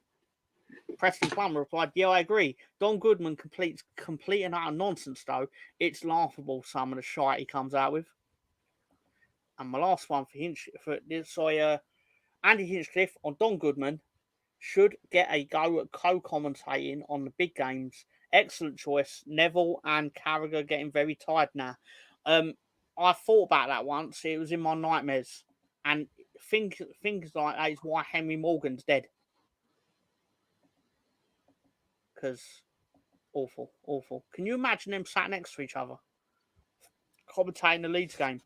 Preston Plummer replied, yeah, I agree. Don Goodman complete and utter nonsense, though. It's laughable, some of the shite he comes out with. And my last one for Hinchcliffe, Andy Hinchcliffe on Don Goodman should get a go at co-commentating on the big games. Excellent choice. Neville and Carragher getting very tired now. I thought about that once. It was in my nightmares. And things like that is why Henry Morgan's dead. Because awful. Can you imagine them sat next to each other? Commentating the Leeds game.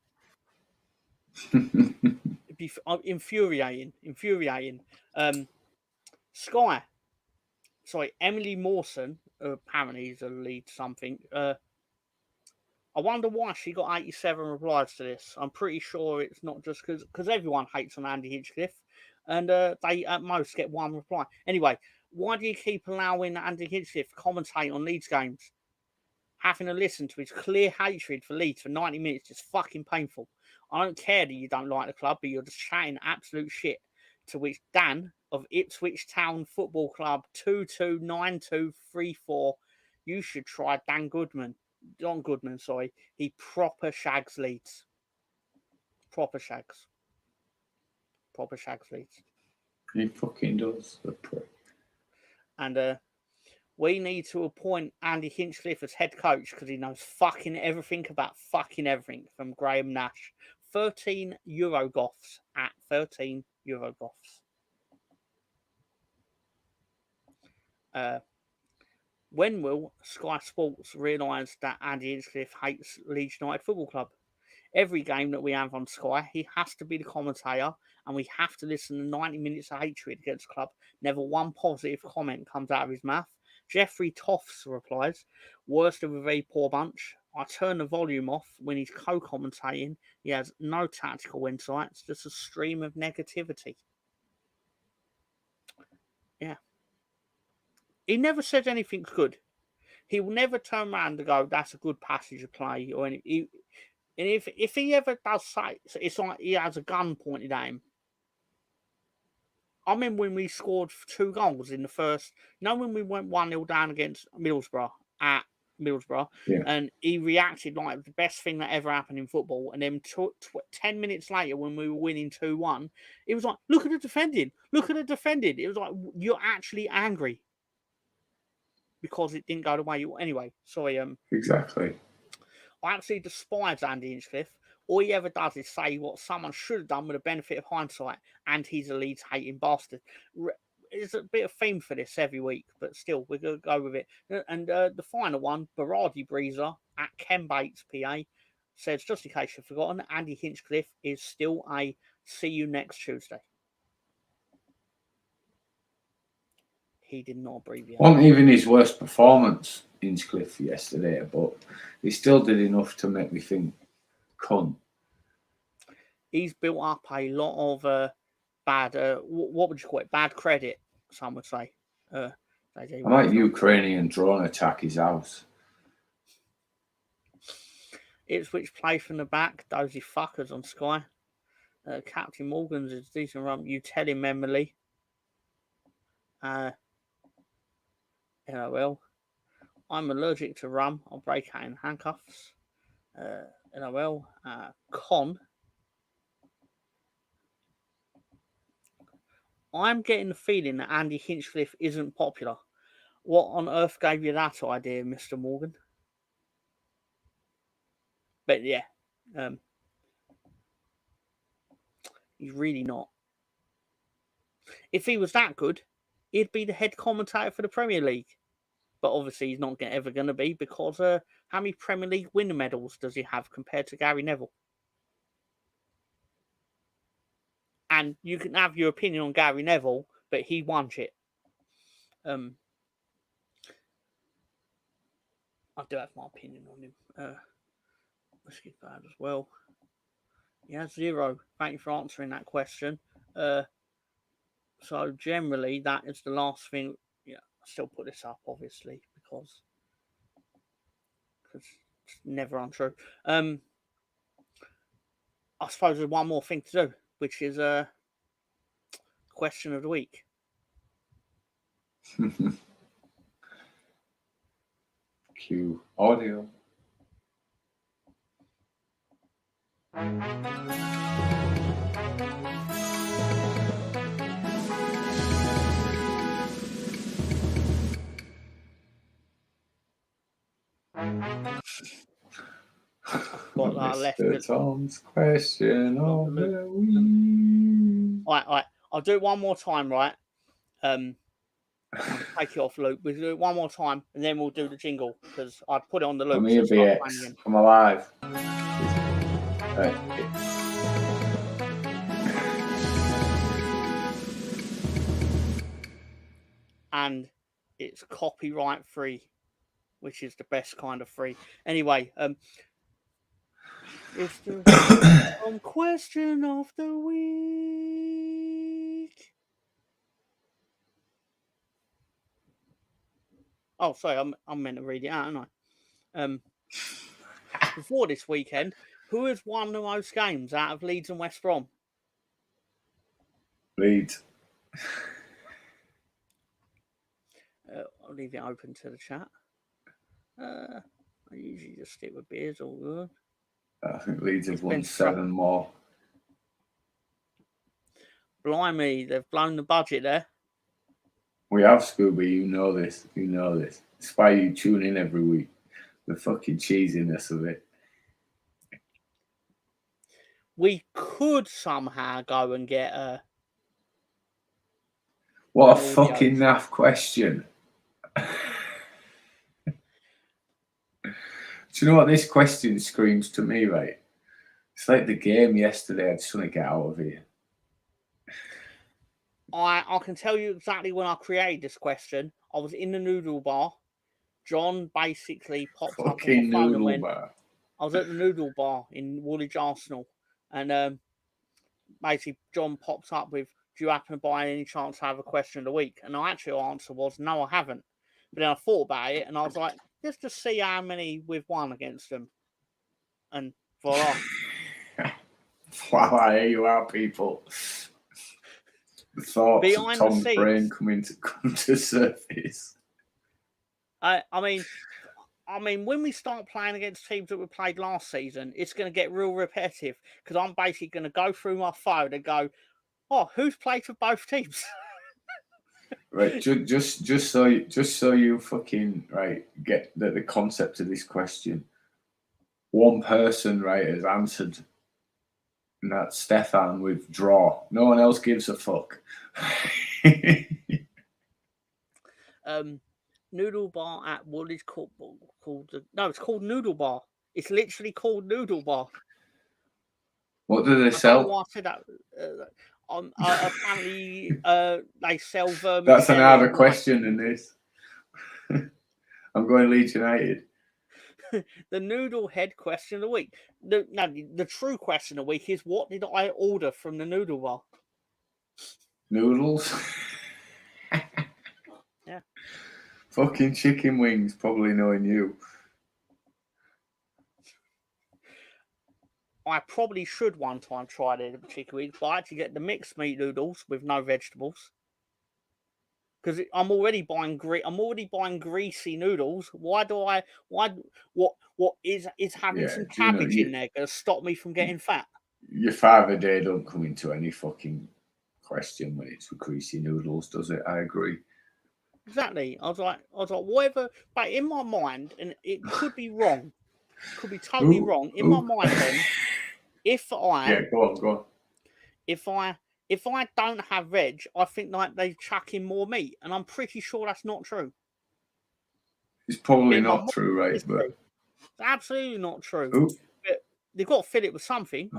It'd be infuriating. Sky. Sorry, Emily Mawson, apparently is a lead something. I wonder why she got 87 replies to this. I'm pretty sure it's not just because everyone hates on Andy Hinchcliffe, and they at most get one reply. Anyway, why do you keep allowing Andy Hinchcliffe to commentate on Leeds games? Having to listen to his clear hatred for Leeds for 90 minutes is fucking painful. I don't care that you don't like the club, but you're just chatting absolute shit. To which Dan of Ipswich Town Football Club 229234, you should try Don Goodman. He proper shags Leeds. Proper shags Leeds. He fucking does. The prick. And we need to appoint Andy Hinchcliffe as head coach because he knows fucking everything about fucking everything. From Graham Nash. 13 Eurogoths at 13 Eurogoths. When will Sky Sports realise that Andy Hinchcliffe hates Leeds United Football Club? Every game that we have on Sky, he has to be the commentator, and we have to listen to 90 minutes of hatred against the club. Never one positive comment comes out of his mouth. Jeffrey Toffs replies, worst of a very poor bunch. I turn the volume off when he's co-commentating. He has no tactical insights, just a stream of negativity. Yeah. He never says anything's good. He will never turn around and go, that's a good passage of play. Or anything. And if he ever does say, it's like he has a gun pointed at him. I remember when we scored 2 goals in the first, when we went 1-0 down against Middlesbrough at Middlesbrough, Yeah. and he reacted like the best thing that ever happened in football. And then 10 minutes later, when we were winning 2-1, it was like, look at the defending. Look at the defending. It was like, you're actually angry because it didn't go the way you... Anyway, sorry. Exactly. I absolutely despise Andy Hinchcliffe. All he ever does is say what someone should have done with the benefit of hindsight, and he's a Leeds-hating bastard. There's a bit of theme for this every week, but still, we're going to go with it. And the final one, Berardi Breezer at Ken Bates, PA, says, just in case you've forgotten, Andy Hinchcliffe is still a see you next Tuesday. He did not abbreviate. Wasn't even his worst performance, Hinchcliffe, yesterday, but he still did enough to make me think, cunt. He's built up a lot of bad, what would you call it? Bad credit, some would say. I like Ukrainian drone attack his house. Ipswich play from the back, dozy fuckers on Sky. Captain Morgan's is decent run. You tell him, Emily. LOL. I'm allergic to rum. I'll break out in handcuffs. LOL. Con. I'm getting the feeling that Andy Hinchcliffe isn't popular. What on earth gave you that idea, Mr. Morgan? But yeah, he's really not. If he was that good, he'd be the head commentator for the Premier League. But obviously he's not ever going to be, because how many Premier League winner medals does he have compared to Gary Neville? And you can have your opinion on Gary Neville, but he won shit. I do have my opinion on him. Let's get that as well. Yeah, 0. Thank you for answering that question. So generally, that is the last thing. Yeah, I still put this up, obviously, because it's never untrue. I suppose there's one more thing to do, which is question of the week. Cue audio. Got that left. Tom's question of the week. Right. I'll do it one more time, right? I'll take it off loop. We'll do it one more time, and then we'll do the jingle, because I put it on the loop. I'm here, BX. I'm alive. Right. And it's copyright free, which is the best kind of free. Anyway, it's the question of the week. Oh, sorry, I'm meant to read it out, aren't I? Before this weekend, who has won the most games out of Leeds and West Brom? Leeds. I'll leave it open to the chat. I usually just stick with beers, all good. I think Leeds have won 7 more. Blimey, they've blown the budget there. We have, Scooby. You know this. You know this. It's why you tune in every week. The fucking cheesiness of it. We could somehow go and get a... What a fucking naff question. Do you know what this question screams to me, right? It's like the game yesterday. I just want to get out of here. I can tell you exactly when I created this question. I was in the noodle bar. John basically popped up on my phone and went, I was at the noodle bar in Woolwich Arsenal, and basically John popped up with, do you happen to by any chance have a question of the week? And the actual answer was, no, I haven't. But then I thought about it, and I was like, let's just see how many we've won against them. And voila. Wow, I hear you out, people. The thoughts Behind of Tom's the brain come to surface. I mean, I mean, when we start playing against teams that we played last season, it's going to get real repetitive because I'm basically going to go through my phone and go, "Oh, who's played for both teams?" Right, just so you fucking right get the concept of this question. One person, right, has answered, and that's Stefan with draw. No one else gives a fuck. Noodle Bar at Woolwich called it's called Noodle Bar. It's literally called Noodle Bar. What do they I don't know sell? why I said that. Apparently, they sell vermicelli. That's an harder question than this. I'm going Leeds United. The noodle head question of the week. The true question of the week is, what did I order from the noodle bar? Noodles. Yeah. Fucking chicken wings, probably knowing you. I probably should one time try the chicken wings, but I had to get the mixed meat noodles with no vegetables. Because I'm already buying greasy noodles. What is having some cabbage in there going to stop me from getting fat? Your 5 a day don't come into any fucking question when it's with greasy noodles, does it? I agree. Exactly. I was like, whatever. But in my mind, and it could be wrong, could be totally wrong. In my mind, then, if I go on. If I don't have veg, I think like they chuck in more meat, and I'm pretty sure that's not true. It's probably not true, right? But it's absolutely not true. Ooh. But they've got to fill it with something.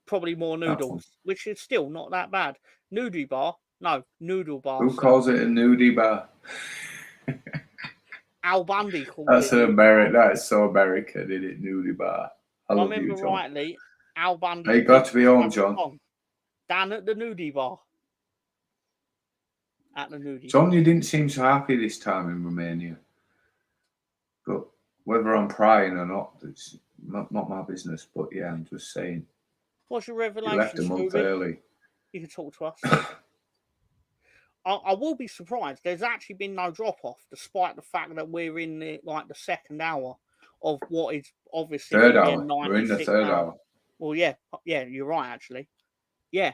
Probably more noodles, which is still not that bad. Noodle bar? No, noodle bar. Who calls it a nudie bar? Al Bandi called That's it. That's so American, isn't it? Nudie bar. I love remember you, John. rightly, Al Bandi. Hey, got to be home, John. Down at the nudie bar. At the nudie. John, you didn't seem so happy this time in Romania. But whether I'm prying or not, it's not my business. But yeah, I'm just saying. What's your revelation? You left a month early. You can talk to us. I will be surprised. There's actually been no drop off, despite the fact that we're in the second hour of what is obviously third hour. We're in the third hour. Well, yeah, you're right. Actually, yeah.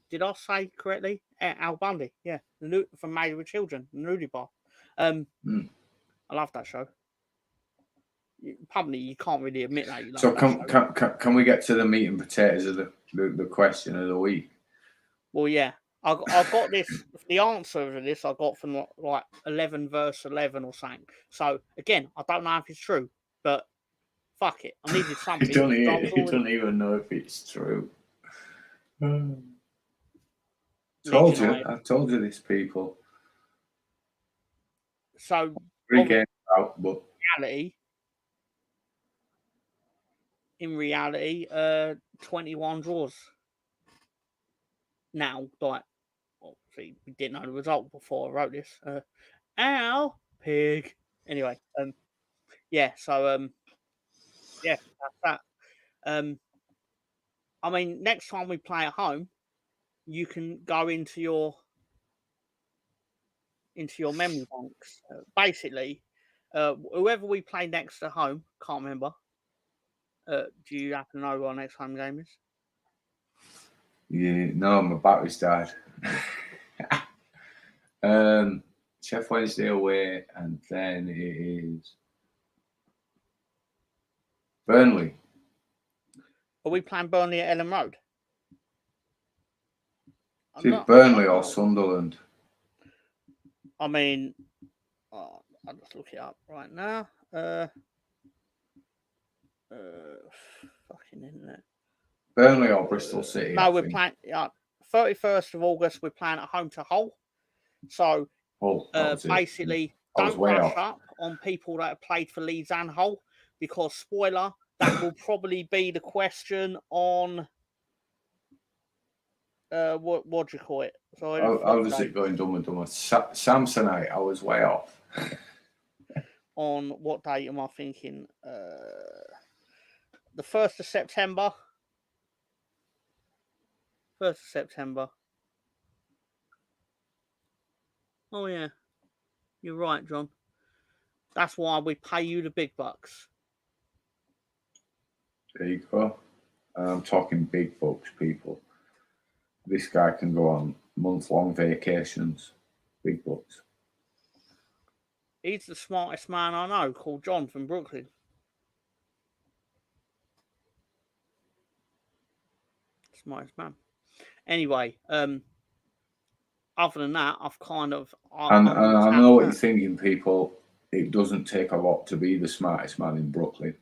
Did I say correctly? Al Bundy, yeah, from Made with Children, the nudie bar. I love that show. Probably you can't really admit that. You love so can we get to the meat and potatoes of the question of the week? Well, yeah. I got this. The answer to this I got from like 11 verse 11 or something. So again, I don't know if it's true, but fuck it. I needed something. You don't even know if it's true. I told you this, people. So in reality, 21 draws. Now, like, obviously, we didn't know the result before I wrote this. Ow, pig. Anyway, yeah. So, yeah, that's that. I mean, next time we play at home, you can go into your memory banks. Basically, whoever we play next at home, can't remember. Do you happen to know what our next home game is? Yeah, no, my battery's died. Chef Wednesday away, and then it is Burnley. Are we playing Burnley at Ellen Road? Is it Burnley or Sunderland? I mean, I'll just look it up right now. Fucking internet. Burnley or Bristol City? No, we're playing. 31st of August, we're playing at home to Hull. So basically, don't rush up on people that have played for Leeds and Hull, because spoiler, that will probably be the question on what do you call it? So how does it go in Dumb and Dumber? Samsonite, I was way off. On what date am I thinking? The 1st of September. 1st of September. Oh yeah, you're right, John. That's why we pay you the big bucks. There you go. And I'm talking big bucks, people. This guy can go on month-long vacations. Big bucks. He's the smartest man I know, called John from Brooklyn. Smartest man. Anyway, other than that, I've kind of... And I know what you're thinking, people. It doesn't take a lot to be the smartest man in Brooklyn.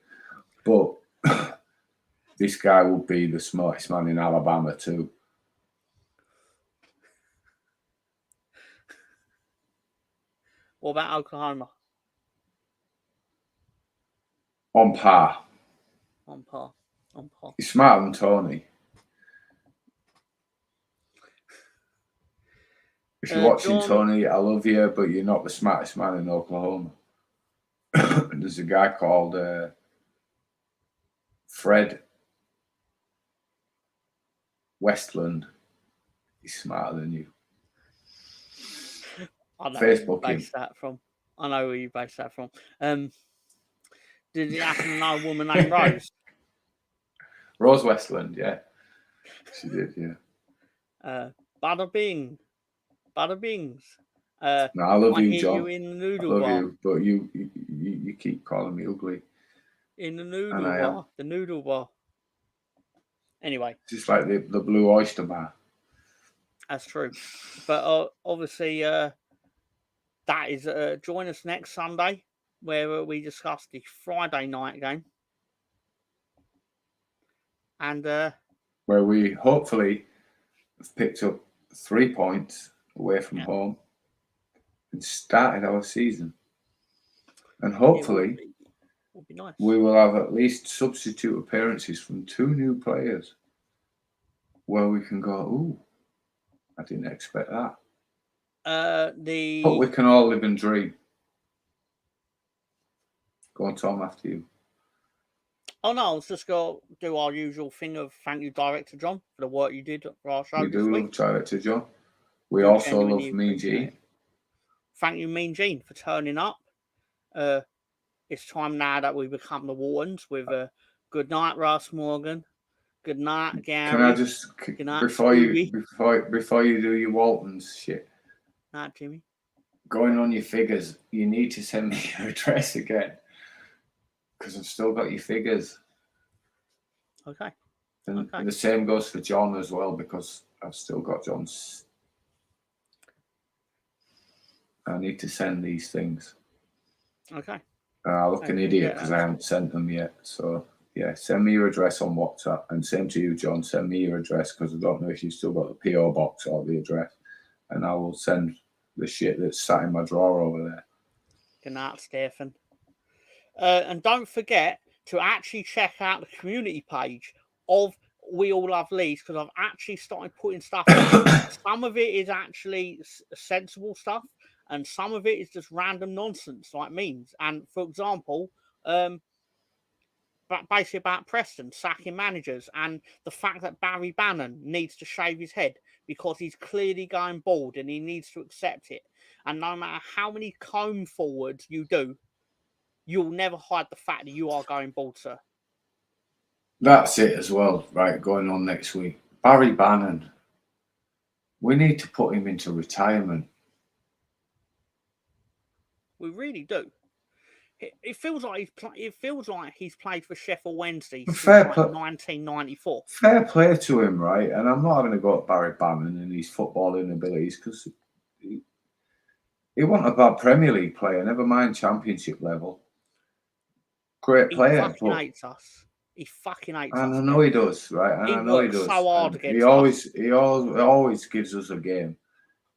But this guy would be the smartest man in Alabama too. What about Oklahoma? On par. On par. On par. He's smarter than Tony. If you're watching, John... Tony, I love you, but you're not the smartest man in Oklahoma. There's a guy called Fred Westland. He's smarter than you. I know Facebook where you based that from. I know where you based that from. Did you happen to know a woman named Rose? Rose Westland, yeah. She did, yeah. Bada bing. Bada bings. No, I love you, John. You in the noodle I love bar. you, but you keep calling me ugly. In the noodle bar. The noodle bar. Anyway. Just like the Blue Oyster Bar. That's true. But obviously, that is... join us next Sunday, where we discuss the Friday night game. And... where we hopefully have picked up 3 points away from home and started our season. And hopefully would be nice. We will have at least substitute appearances from 2 new players where we can go, ooh, I didn't expect that. But we can all live and dream. Go on, Tom, after you. Oh, no, let's just go do our usual thing of thank you, Director John, for the work you did for our show. We do love Director John. We also love Mean Gene. Thank you, Mean Gene, for turning up. It's time now that we become the Whartons with good night, Russ Morgan. Good night, Gary. Can I just before you do your Waltons shit? Night, Jimmy. Going on your figures, you need to send me your address again because I've still got your figures. Okay. And the same goes for John as well because I've still got John's. I need to send these things. Okay. I look an idiot because I haven't sent them yet. So, yeah, send me your address on WhatsApp. And same to you, John. Send me your address because I don't know if you've still got the P.O. box or the address. And I will send the shit that's sat in my drawer over there. Good night, Stefan. And don't forget to actually check out the community page of We All Love Leeds because I've actually started putting stuff on. Some of it is actually sensible stuff. And some of it is just random nonsense, like memes. And for example, basically about Preston sacking managers and the fact that Barry Bannon needs to shave his head because he's clearly going bald and he needs to accept it. And no matter how many comb forwards you do, you'll never hide the fact that you are going bald, sir. That's it as well, right? Going on next week. Barry Bannon. We need to put him into retirement. We really do. It feels like he's played for Sheffield Wednesday since 1994. Fair play to him, right? And I'm not having to go at Barry Bannon and his footballing abilities because he wasn't a bad Premier League player, never mind Championship level. Great player. He fucking hates us. He fucking hates us. And I know he does, right? And I know he does. So hard against us. He always gives us a game,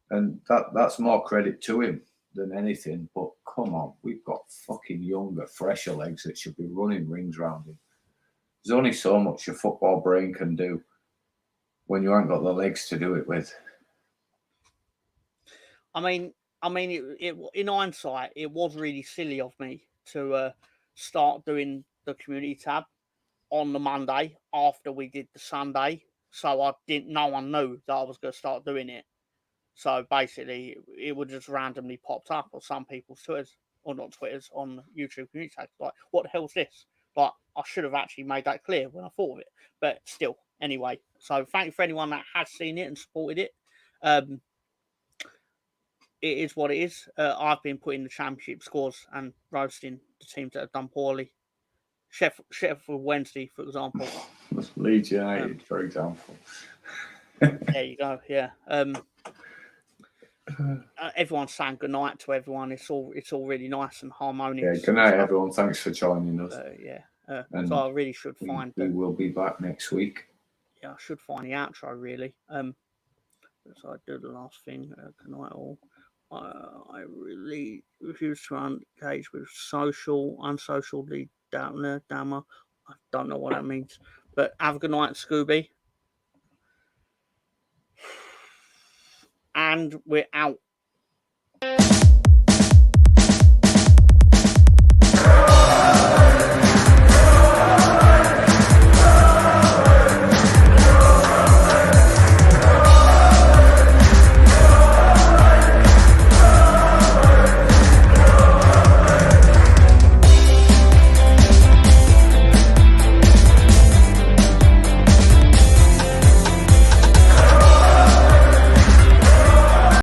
and that's more credit to him than anything. But come on, we've got fucking younger, fresher legs that should be running rings round him. There's only so much your football brain can do when you haven't got the legs to do it with. I mean, it in hindsight, it was really silly of me to start doing the community tab on the Monday after we did the Sunday. So no one knew that I was going to start doing it. So basically, it would just randomly popped up on some people's Twitters. or not Twitters, on YouTube community tags. Like, what the hell's this? Like, I should have actually made that clear when I thought of it. But still, anyway. So thank you for anyone that has seen it and supported it. It is what it is. I've been putting the championship scores and roasting the teams that have done poorly. Sheffield Wednesday, for example. Leeds United, for example. There you go. Yeah. Everyone's saying good night to everyone. It's all really nice and harmonious. Yeah, good night, everyone. Thanks for joining us. So I really should find. We will be back next week. Yeah, I should find the outro really. So I do the last thing. Good night, all. I really refuse to engage with unsocially dammer. I don't know what that means. But have a good night, Scooby. And we're out.